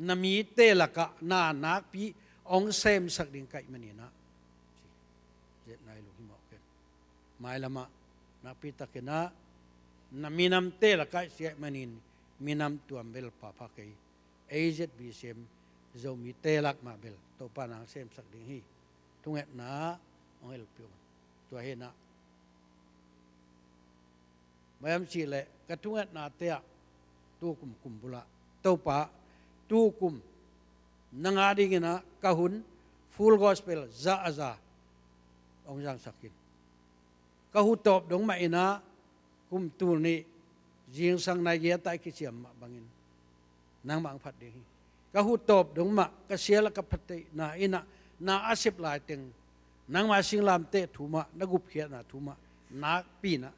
[SPEAKER 4] นามีเตละกะนานักปีองเซมสักดิ่งไก่มันนี่นะเจ็ดนายลุงฮิโมกินไม่ละมานักปีตะกินะนามีน้ำเตละกะเสียมันนี่มีน้ำตัวเบลปะพักไอเอเจ็ดบีเซมจะมีเตลักมาเบลตัวปานังเซมสักดิ่งฮีทุกเงนะองเอลพิวตัวเฮนะไม่ยอมชีเลยกระทุกเงนาเตะตัวกุมกุมบุระตัวปะตัวกุมนังอาดิกินะกะหุนฟูลกอสเปลจ้าจ้าองจังสักกินกะหุตบดงมาอินะกุมตูนี่ยิงสังนายเยตายกิเสียมมาบังอินนางบางพัดดิ่งฮีกะหุตบดงมากะเสียละกะพัดนาอินะนาอาศิบหลายเต็งนางมาสิงลามเตะถูมานักุบเขียนะถูมานักปีนะ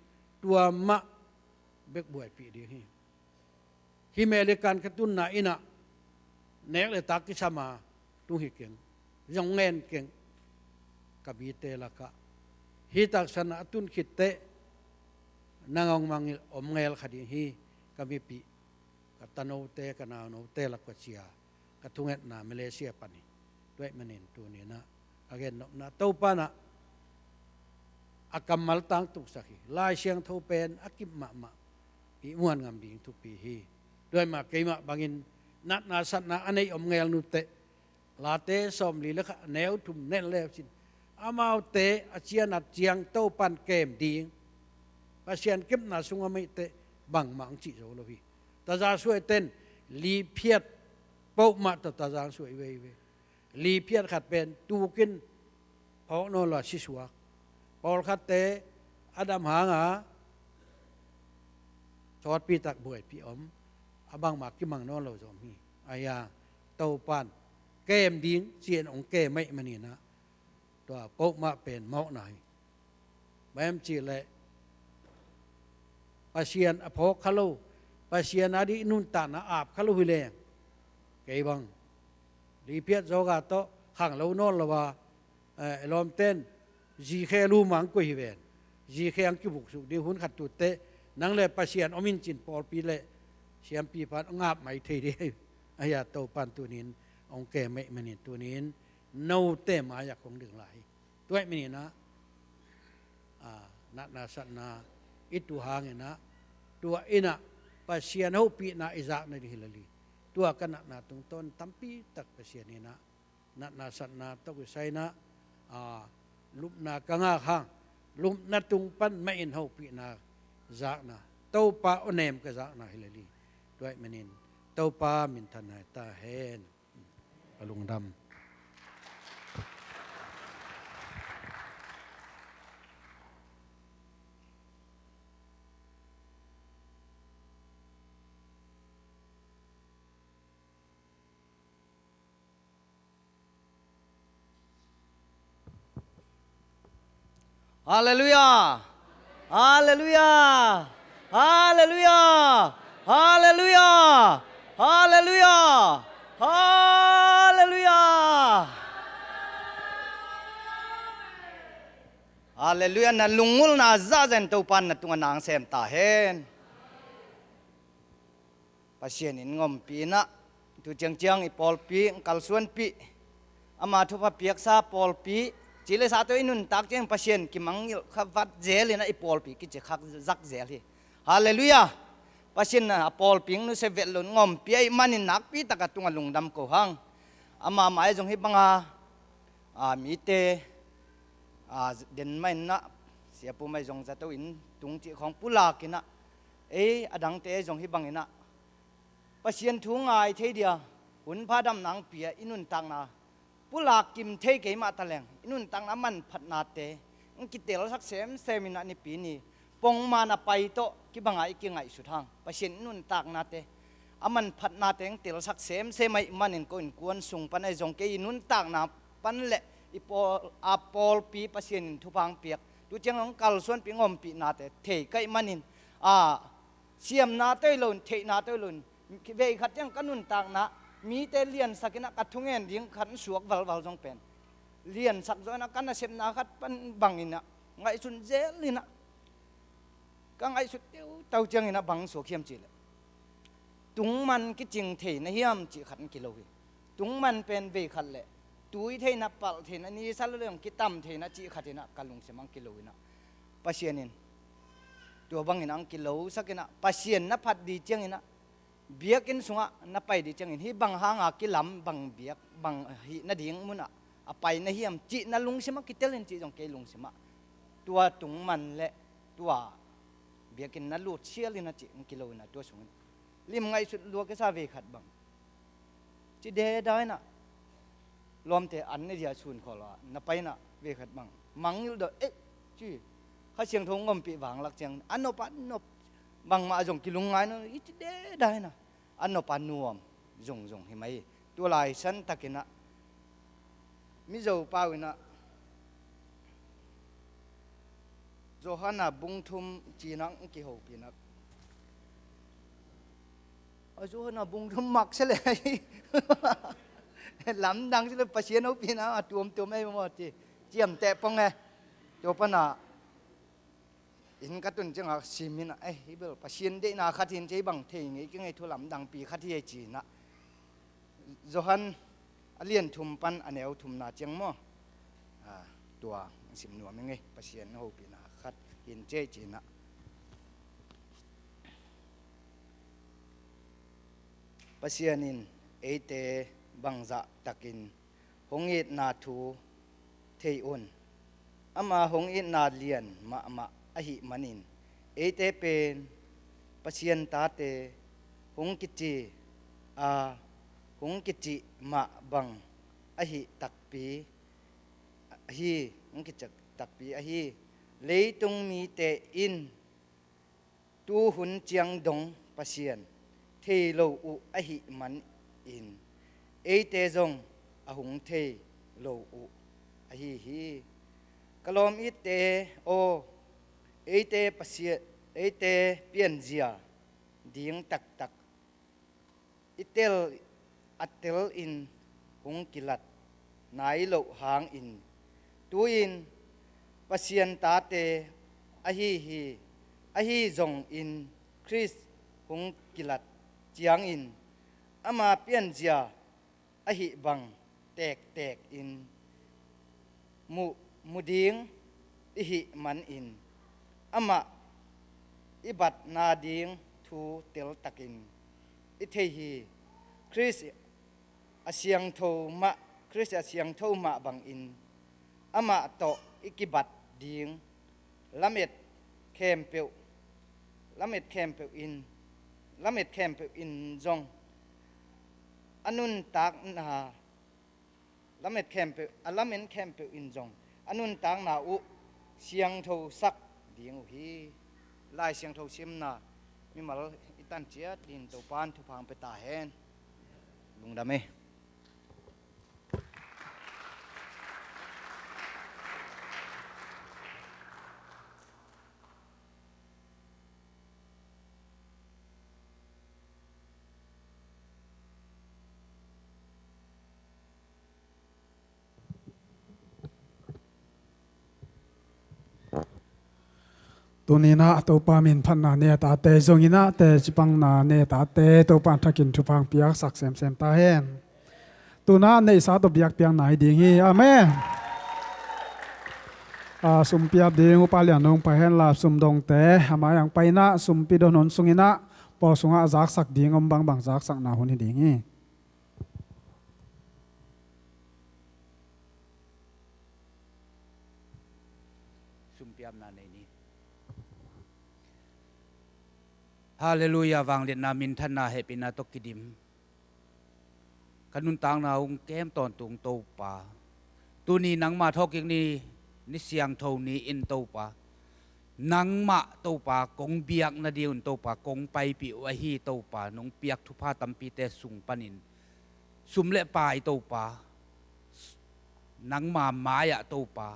[SPEAKER 4] ตัวมะเบกบวยปีดีฮิเมริกันกระตุ้นนาอินะเนกเลยตักกิสมาตุหิเก่งยองเงินเก่งกับบีเตละกะฮิตักษณะตุนขิดเตนางองมังอมเงลขดีฮีกับบีปีกับตะโนเตกับนาโนเตละกวเชียกับทุงเอ็ดนามาเลเซียปนีด้วยมันเองตัวนี้นะอาเกนนะเต้าปานะอากัมมัลตังตุกสักฮีลายเชียงเท่าเป็นอากิมมะอีมวนงามบิงทุกปีฮีด้วยมาเกยมาบางอินนัดนาสัตนาอันนี้อมเงลนุเตลาเตสอมลีละแนวทุ่มเน้นเลวสินอามาเตอาเชียนัดเจียงเต้าปันเกมดีภาษาเก็บนาสุงไม่เตบังมังจิโจโลพีตาจาสวยเต้นลีเพียดเป้ามาตาจาสวยเวลีเพียรขัดเป็นตูกินเพราะนอนหลับชิสวกพอขัดเตะอดัมหางาชอดปีตักบวยปีอมอบางหมากกิมังนอนเราจอมฮีอายาเต้าปานเกมดิ้งเจียนองเกมไม่มันนี่นะตัวโป๊กมาเป็นเมาหน่อยแม่มจีเลยปาเชียนอภอกขลุ่ปาเชียนอดีนุนตานาอาบขลุ่วิเลงเกยบังลีเพียรโจกาโตขังเราโน่นละว่าลมเต้นจีเคลูมังกุยเวนจีเคอังกิบุกสุดีหุ่นขัดตุเตนังเลยปัสเซียนอมินจินปอลปีเลยเสียมปีพันงาบไม่ทีเดียวอายาโตปันตัวนี้องแกไม่มันนี่ตัวนี้โนเตมาอยากคงดึงไหลตัวไม่นี่นะนักนาสัตนาอิตุหางนะตัวอินะปัสเซียนหูปีนาอิจากในดิฮิลลีตัวกันนาตรงต้นตั้มปีตักเปเสียนี่นะนาสัตนาตกใส่นะลุมนากังอาข้างลุมนาตุงปั้นไม่อินเฮาปีนาจากนะเต้าปาอเนมก็จากนะฮิลลีด้วยมันนินเต้าปามินทนายตาเฮนลุงดำ
[SPEAKER 5] ฮาเลลูยาฮาเลลูยาฮาเลลูยาฮาเลลูยาฮาเลลูยาฮาเลลูยาฮาเลลูยานะลุงมุลนาซาเซนตูปันนะตุงนางเซมตาเฮนปัสเซียนินงอมปีนะตุเจียงเจียงอีปอลปีกัลส่วนปีอามาทุพเปียกซาปอลปีจีเลสาตัวอินุนตักเจงพัชเยนกิมังขับวัดเจลินะอีปอลปีกิจขักจักเจลีฮาเลลูยาพัชเยนนะปอลปีนุเสเวลนงอมปีไอมันนินักปีตะกัตุงลุงดำโกหังอามาหมายจงฮิบังมีเตเดินไม่นะเสียปูไม่จงจะตัวอินตุงจีของปุลากินะอดังเตจงฮิบังอินะพัชเยนทุ่งไอเทียหุ่นผ้าดำหนังเปียอินุนตังนาปุลากิมเทเกมาตะแลงอินุนตังน้ำมันผัดนาเตงกิเตลสักเซมินานิปีนี ปงมานะไปโตกิบังไงกิไงสุดทางประสิทธิ์นุ่นตากนาเตอามันพัดนาเตงเตลสักเสมเสไม่มันอินก็อินกวนสุงปันไอจงเกยนุ่นตากนาปันเละอีปออาปอลปีประสิทธิ์ทุพังเปียกดูเจ้าของกัลส่วนปีงอมปีนาเตเทก็มันอินเสียมนาเตลุนเทนาเตลุนเวขัดยังกันนุ่นตากนามีแต่เลียนสักนักกัดทุ่งเงินดิ้งขันสวกวัลจงเป็นเลียนสักจอยนักกันนะเสมนาขัดปันบังอินะไงสุนเจลินะก็ไงสุดเดียวเต้าเจียงอินะบังสวกเขียมจีเลยตุงมันกิจริงเทนะเฮียมจีขันกิโลตุงมันเป็นเวขัดเลยตุยเทนะปัลเทนะนี่สัลเรื่องกิตัมเทนะจีขัดเทนะกัลลุงเสมังกิโลนะปัสเซียนินตัวบังอินังกิโลสักอินะปัสเซียนนับพัดดีเจียงอินะเบียกินสุงะนับไปดีจังอินฮีบังหางอากิลำบังเบียกบังฮีนาดิ่งมุนะอไปนะเฮียมจีนาลุงเสมากิเตลินจีจงเกลุงเสมาตัวตุงมันและตัวเบียกินนาลูดเชียลินะจีกิโลนะตัวสุงลิมไงสุดลัวก็ซาเวขัดบังจีเดได้นะรวมแต่อันนี้เดียชุนขอละนับไปนะเวขัดบังมังอยู่เด้อเอ๊ะจีข้าเชียงทงงมปีหวังหลักเชียงอันนปันนบบังมาจงกิลุงไงนะอีจีเดได้นะอันนปานัวมจงเห็นไหมตัวลายฉันตักินะมิโจป้าวินะโจฮันน่ะบุงทุมจีนังกี่หกปีนักโจฮันน่ะบุงทุมมักเสียเลยลำดังเสียเลยปัสเซียนเอาปีนะตัวไม่หมดจีเจียมแต่ปงไงตัวปนะอินกัตุนจังอ่ะสิมินะฮิเบลปัสเซียนเดน่าขัดหินใจบังเทงไงก็ไงทุลำดังปีขัดที่ไอจีนะโจฮันเลียนทุมปันอันเอวทุมนาเจียงมั่วตัวสิมนัวไม่ไงปัสเซียนเอาปีนาขัดหินเจจีนะปัสเซียนินเอเตบังจะตักินหงอิดนาทูเทอุนอามาหงอิดนาเลียนมาอหิมันินเอเตเป็นปัสเซียนตาเตหงกิจีหงกิจิมาบังอหิตักปีอหิหงกิจตักปีอหิเลยตุงมีเตอินตูหุนเจียงดงปัสเซียนเทโลอุอหิมันอินเอเตจงอหุงเทโลอุอหิฮีกลอมอิเตโอเอเตปัสเซียเอเตเปียนเจียดิ่งตักอิเตลอัตเตลอินหงกิลัดนายโลหางอินตูอินปัสเซียนตาเตอหิจงอินคริสหงกิลัดเจียงอินอามาเปียนเจียอหิบังแตกอินมุดิงอิหิมันอินอามาอิบัดนาดิงทูเตลตักินอิเทฮีคริสอาเซียงโทมะคริสอาเซียงโทมะบังอินอามาโตอิกิบัดดิงละเม็ดเคมเปวละเม็ดเคมเปวอินละเม็ดเคมเปวอินจงอนุนตักนาละเม็ดเคมเปวละเม็ดเคมเปวอินจงอนุนตักนาอุเสียงโทสักดิงอุฮีลายเสียงโทซิมนามีมาลอิตันเจียดินตัวปานทุพังไปตาเห็นลุงดำเอ
[SPEAKER 8] ตัวนี้นะตัวปามินพันนาเนี่ยตาเตจงอินะเตจิปังนาเนี่ยตาเตตัวปานทักินทุพังเปียกสักเซมตาเห็นตัวนั้นในสาตัวเปียกเปียงไหนดีงี้อาเมนสุมเปียบดีงุปาเลียนงไปเห็นลาสุมดงเตหมาอย่างไปนะสุมปิดนนสุงินะพอสุงอาจักสักดีงอมบังจักสักนาหุนดีงี้
[SPEAKER 6] สุมเปียบนาในนี้ฮาเลลูยาวังเลียนนามินทันนาเฮปินาตกิดิมขนุนตางนาองแก้มตอนตุงโตป่าตูนี้นังมาทอกอย่างนี้นิเสียงโทนี้อินโตป่า นังมะโตปากงเบียกนาดิวโตปากงไปปิวะฮีโตปานงเปียกทุพาตัมปีเตสุงปนินสุมเละปายโตปานังมาหมายะโตปา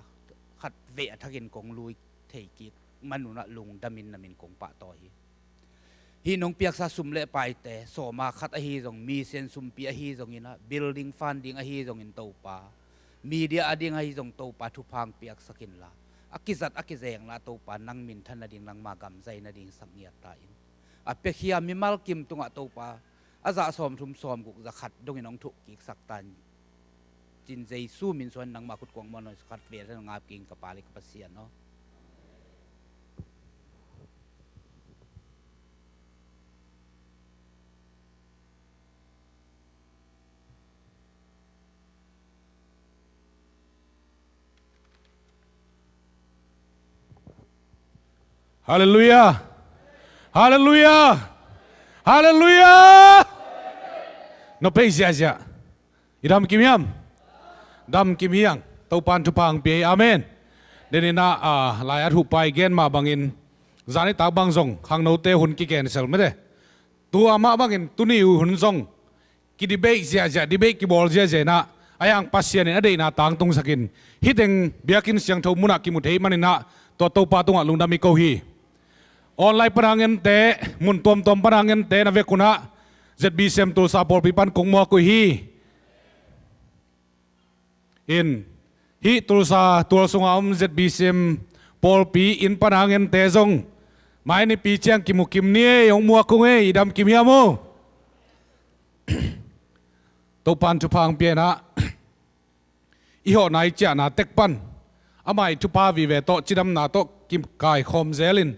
[SPEAKER 6] ขัดเวะทักินกงลุยเทกิดมนุนะลุงดามินนามินกงปะต่อฮีนงเปียกซาสุมเละปายแต่โสมาขัดอฮีจงมีเซนสุมปีอฮีจงอินะ building funding อฮีจงอินโตปามีเดียอดิงอฮีจงโตปาทุพังเปียกสกินละอากิจัดอากิเซงละโตปานังมินทันนาดิงนังมากำใจนาดิงสังเงียตาอินอเปขียมิมัลกิมตุงะโตปาอาจะสอมทุมสอมกุกจะขัดดงอินองทุกิกสักตันจินใจสู้มินส่วนนังมาคุดกวงมันขัดเวทงาบกิงกับปาลิกปัสเซียนเนาะ
[SPEAKER 10] ฮาเลลูยาฮาเลลูยาฮาเลลูยาโนเปย์เสียจ้ะอิดามกิมยามดามกิมยังเต้าปันทุพังเปียอาเมนเดนิน่าลายทุไปเกณฑ์มาบังอินจานิตาบังซงขังโนเตหุนกิเกนเซลไม่ได้ตัวอามาบังอินตุนีหุนซงกิดิเบกเสียจ้ะดิเบกกิบอลเสียจ้ะนะไอ้ยังปัสเซียนอดีตน่าต่างตรงสกินฮิตเองเบียกินเสียงทูมุนักกิมุเทมันนี่นะตัวเต้าปาตุงะลุงดามิโกฮีออนไลน์พนังเงินเตะมุนตัวพนังเงินเตะนะเวกุนะ ZBCM ตัวซาปอร์ปิปันคงมัวกุยฮีอินฮีตัวซาตัวสงอม ZBCM ปอร์ปีอินพนังเงินเตะซงไม่ในปีเชียงกิมุกิมเนี่ยยงมัวกุงเอดำกิมยามูตัวปันจุพังเปียนะอีหอนายเจ้านาเต็กปันอาไม่จุพาวิเวโตจิดำนาโตกิมกายคอมเซลิน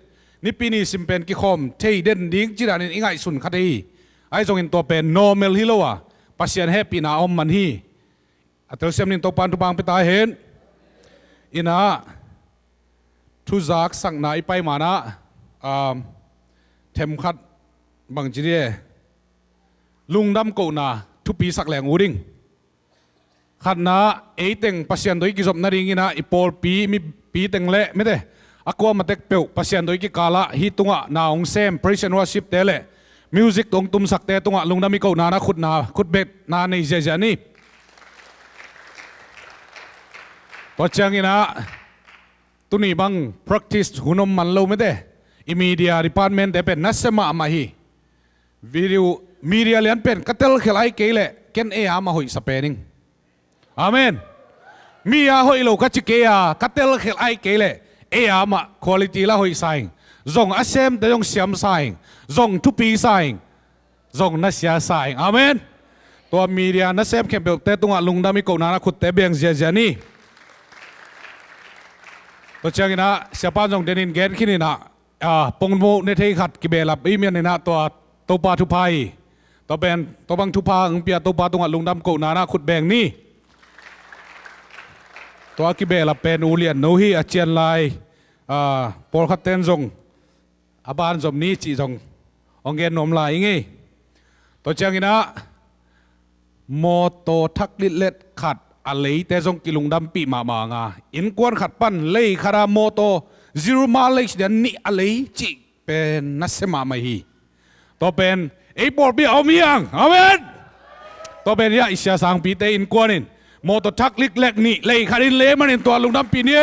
[SPEAKER 10] นี่ปีนี้สิมเป็นกิคอมเทเดนดิ้งจิรานินอิงไอสุนคดีไอจงอินตัวเป็น normal ฮิโลวะปัสเซียนแฮปปี้นาอมมันฮีอัตราเซมนินตัวปันทุบางไปตายเห็นอินะทุจักสังนายไปมานะเทมขัดบางจีเดียลุงดำโกนาทุปีสักแหลงอูดิงขัดนะเอเต็งปัสเซียนโดยกิจบนาริงินะอีปอลปีมีปีเต็งเละไม่ได้aku matek peu pasien doi ki kala hi tunga na ong sem praise and worship tele music tong tum sakte tunga lungna mi ko na na khut bet na nei je jani to changina tuni bang practice hunom man lo mede i media department de pen nasema ma hi video media lian pen katel khelai kele ken e ama hoi sapening amen mi a hoi lo ka chike ya katel khelai keleเอมาคุณภาพละหอยใส่จงอาเซมแต่จงเสียมใส่จงทุปีใส่จงนัสยาใส่อาเมนตัวมีเดียนัสเซมเข้มเปิลเตตุงะลุงดามิโกนาขุดเตเบียงเจเจนี่ตัวเชียงนะเสียป้าจงเดนินเกนขี้นี่นะปงโมในเทขัดกิเบลับอีเมียนนี่นะตัวปาทุพายตัวเป็นตัวบังทุพาเปียตัวปาตุงะลุงดามิโกนาขุดแบงนี่ตัวกิเบลเป็นอูเลียนโนฮีอาเจียนไลปอลคัตเตนจงอาบานจมนี้จีจงองเกนนมลายงี้ตัวเจ้ากินะโมโตทักลิเล็ดขัดอะไรแต่จงกิลุงดำปีมางาอินกวนขัดปั้นเลยคาราโมโตซิรุมาเล็กเดนนี่อะไรจีเป็นนัสเซมาไม่ฮีตัวเป็นไอ้ปอลปีเอาเมียงอาเมนตัวเป็นยาอิสยาสังปีเตอินกวนินโมโตทักลิกเล็กนี่เลยคารินเล่มันเห็นตัวลุงดำปีนี้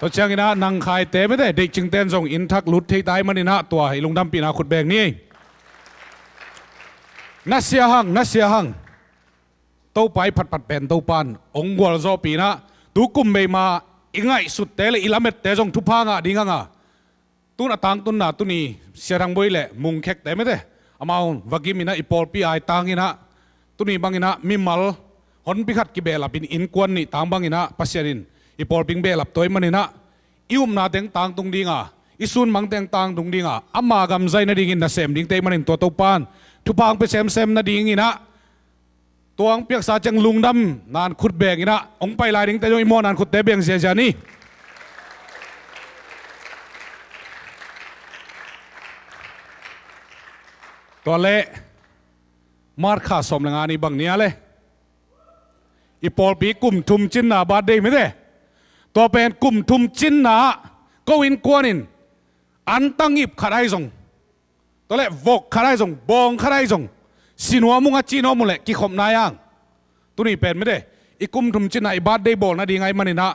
[SPEAKER 10] ตัวเชียงนะนังคายเตะไม่ได้เด็กจึงเต้นส่งอินทักลุดที่ตายมันนี่นะตัวให้ลุงดำปีนาขุดแบงนี่นัสเซียหังโตไปผัดเป็นโตปานองค์วอลโซปีนะตูกุมเบมาอิงไงสุดเตะเลยอิลาเมตเตะส่งทุพางะดิ้งงะตุนตังตุนนาตุนีเสียรังบอยเล่มุงเค็กเตะไม่ได้อามาวากิมินะอีปอลปีไอตังอินะตุนีบังอินะมิมัลฮอนพิขัดกิเบลับอินกวนนี่ตางบังอินะปัสเซียนินอีปอลปิงเบลับตัวมันนี่นะอิวมนาเต็งตางตรงดิ้งอ่ะอิซุนมังเต็งตางตรงดิ้งอ่ะอามากำใจนาดิ้งอินนะเซมดิ้งเตมันนี่ตัวปานทุพางไปเซมนาดิ้งอินะตัวอังเปียกสาจังลุงดำนานขุดแบงอินะองไปลายดิ้งแต่ยังอิโมนานขุดเตเบียงเสียจานี่ตัวเละมาร์คาสมงานนี้บางเนี้ยเลยอีปอลปีกุ่มทุมจินนาบาดได้ไหมเด้ ตัวเป็นกลุ่มทุมจินนะก็วินกวนินอันตั้งอิบขดายส่งตัวเล็กวกขดายส่งบองขดายส่งสินัวมุงจีนอมุเล็กกี่ขมนายังตัวนี้เป็นไม่ได้อีกลุ่มทุมจินนะอีบาดได้บอกนะดีไงมันนี่นะ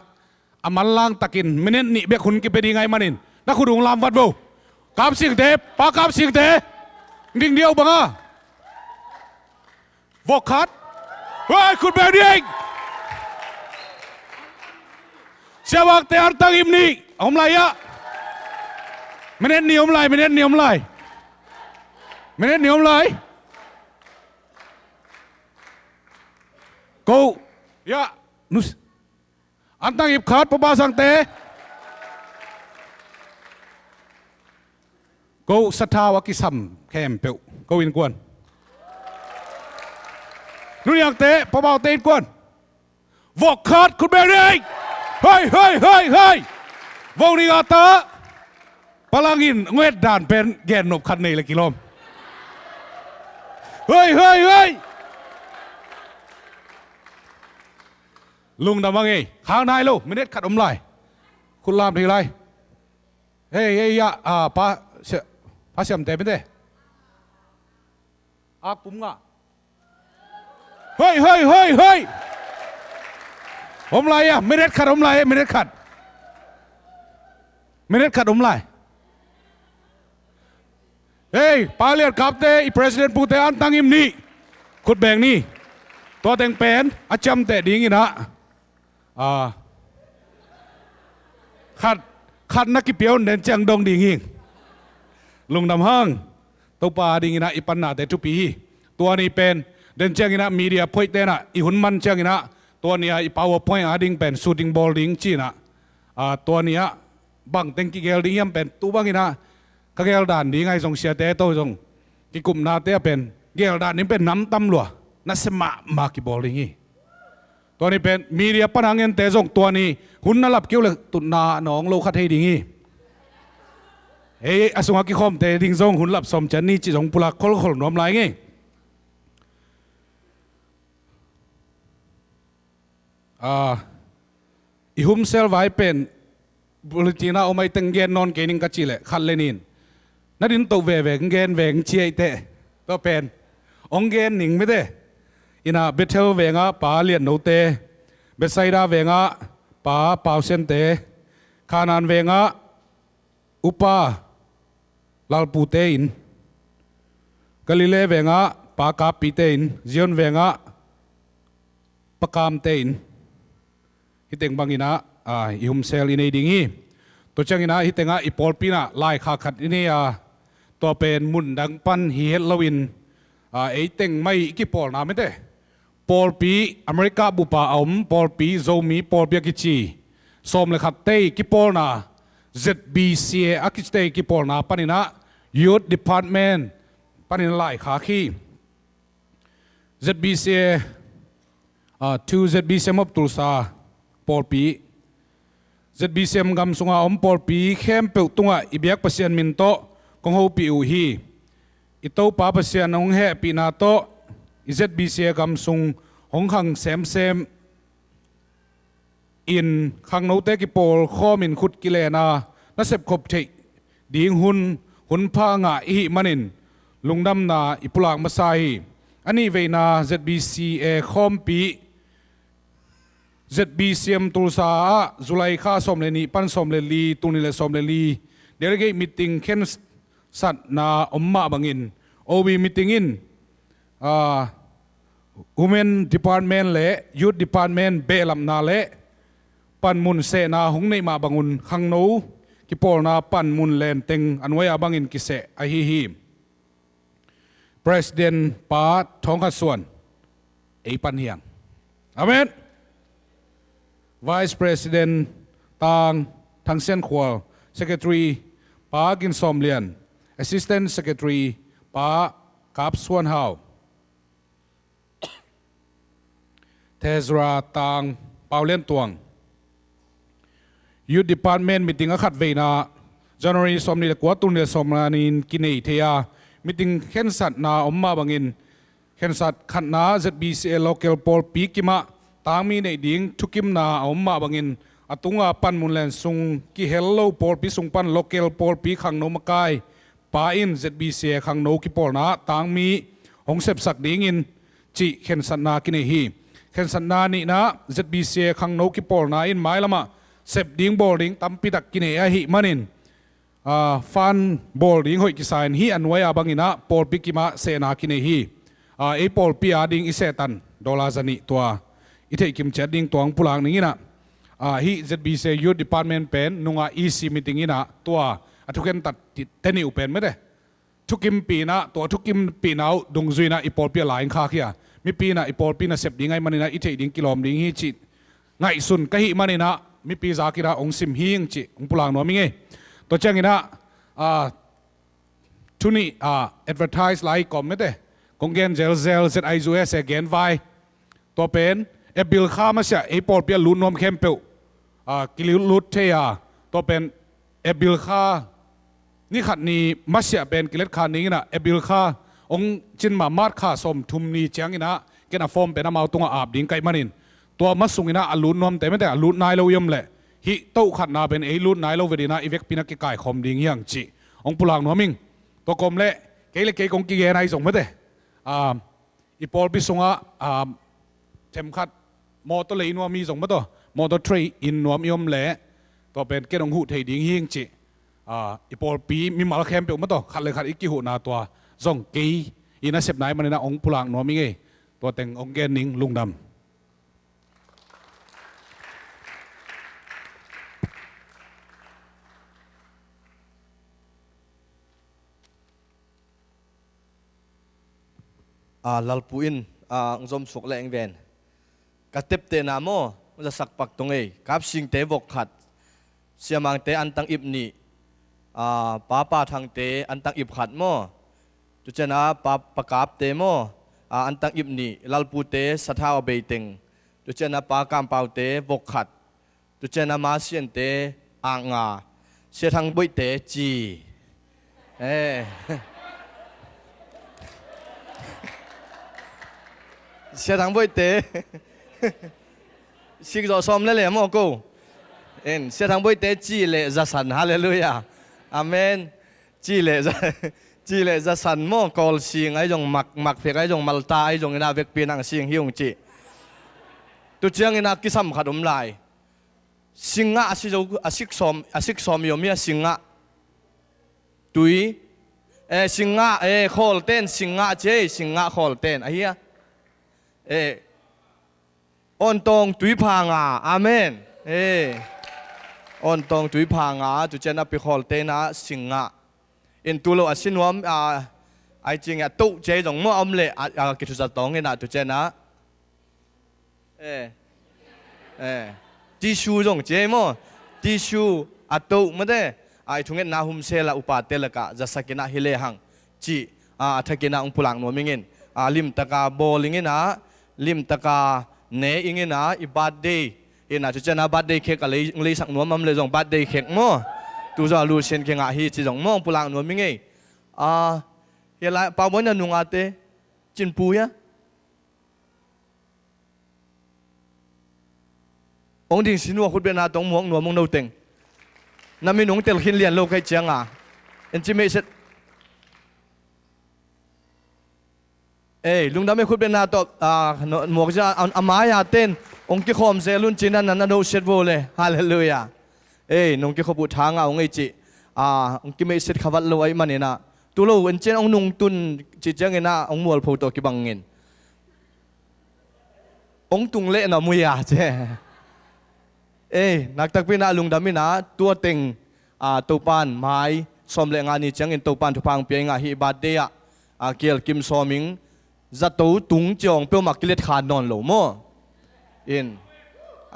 [SPEAKER 10] อามันล่างตะกินไม่เน้นนี่เบคุณกินไปดีไงมันนี่นักขุดงลามวัดบูกับเสียงเตะปากกับเสียงเตะดิ่งเดียวบังอ่ะวกคัดเฮ้ยคุณเบลดิ้งsiapa te artang imni om lai ya menet ni om lai menet ni om lai menet ni om lai go ya nus antang ip khat pabasang te go sathawa kisam kem peu go in kwan nu yang te pabau te in kwan vok khat kun be dingเฮ้ยเฮ้ยเฮ้ยเฮ้ยวงนี้อาตาพลังอินเวทด่านเป็นแกนนบคันนี้เลยกิโลมเฮ้ยเฮ้ยเฮ้ยลุงดำว่าไงข้างในลูกไม่ได้ขัดอมไหลคุณลามทีไรเฮ้ยเฮ้ยยะป้าเสียมเต็มไม่ได้อาปุ่มงะเฮ้ยเฮ้ยเฮ้ยเฮ้ยอมไหลอ่ะไม่ได้ขัดอมไหลไม่ได้ขัดไม่ได้ขัดอมไหลเฮ้ยปาเลียดกับเตะประธานผู้เตะอันตั้งอิมนี่ขุดแบ่งนี่ตัวแต่งเป็นอาจำเตะดีงี้นะขัดนักกีฬาเดินจังดงดีงี้ลุงดำห้างตัวปลาดีงี้นะอีปันนาแต่ทุกปีตัวนี้เป็นเดินจังงี้นะมีเดียพูดเตะนะอีหุ่นมันจังงี้นะตัวนี้ไอ้ PowerPoint อาดิ้งเป็น shooting ball ดิ้งจีน่ะตัวนี้บังเต็งกิเกลดิ้งยังเป็นตู้บังอีนะก็เกลด่านดิ้งไงส่งเสียเตะโต้ส่งกิกลุ่มนาเตะเป็นเกลด่านนี้เป็นน้ำตำลัวนัสมากิบอลดิ้งตัวนี้เป็นมีเดียปนังเงินเตะส่งตัวนี้หุ่นน่าหลับเกี่ยวเลยตุนนาหนองโลคัดให้ดิ้งเฮ้ยอสุงกิคอมเตะดิ้งส่งหุ่นหลับสมจันนี่จีส่งปุลักคนน้อมไหลงี้อีหุ่มเซลไว้เป็นบริจีน่าเอาไม่ตึงเกนนอนเกนิงกัจจิเลขัดเลนินนั่นดินตัวเวงเกนเวงเชียเตะตัวเป็นองเกนหนิงไม่ได้อินาเบเทลเวงอ่ะป่าเลียนโนเตเบสไซดาเวงอ่ะป่าเปาเซนเตคานานเวงอ่ะอุปาลาลปูเตอินกาลิเลเวงอ่ะป่ากาปีเตอินเจียนเวงอ่ะปากามเตอินฮิตเองบางอินะอิฮุมเซลอินเอดิ้งตัวจังอินะฮิตเองอีปอลปีน่ะไล่ขาขัดอินี่ตัวเป็นมุนดังปันฮีเฮลวินไอเต็งไม่กี่ปอลนะไม่ได้ปอลปีอเมริกาบุปผาอมปอลปีโซมีปอลเบียกิจีสมเลยขัดเตยกี่ปอลนะ ZBCA อากิเตยกี่ปอลนะปันอินะ Youth Department ปันอินะไล่ขาขี้ ZBCA 2 ZBCM อบตุลซาปอลปี ZBCM กำสุงอาอมปอลปีเข้มเปิลตุงอีเบียกเปอร์เซ็นต์มินโตกงหูปีอูฮีอิโตป้าเปอร์เซ็นต์องเฮปีนาโต ZBCA กำสุงหงขังเซมอินขังโนเตกิปอลข้อมินขุดกิเลนานัสเซบขบเทดิ้งหุนพางะอีมันินลุงดำนาอิปุลางมาไซอันนี้เวนา ZBCA คอมปี ZBCM ตุลสาจุลัยข้าสมเลนีปันสมเลลีตุนิเลสมเลลีเดี๋ยวเกี่ยมีติ้งเข็นสัตนาอมมาบังอินโอวีมีติ้งอินWomen Department เละ Youth Department เบลัมนาเละปันมุนเสนาหงในมาบังอุนขังโนกิปอลนาปันมุนเลนเต็งอันไว้อาบังอินกิเสไอฮี President ป้าทองขัดส่วนไอปันเฮียงอาเมน Vice President ต่างทั้งเส้นขวา Secretary ป้ากินสมเลียน Assistant Secretary ป้ากับส่วนเฮาเทสราต่างเปาเลียนตวง Youth Department มีติงขัดเวนา January สมนิลกว่าตุนเดสมนานินกินเอเทียมีติงเข็นสัตนาอมมาบังอินเข็นสัตขัดนา ZBCA Local Pol ปีกิมาต่างมีในดิ้งทุกิมนาอมมาบังอิน atunga pan mun len sung ki hello por pi sung pan local por pi khang no makai pa in ZBC khang no ki por na tang mi hong sep sak ding in chi khen san na ki ne hi khen san na ni na ZBC khang no ki por na in mai lama sep ding boarding tam pi tak ki ne a hi manin fan boarding hoi ki sign hi anwaya bangina por pi ki ma se na ki ne hi a por pi ading isetan dola zani tua ithei kim chatting tuang pulang ningina hi ZBC Youth Department pen nunga EC meeting ina tua athuken tat teni upen mede thukim pina to thukim pinau dungzuina ipol pia line kha khia mi pina ipol pina sep dingai manina ithei ding kilom ding hi chi ngai sun ka hi manina mi pi zakira ong sim hing chi ong pulang no mi nge to changina thuni advertise like kom mede kongen zel ZIUS again vai to pen e bil kha ma sia e por pia lu nom khem peu kilu lut thea to pen e bil kha ni khat ni ma sia pen kilet kha ni na e bil kha ong chin ma mat kha som thum ni chang ina kena form pen amau tunga ap ding kai manin to ma sungina alu nom te me te alu nai lo yom le hi to khat na pen e lut nai lo vedina ivek pina ki kai khom ding yang chi ong pulang no ming to kom le ke kong ki ge nai song me te i por bi sunga them khatมอตัวเลยนัวมีส่งมาตัวมอตัวทรีอินนัวมีอมเละตัวเป็นเกณฑ์หูไทยดิ้งหิงจีอีปอลปีมีมาลแคมเปิลมาตัวขัดเลยขัดอีกกี่หูนาตัวส่งกีอีน่าเสพไหนมันนะองค์พลังนัวมีไงตัวแต่งองค์เกณฑ์นิ่งลุงด
[SPEAKER 1] ำลัลปูอินจอมสุกแรงเวนกระเต็บเตนาโมมันจะสักปักตรงเอกับสิ่งเตวกขัดเสียมังเตอันตังอิบนี่ป้าทางเตอันตังอิบขัดโมจุเจนะป้าประกาบเตโมอันตังอิบนี่ลัลปูเตสัทธาเบยติงจุเจนะป้ากามเปาเตวกขัดจุเจนะมาเสียนเตอ่างาเสียทางบุยเตจีเสียทางบุยเตสิกจอสอมเลยมอกูเสียทางบุยเตจีเลจะสันฮาเลลูยาอาเมนจีเลจะสันมอกอลสิงไอจงมักเพียงไอจงมัลตาไอจงนาเวกปีนังสิงฮิวงจีตุเจียงนากิสัมขัดอมลายสิงะสิกสอมยมีสิงะตุยสิงะโคลเต้นสิงะเจสิงะโคลเต้นไอเฮียอนตองตุยพางาอาเมนอนตองตุยพางาตุเจนะไปขอลเตนะสิงะอินตุโลอสินวมไอจริงตุเจจงมออมเลกิทุจัตองเงนะตุเจนะทิชูจงเจมอทิชูตุมะเดไอทุงเงนาหุมเซลอุปาเตลกะจะสักินะฮิเลหังจีทักินะอุปลังโนมิเงินลิมตะกาโบลิงเงนะลิมตะกาเนอิงเนะอิบาดเดย์นะจุดเจนะบาดเดย์เค้กอะไรเลยสักหน่วยมันเลยจงบาดเดย์เค้กมั้งตัวจะรู้เช่นเค้กอะไรที่จงมั้งพลังหน่วยมิงเงเฮลัยป่าววันนั้นนุ่งอาเตจินปุยองค์ดิ่งสินวัวคุณเป็นนาตงหมวงหน่วยมงโนเต็งนั่นมีนุ่งเตลขินเลียนโลกให้เจียงเอ็นจิเมสลุงดำไม่คุยเป็นนาตบหมวกจะเอาไม้ยาเต้นองค์กิคอมเซลุนจีนันนันโดเชดโวเลยฮาเลลูยานุ่งกิขบุทางองค์ไอจิองค์กิไม่เสร็จขวัดลอยมันเนี่ยนะตัวเราเอ็นเจนองค์นุ่งตุนจิเจงเงินนะองค์มัวพูดตัวกิบังเงินองค์ตุงเล่นมุยาเจนักตักพินาลุงดำไม่นะตัวเต็งตัวปานไม้สมเลงานนี้เจงเงินตัวปานทุพังเปียงฮิบาดเดียเกียร์กิมซอมิงจะตัวตุงจงเปียวมักกิเลสขาดนอนหลงมั้ง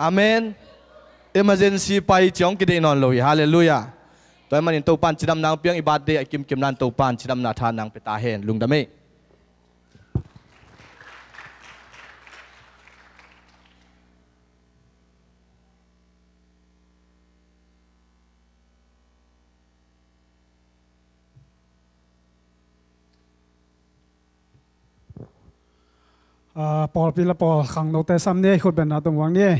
[SPEAKER 1] อาเมนemergency ไปจงกิเลสนอนหลงฮาเลลูยาตัวมันตัวปานจิดำนางเปียงอิบาดเดย์กิมนันตัวปานจิดำนาทานนางเปตาเฮนลุงดำ
[SPEAKER 8] ปอลปีละปอลขังโนเตซัมเนี่ยขุดเป็นนาตรงวังเนี่ย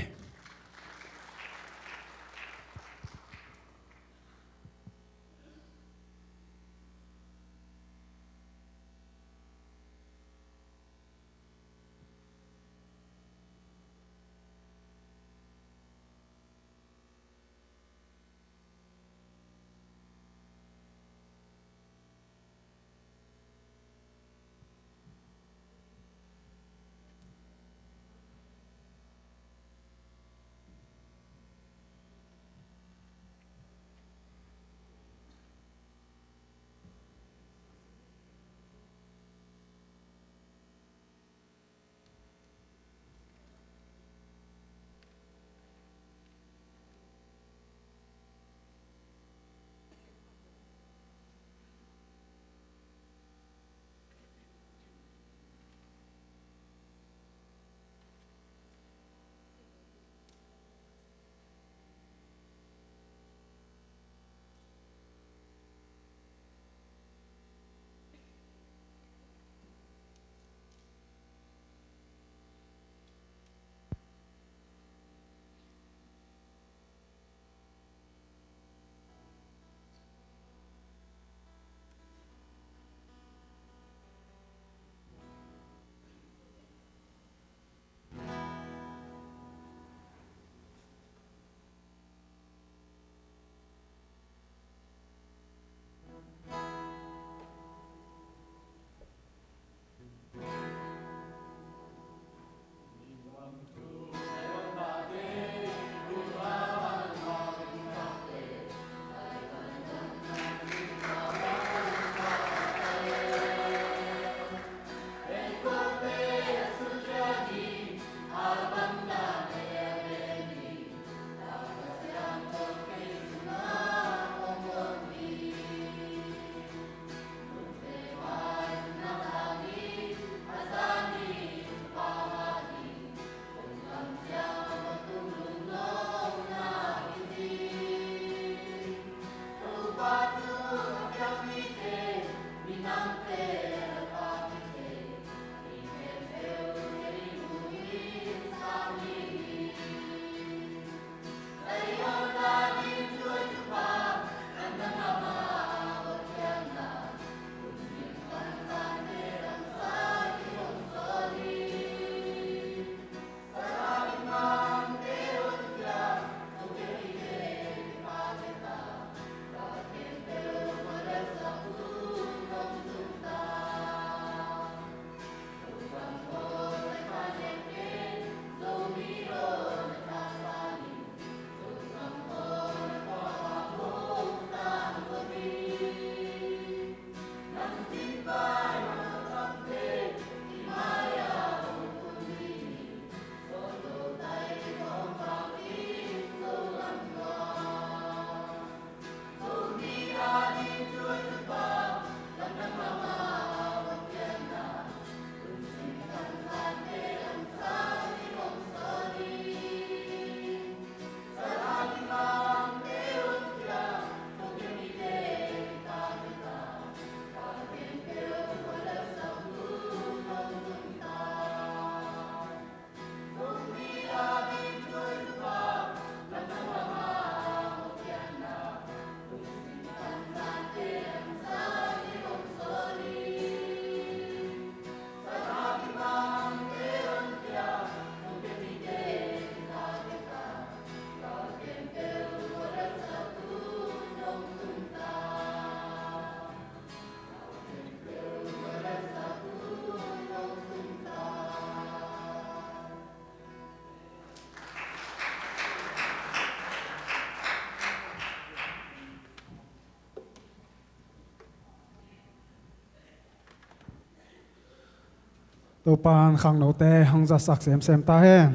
[SPEAKER 8] ตัวปานขังโนเตหังจะสักเสมตาเฮน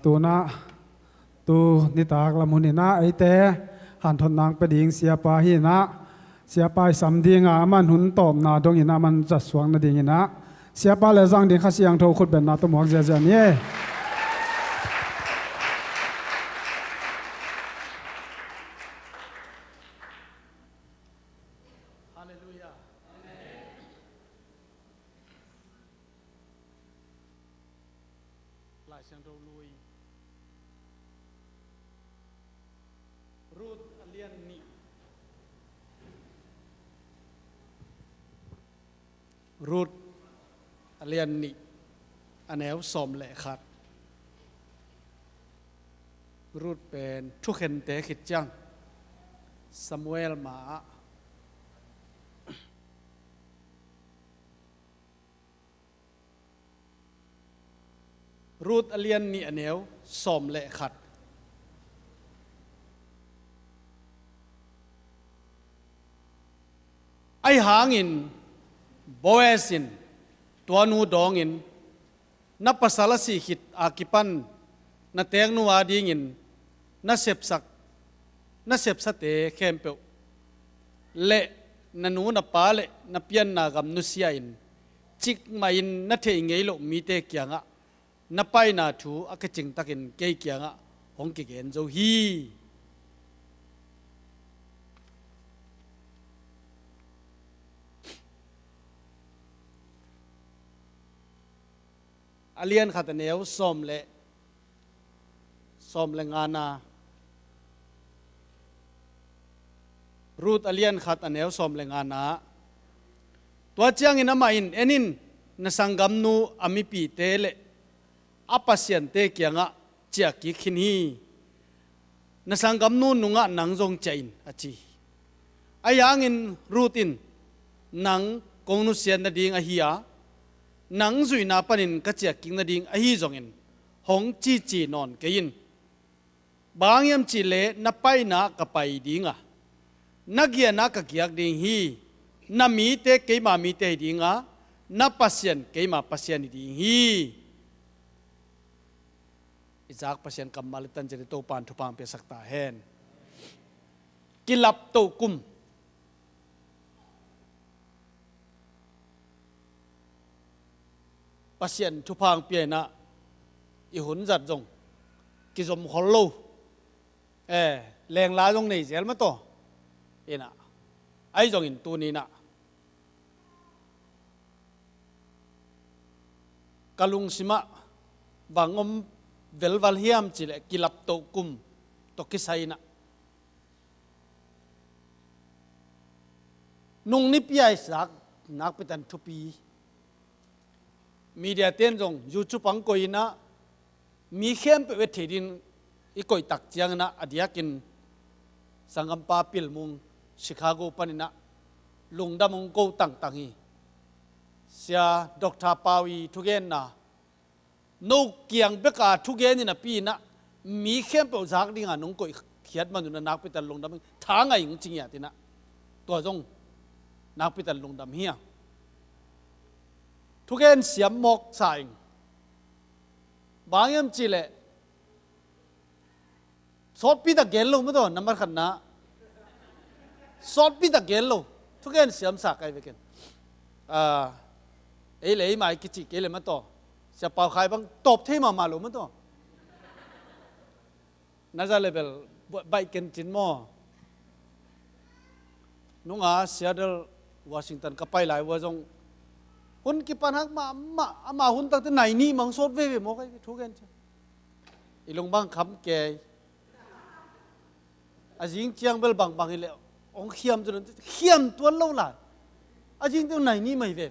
[SPEAKER 8] ตัวน่ะตัวนิตากละมุนินะไอเตหันทนนางไปดิ่งเสียปาหินะเสียปาสำดีงามันหุนตอบนาดงอินะมันจัดสวงนาดิ่งอินะเสียปาเลจังดิ่งข้าเสียงโทขุดเป็นนาตัวหมอกเจเนีย
[SPEAKER 4] ลายเสียงเราลุยรูดเลียนนี่รูดเลียนนี่อันแนวสมแหละครับรูดเป็นทุกเห็นเตะขิดจังซามูเอลมารูดเลียนนี่อันแนวสมแหละครับไอหางินโบเอสินตัวนูดองอินนับภาษาละสีขิดอากิปันนัเตงนูอาดีงินนัเสพสักนัเสพสเตเข้มเปวเละนันูนับปาเละนับยันนากำนุสยาอินจิกมาอินนัเทงเงยโลมีเตกียงะนับไปนาทูอักจิงตักินเกยกียงะหงกิเกนโจฮีอเลียนขัดเนวสมเลงานารูดอเลียนขัดเนวสมเลงานาตัวเจียงอินามาอินเอนินนสังกัมนูอามิปีเตเลอปัสยันเตเกียงะเจียกิขินีนสังกัมนูนุงะนังจงใจอินอจีอายังอินรูตินนังกงนุเซียนนดิงอหิยานังจุยนาปันินกัจเจกิงนาดิงอหิจงอินหงจีนอนเกินบางยามจีเลนับไปนากะไปดิงะนักเกียนักเกียกดิงฮีนัมีเตเกยมามีเตดิงะนับปัสยันเกยมาปัสยันดิงฮีอิจากปัสยันกัมมาลิตันเจริโตปานทุปางเปสักตาเฮนกิลับโตกุมปัสยันทุพังเปียนะอีหุนจัดจงกิจมขอลูแรงล้าจงในเสียมาต่อเอ็นะไอ้จงอินตัวนี้นะกะลุงสิมะบางอมเวลวัลเฮียมจิเลกิลับโตกุมตกิไซนะนุ่งนิพยายสักนักปิตันทุปีมีเดียเต้นจงยูทูปังกอยนะมีเข้มเปเวทีดินอีกอยตักเจียงนะอดียกินสังกัมปาปิลมุงชิคาโกปันินะลุงดำมงโกตังตังฮีเสียดอกทาปาวีทุกเกนนะนูเกียงเบกาทุกเกนนี่นะปีนะมีเข้มเปวจากดิ่งอ่ะน้องกอยเขียนมันอยู่นะนักปิตันลุงดำทางไงจริงๆอ่ะทีนะตัวจงนักปิตันลุงดำเฮียทุกเอ็นเสียมหมกใส่บางยามจีเลสอดปีตะเกลโลไม่ต้องน้ำมันขันนะสอดปีตะเกลโลทุกเอ็นเสียมสักไอ้เวกันเอเล่มาไอ้กิจิเกลมาต่อเสียเป่าใครบ้างตบเทมาโลไม่ต้องน่าจะเลเวลใบกันจินมอนุ่งเซียเดลวอชิงตันก็ไปหลายวันจงหุ่นกิปันฮักมาหุ่นตั้งแต่ไหนนี่มังสดเว่มอกไอ้ทุกคนจ้ะอีลงบางคำแก่อาจิงเจียงเบลบางอีแล้วองเขียมจนเขียมตัวเล่าหลายอาจิงตัวไหนนี่ไม่เว่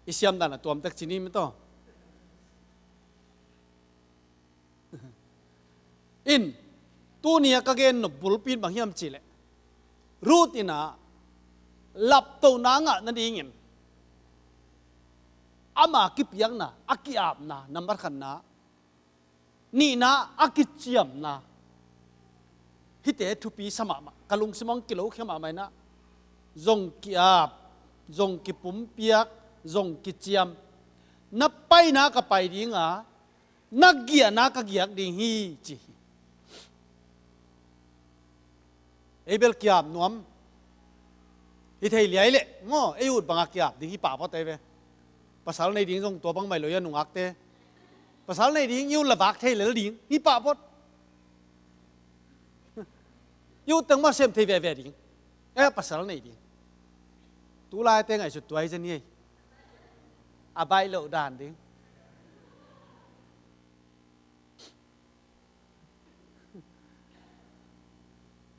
[SPEAKER 4] อีเสียมด้านน่ะตัวมันตักจีนี่ไม่ต้องอินตัวนี้ก็เกณฑ์นบุลปีนบางเขียมจีเลยรูตินะหลับตัวนางอ่ะนั่นเองอามากิปยังนะอากิอาบนะนัมบัรขันนะนี่นะอากิเจียมนะฮิตเตทุปีสมามะกะลุงสมองกิโลเข้ามาไหมนะจงกิอาบ zong ki pum piak zong ki chiam na pai na ka pai ding a na gia na ka giak ding hi chi ebel kiam nuam hi thei liai le ngo e ut banga kiap ding hi pa pa te ve pasal nei ding zong to bang mai lo ya nung ak te pasal nei ding yu la bak thei le ding hi pa pot yu tang ma sem thei ve ve ding e pasal nei ding tu lai te ngai su tuai chen ni a bai lo dan ding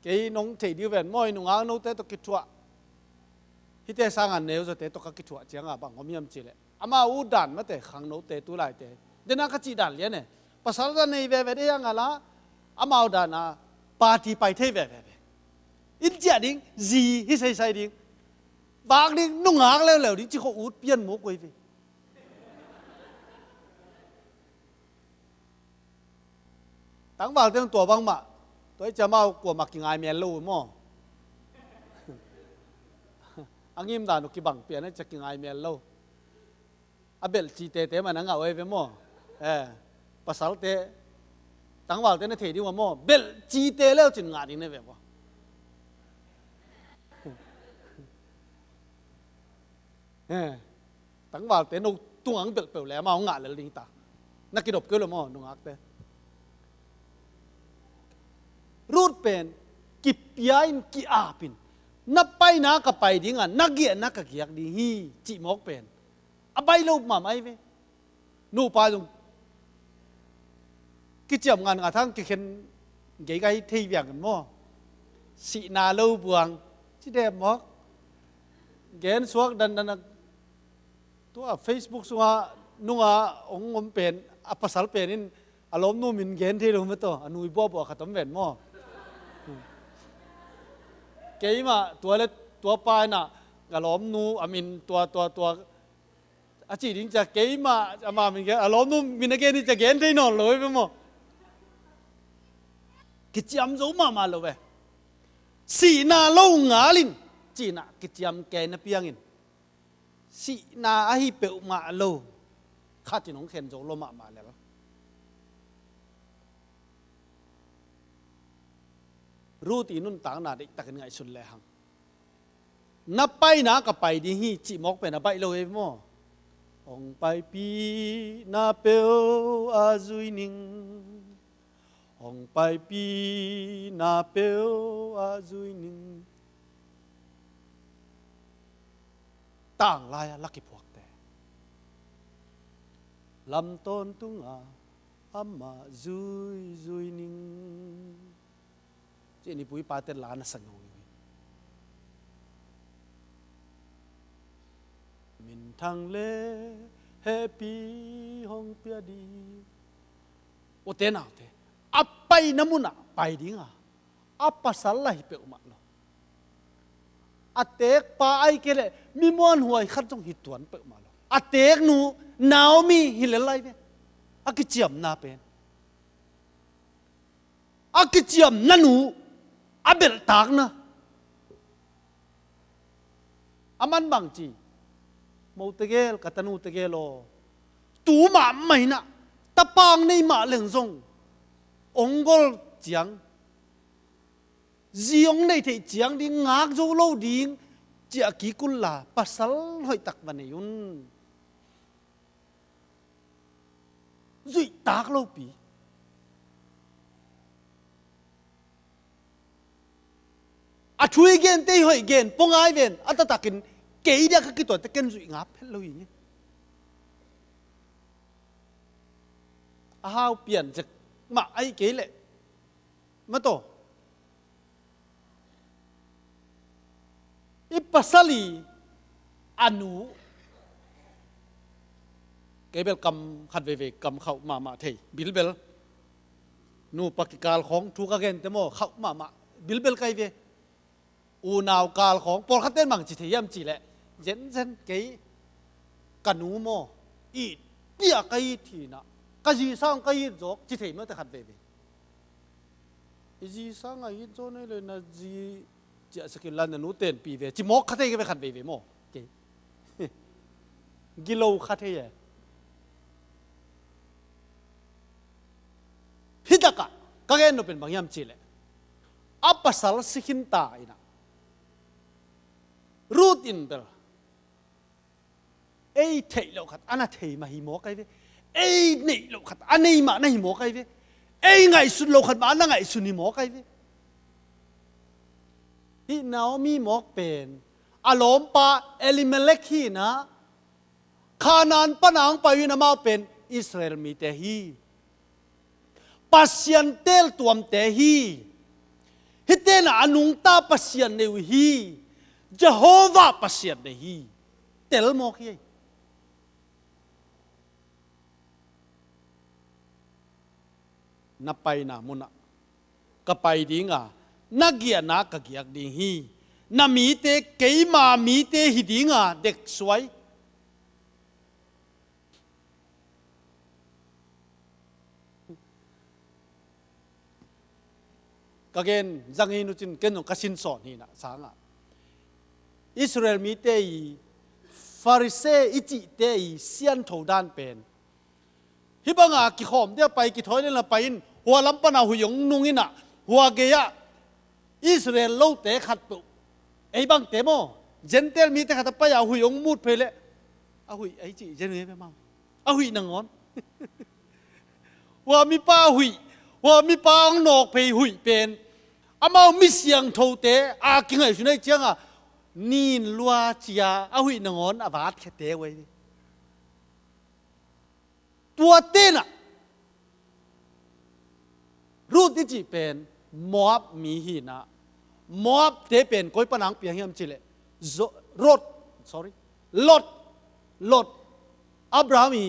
[SPEAKER 4] cái nông thầy đi về mọi nông áo nấu tết tôi kích chuột, khi tết sang ăn nếu rồi tết tôi kích chuột chẳng à bằng ngóm yếm chỉ lệ, ama u đàn mà tết khang nấu tết tu lại tết, đến na cái chỉ đàn liền này, pasal ra này về về đây ang ala, ama u đàn à party bay thế về, ít chả đi gì hi say đi, bác đi nông áo leo leo đi chỉ có út biên mốc quay về, tăng vào tiếng tua băng mà tôiจะมากัวมักกิงไอเมียนลูมั้งอังยิมด่านุกิบังเปลี่ยนจะกิงไอเมียนลูอาเบลจีเตเตมันนั่งเอาไว้เป็นมั้งภาษาเตตั้งว่าเตนเทดีว่ามั้งเบลจีเตแล้วจินงานนี่เนี่ยแบบว่าตั้งว่าเตนุตัวอังเบลเปล่าแล้วมาเอางานเลยลิงตานักกินดบก็เลยมั้งนุ่งอักเตรูดเป็นกิบยาอินกิอาปินนับไปนักกับไปดิ้งอ่ะนักเกียนักกับเกียกดิ้งฮีจิมอกเป็นอะไปลูกมาไม่เว้นู่ปาจงกิจงานกระทั่งกิเข็นเกี่ยไก่เทียงกันมั้งสีนาลูบวงที่เดมมอกเกณฑ์สวกดันตัว Facebook สัวนุ่งองงมเป็นอัปสัลเป็นนินอารมณ์นู่มินเกณฑ์ที่รู้ไหมตัวอนุยบ่ขัดต้มเวนมั้งเกี่ยมาตัวเล็กตัวปลายน่ะอารมณ์นู่อามินตัวอาจีดิงจะเกี่ยมาอามามินเกอารมณ์นู่มินเกณฑ์นี่จะเกณฑ์ที่นอนเลยไปมั้งกิจยามรู้มาเลยเว้สีนาโลงาลินจีน่ะกิจยามแกนเปียงินสีนาอหิเปอุมาโลข้าจีน้องเข็นโจโลมาแล้วรู้ตีนุ่นต่างนาดิตักไงสุดเลยฮังนับไปนะกับไปดีฮีจิมอกเป็นนับไปเลยมั้งองไปปีนาเปลอาจุยนิงองไปปีนาเปลอาจุยนิงต่างลายลักกิพวกแต่ลำต้นตุงอามาจุยนิงเจนี่ปุ้ยปาเตลานะสังงมินทางเลเฮปีฮองเปียดีโอเตน่าเตอัปไปน้ำมุนะไปดิ้งอัปปัสสลายเปอุมาโลอัตเตกปาไอเกเลมีมวนหวยขัดจงหิตวนเปอุมาโลอัตเตกนูนาวมีหิเลไลเวอักเจียมนาเป็นอักเจียมนันูอาเบลตากนะอามันบางจีมูตะเกลกัตนูตะเกลโลตูหมาไม่นะตะปางในหมาเหลืองทรงองกอลเจียงจีองในเทเจียงดิ้งงากโจโลดิ้งเจียกีกุลลาปัสสลหอยตักวันยุนจุยตากโลปีอาช่วยเกณฑ์เตยหอยเกณฑ์ปงไอเวนอัตตะกินเกยเดียกกิตัวตะเกณฑ์สุยงับเฮลอยนี่อ้าวเปลี่ยนจากมาไอเกยเลยมาโตอิปัสสลีอนุเกยเบลกำขัดเวกำเข้ามาเทยบิลเบลนูปกิกาลของทุกเกณฑ์เตโมเข้ามาบิลเบลไกเวอูนาวกาลของปอลคัตเต้นบางจิตเยี่ยมจีแหละเย็นเซนเกยกันนูโมอีเปียกยทีนะกะจีสร้างกยจกจิตเมื่อแต่ขัดเวจีสร้างไอ้โจนี่เลยนะจีจะสกิลลันนูเต้นปีเวจิมอกคัตเต้ก็ไปขัดเวโมเกย กิโลคัดเฮียฮิตกะก็แค่นเป็นบางยามจีเลอัปสัลสิขินตาอินะรูดอินเบลเอ้เทโลขัดอันนั้นเทมาหิโมกไอเวเอ้นี่โลขัดอันนี้มาในหิโมกไอเวเอ้ไงสุดโลขัดมาอันนั้นไงสุดหิโมกไอเวฮินาโอมีหมอกเป็นอารมณ์ปะเอลิเมเลกีนะขานานปนังไปวินามาเป็นอิสราเอลมีเตฮีปัสยันเตลตัวมเตฮีฮิเตนะอนุงตาปัสยันเนวฮีเจโฮวาปัสยันเนฮีเตลโมกีนับไปนะมุนะก็ไปดิ้งอ่ะนักเกียร์นักเกียร์ดิ้งฮีนามีเตเกยมามีเตฮิดิ้งอ่ะเด็กสวยก็เกณฑ์จังหินุจินเกณฑ์ของกสินสอนนี่นะสังอ่ะอิสราเอลมีเตยฟาริเซอิจิเตยเซียนทูดานเป็นฮิบังอากิขอมเดียวไปกิถอยเล่นละไปอินหัวลำปนาหุยงนุงอินะหัวเกียอิสราเอลโลเตะขัดตุไอ้บังเตโมเจนเตลมีเตะขัดไปเอาหุยงมูดเพลเอาหุยไอ้จีเจนเนไปมาเอาหุยนางอนว่ามีป้าหุยว่ามีป้าองนอกเพหุยเป็นอามามีเสียงโทเตะอากิงไอ้ชุนไอ้เจ้าอ่ะนี่ลัวจียาเอาหุยนางอนอาบาดแค่เตะไว้ตัวเต้นอ่ะรูดที่จีเป็นมอบมีหินะมอบเตเป็นก้อยปนังเปียงเฮียมจิเลรถ sorry ลดอับราฮัมี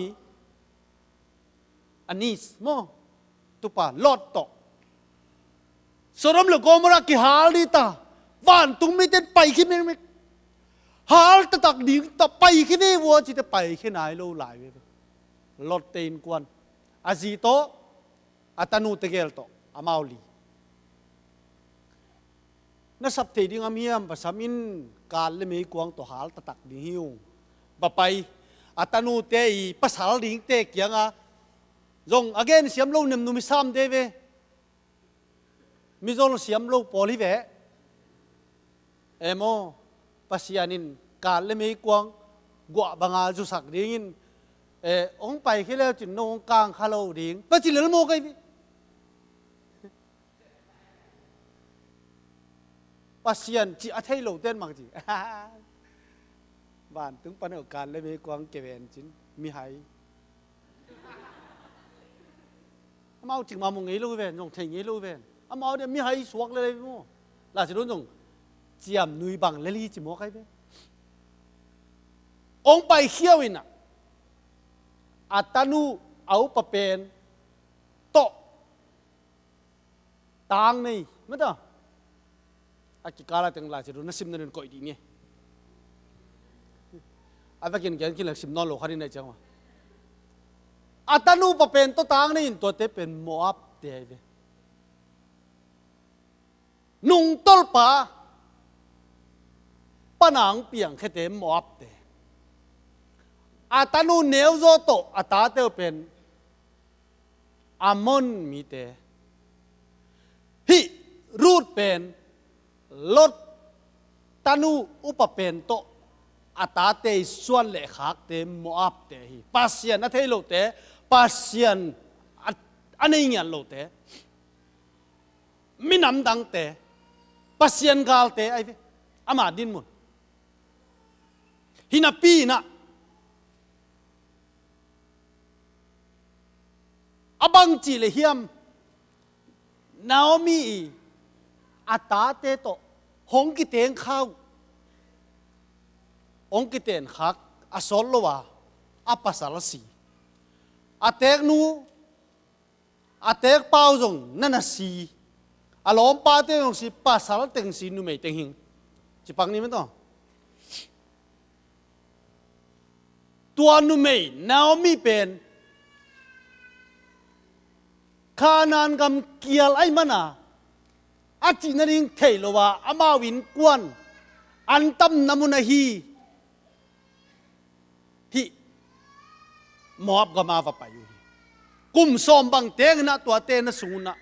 [SPEAKER 4] อันนี้โมตุปาลดต่อสรมเลกอมรักกิฮาลิตาวันตุงไม่เต้นไปขึ้นไม่ฮาลตะตักดิ่งตะไปขึ้นนี่วัวจิตไปขึ้นไหนโลหลายเว้ยลดเต็นกวนอาจิโตอัตานุเตเกลโตอามาลีนัสับเทดิ่งอามีมภาษามินการเล่ไม่กวางตัวฮาลตะตักดิ่งหิวบะไปอัตานุเตยภาษาดิ่งเตกยังอ่ะจง again เสียมโลนึมนุมิสามเดเวมิจงเสียมโลโพลิเวเอโมปัสยานินการเล่ไม่กวางกัวบังอาจุสักดิ่งองไปแค่แล้วจินนองกลางคาโลดิ่งปัจจิเลลโมกันปัสยันจีอัฐยโลเต้นมังจีบ้านถึงปัญหาการเล่ไม่กวางเกเวนจินมีหายอามาจึงมามงงี้รู้เว้นจงทิ้งงี้รู้เว้นอามาเดี๋ยวมีให้สวกเลยมั้งล่าสุดจงเจียมนุยบังเลลี่จิโมกไอ้เว้องไปเขี้ยวอินะอัตนูเอาปะเป็นโตต่างนี่มั้งต่ออากิกาลาตึงล่าสุดนัสิมนั่นก็อีดีเนี่ยอาไปกินแกงกินหลักสิมนอนโลกขันนี่ไหนจังวะอัตนูปะเป็นตัวต่างนี่ตัวเตเป็นโมอับเตยนุ่งตลปะปนังเปียงแค่เตโมอับเตอัตนูเนวโซโตอัตาเตเป็นอามอนมีเตฮิรูดเป็นลดตนูอุปเป็นโตอัตาเตส่วนเล็กหักเตโมอับเตฮิปัสยันอัตเทโลเตปัสยันอันนี้เงี้ยโลเตมินำดังเตปัสยันกาลเตไอ้เวอามาดินมุนฮินาปีนะอบังจีเลเฮียมนาโอมีอัตาเตโตหงกิเตงข้าวองกิเตนขักอสอลโลวาอปัสสารสีอาเตกนูอาเตกเป้าจงนั่นน่ะสีอารมณ์ป้าเตงสีปัสสารเต็งสีนูไม่เต็งหิงจีปังนี้มั้ยต่อตัวนูไม่นาโอมีเป็นขานานกำเกียลไอ้มันอ่ะอาจินริงเทโลวาอามาวินกวนอันตั้มนามุนาฮีฮิ มอบก็มาว่าไปอยู่กุมซ้อมบังเตงนะตัวเตนะสูนะ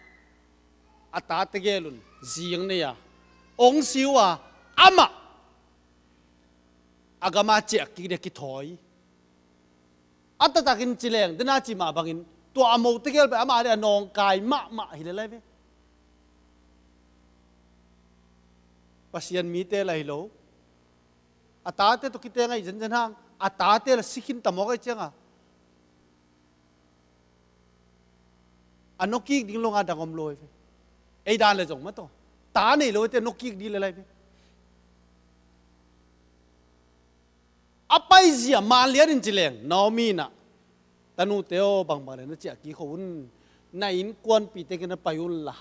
[SPEAKER 4] อัตตาเตเกลุนเสียงเนี่ยองสิวะอามาอากามาเจกิเดกิถอยอัตตากินจิเลงเดน่าจิมาบังอินตัวอโมเตเกลไปอามาเดนองกายมะฮิเลเลเวปัสยันมีเตลัยโลอัตตาเตตุกิเตงไงจันหางอัตตาเตละสิกินตมอกไอเจงอ่ะอันนกิกดิ้งลงอาดังอมลอยไอ้ดานเลยจงมาต่อตาเนี่ยเลยแต่นกิกดีเลยapa izia maliarin cileng naomina tanu teo bang bang na cia ki khun na in kwan pi te kana payul la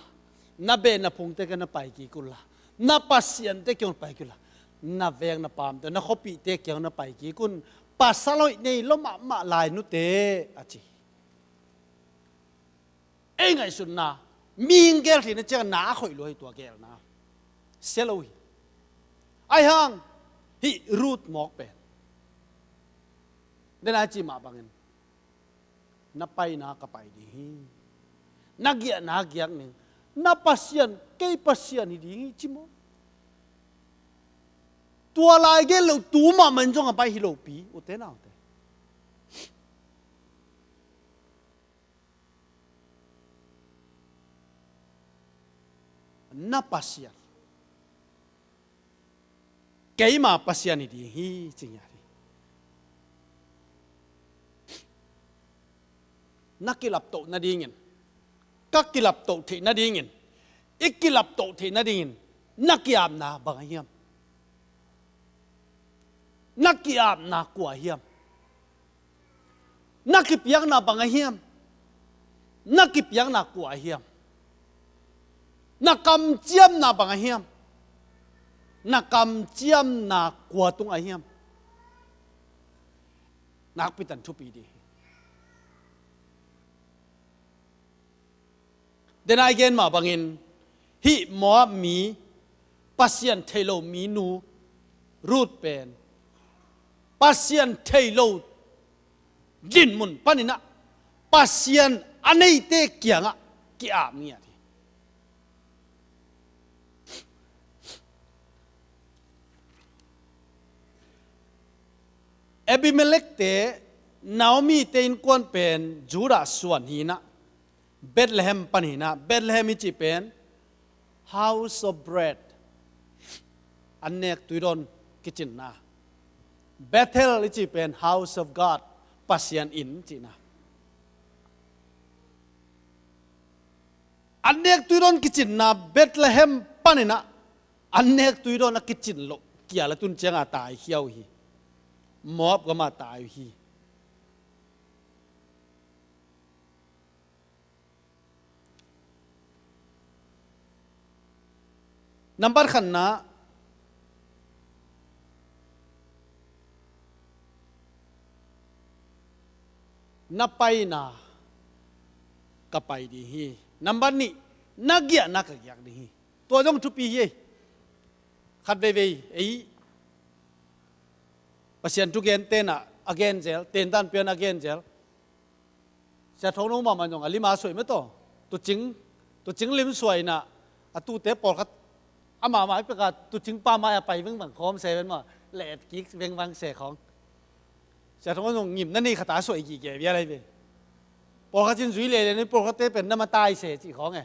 [SPEAKER 4] na be na phung te kana pai ki kula na pasien te kyon pai kula na veng na pam te na khopi te kyon na pai ki kun pasaloi nei lo ma lai nu te achi ei ngai sun na ming gel thi na cha na khoi loi tua gel na seloi ai hang hi root mok peเดน่าจีมาบังเงินนับไปนักไปดีนักเกียกหนึ่งนับปัสยันเกี่ยปัสยันดีจิโมตัวลายเกลูตัวมามันจงไปฮิโลปีอุเทน่าอุเทนับปัสยันเกี่ยมาปัสยันดีจริงอย่างนักกิลับโตนาดีเงินกักกิลับโตที่นาดีเงินอีกกิลับโตที่นาดีเงินนักกิอาบนาบางเฮียมนักกิอาบนากว่าเฮียมนักกิเปียกนาบางเฮียมนักกิเปียกนากว่าเฮียมนักกำเจียมนาบางเฮียมนักกำเจียมนากว่าตุงเฮียมนักพิตันทุปีดีเดนไอเกนมาบังอินฮิหมอมีปัสยันเทโลมีนูรูดเป็นปัสยันเทโลดินมุนปานินะปัสยันอันนี้เตะเกียงอะกี่อามีอะเอบิเมเลกเตนาโอมีเตอินกวนเป็นจูราส่วนฮีนะเบธเลเฮมปันหินะเบธเลเฮมอิจิเป็น house of bread อันเนกตุยดอนกิจินนะเบธเฮลอิจิเป็น house of God ปัสยันอินจินะอันเนกตุยดอนกิจินนะเบธเลเฮมปันหินะอันเนกตุยดอนกิจินโลเกียละตุนเจงอาตายเขียวฮีมอบก็มาตายฮีนับบัตรขันนะนับไปนะก็ไปดีฮีนับบัตรนี้นักเกียนักเกียดีฮีตัวจงทุปีฮีขัดเวไอปัสยันทุกเกนเต้นอะagainเจลเต้นตันเปียน again เจลจะท้องน้องมามันจงอลิมาสวยไหมต่อตัวจริงลิมสวยนะอะตูเตะปอดครับอามาไม่ประกาศตุจิงป้ามาไปเพิ่งบังคอมเซเป็นว่าแหลดกิ๊กเวงวังเสของจะท้องน้องหยิบนั่นนี่ขตาสวยกี่แก่เบี้ยอะไรไปปอดจินสุยเลยนี่ปอดเตะเป็นน้ำมาตายเสจีของไง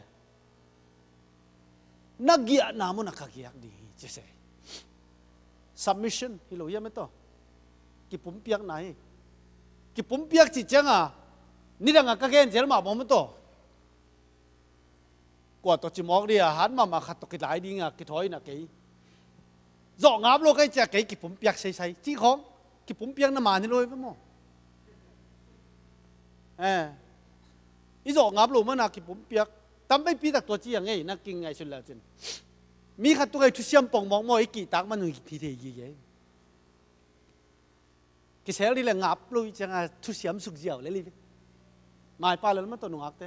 [SPEAKER 4] นักเกียร์นามุนักเกียร์ดีเจเส submission ฮิโลยังไม่ต่อกี่ปุ่มเปียกไหนกี่ปุ่มเปียกจิจังอ่ะนี่ดังกับเกณฑ์เจลมาบอกไม่ต่อกว่าตัวจิมอกเดียหันมาขัดตกหลายดีงะกี่ถอยนะกี่จ่องับโลกไอ้เจ้ากี่ปุ่มเปียกใส่จี้ของกี่ปุ่มเปียกน้ำมันนี่เลยพี่หมออีจ่องับโลกมันนะกี่ปุ่มเปียกตั้มไม่ปีตักตัวจี้ยังไงนักกินไงสุดแล้วจินมีขัดตัวไอ้ทุเรียนปองมองมอยกี่ตักมันหนึ่งทีเดียวกิเซลนี่แหละงับลุยจังทุเรียนสุกเจียวเลยลิมาป้าเลยมันตัวหนุ่งอักเต้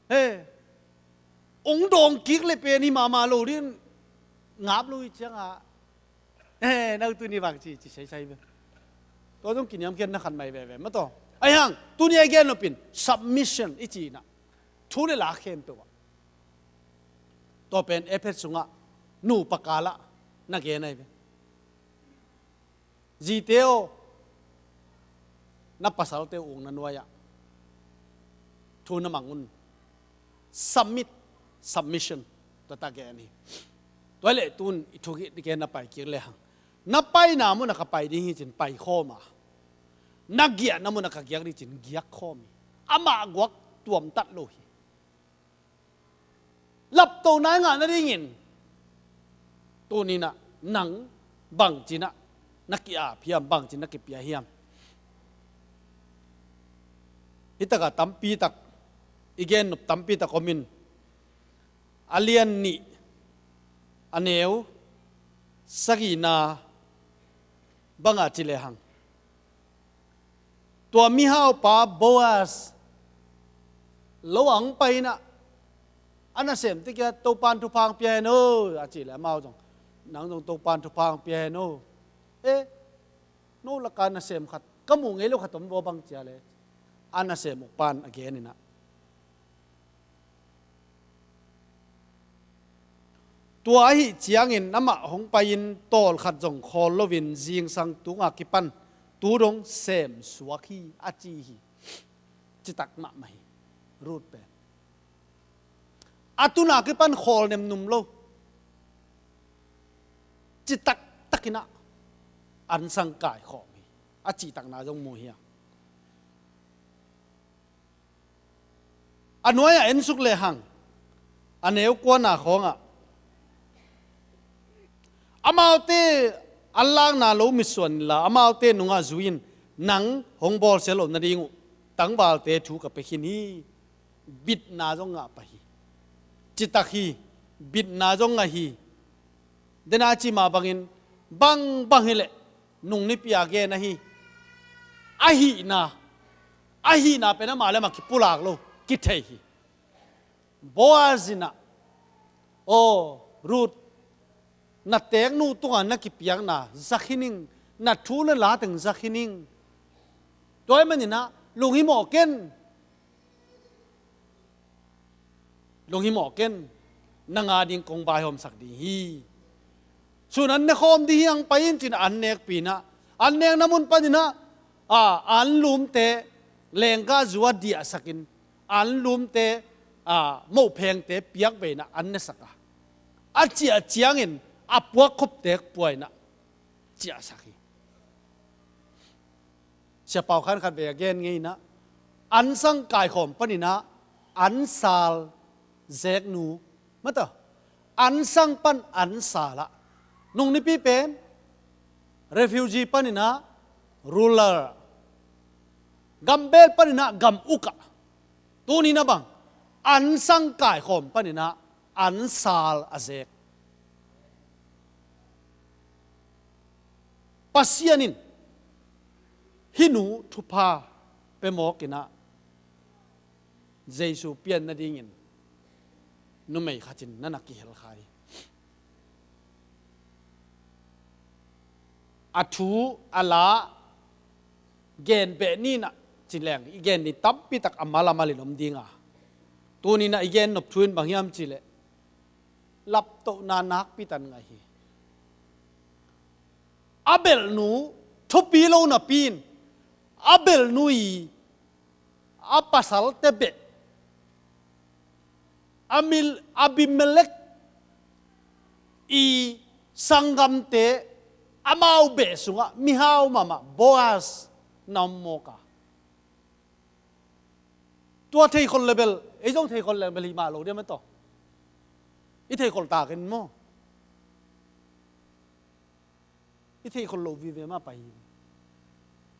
[SPEAKER 4] เฮ้องดงกิ๊กเลยเป็นนี่มาโลดิงับลุยจังนักตัวนี้บางทีใช่ไหม ตัวต้องกินยำเกินนักขันไม่เว่ๆมาต่อไอ้ยังตัวนี้ไอ้แกนเราเป็น submission อีจีน่ะทุเรศละเข้มตัวตัวเป็นเอฟเอสสุงะนูปากาละนักเกนไอ้เป็นจีเตโอนับภาษาเตโอองนันวายะทุนมังอุน submission ตัวตาแกนี่ตัวเล่ตุนทุกที่แกนับไปเกี่ยวเลยหังนับไปนามุนักไปดิ้งจินไปข้อมานักเกียรนามุนักเกียรดิจินเกียรข้อมีอามากวักตัวมตัดโลหิหลับตัวนายงานนั่นได้ยินตัวนี้นะหนังบังจินะนักเกียร์พิยามบังจินนักเกียร์พิยามฮิตกะตัมปีตักอีเกนนุบตัมปีตักคอมินอาเลียนนี่อันเอวสกีนาบังอาจิเลหังตัวมิฮาวปาโบอัสระหว่างไปนะอันนั้นเสมที่แกตัวปานทุพังเปียโนอาจิเลมาจงนังจงตัวปานทุพังเปียโนโนละการนั่นเสมขัดก็มุ่งเอลูกขัดตัวบังเจเลยอันนั้นเสมปานอเกนี่นะตัวไอ้เจียงอินน้ำหงไปอินโตลขัดจงคอลวินจิงสังตุงอากิปันตูดงเสมสวกีอาจีฮีจิตักมะไม่รูดเป็นอาตุนากิปันคอลเนมนุมโลจิตักตักินะอันสังกายขอมีอาจิตักนาจงมูเฮียอันน้อยเอ็นสุกเลหังอันเอวกวนนาของอามาเตอัลลังนาโลมิส่วนละอามาเตนุงอาจุยนหนังหงบอลเซลล์นาดิงตั้งบาลเตถูกกับไปขินีบิดนาจงอาไปจิตาฮีบิดนาจงอาฮีเดนาจิมาบังอินบังเฮเลนุงนิพิอาเกนะฮีอาฮีนาเป็นมาเลมาคิปุลากโลกิเทฮีโบอาซินะโอรูดนัดเตงนูตัวนักกิปยังนะซักหินิงนัดทูลละถึงซักหินิงตัวมันนี่นะลุงหิมอเกนนางอาดิงกงบายหอมสักดีฮีส่วนนั้นในคอมดียังไปยินจินอันเนกปีนะอันเนกน้ำมันปัญนะอันลุมเตเลงกาจวดดีสักินอันลุมเตโมเพงเตเปียกไปนะอันเนสักอาเจียเจียงอินอาปวกคบเด็กป่วยนะเจ้าสักทีเชื่อเป่าขันขัดเบียเกนไงนะอันสังกายข่มปนินะอันซาลเซกนูมาต่ออันสังปันอันซาละนุ่งนิปีเป็น refugee ปนินะ ruler กัมเบลปนินะกัมอุกะตัวนี้นะบังอันสังกายข่มปนินะอันซาลอาเซกปัสยานินฮินูทุพาเปโมกินะเจสุเปียนนาดิงินนุ่มไม่ขัจินนั่นนักกิเฮลขายอัทูอัลาเกนเบนี่นะจิแรงอีเกนนี่ตับปิตักอามาลามาลิลมดิงาตัวนี้นะอีเกนนบทุนบางยามจิเลลับโตนานักปิตันไงอาเบลนูทุบปีโลนาปีนอาเบลนูอีอาปัสสัลเตเบอาบิเมเลกอีสังกัมเตอามาอุเบสุงะมิฮาวมามาโบอาสนามโมกาตัวเทคนเลเบลไอ้จงเทคนเลเบลมาโลเดียมันต่อไอ้เทคนตากันมั้งอิทธิคนโลวิเวมาไป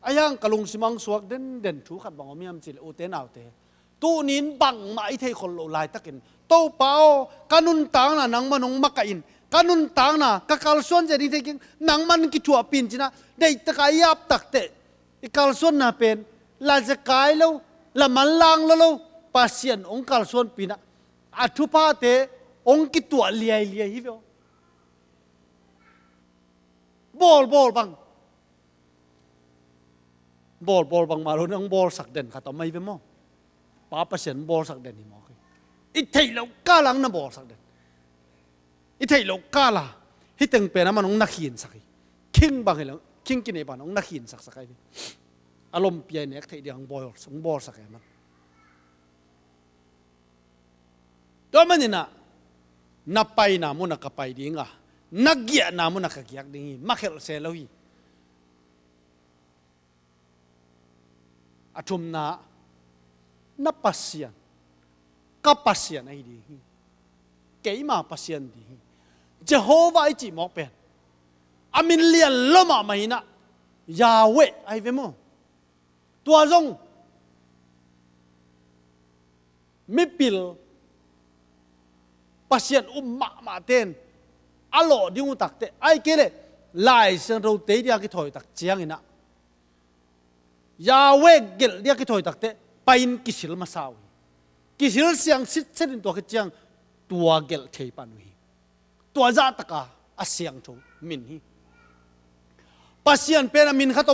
[SPEAKER 4] อายังกะลุงสิมังสวกเด่นถูขัดบังอมีมจิลโอเตนเอาเตตูนินบังมาอิทธิคนโลลายตะกินโตเปากันุนตางนะนังมันงมักอินกันุนตางนะกะกาลส่วนจะดีเทกินนังมันกิจัวปินจินะได้ตะกายาบตักเตอีกาลส่วนน่ะเป็นลาจะกายแล้วละมันลางแล้วปัสยันองกาลส่วนปินะอัทุพาเตองกิตัวเลียฮิเวบอลบัง บอลบางมาลุ้นองบอลสักเด่นขัดต่อไม่เป็นมั้งป้าเปอร์เซ็นต์บอลสักเด่นนี่มั้งอีไทยเราก้าลังนะบอลสักเด่นอีไทยเราก้าละฮิตึงเป็นมันองนักหินสักคิงบางอย่างคิงกินไอ้บ้านองนักหินสักไอ้นี่อารมณ์เปลี่ยนเนี่ยไทยเดียงบอลสงบอลสักไอ้มันตัวมันนี่นะนับไปนามุนักไปดิ้งอ่ะนักเกียนามุนักเกียดิ้งมาเขลเซลวีอาชุมนานับปัสยันกับปัสยันไอ้ดีเกี่ยมาปัสยันดีเจโฮวาไอจิมอกเป็นอามินเลียนลมาไม่นะยาเวไอเวโมตัวจงไม่ปิลปัสยันมาเต้นอโลดิวตักเตไอเกเลไลเซนเราเตยากิถอยตักเจียงอินะยาเวกเกลเดียกิถอยตักเตไปอินกิสิลมาสาวกิสิลเสียงสิเส้นตัวกิเจียงตัวเกลเทปันวีตัวจ่าตะกาอาเสียงทูมินฮีปัสยันเป็นมินขัด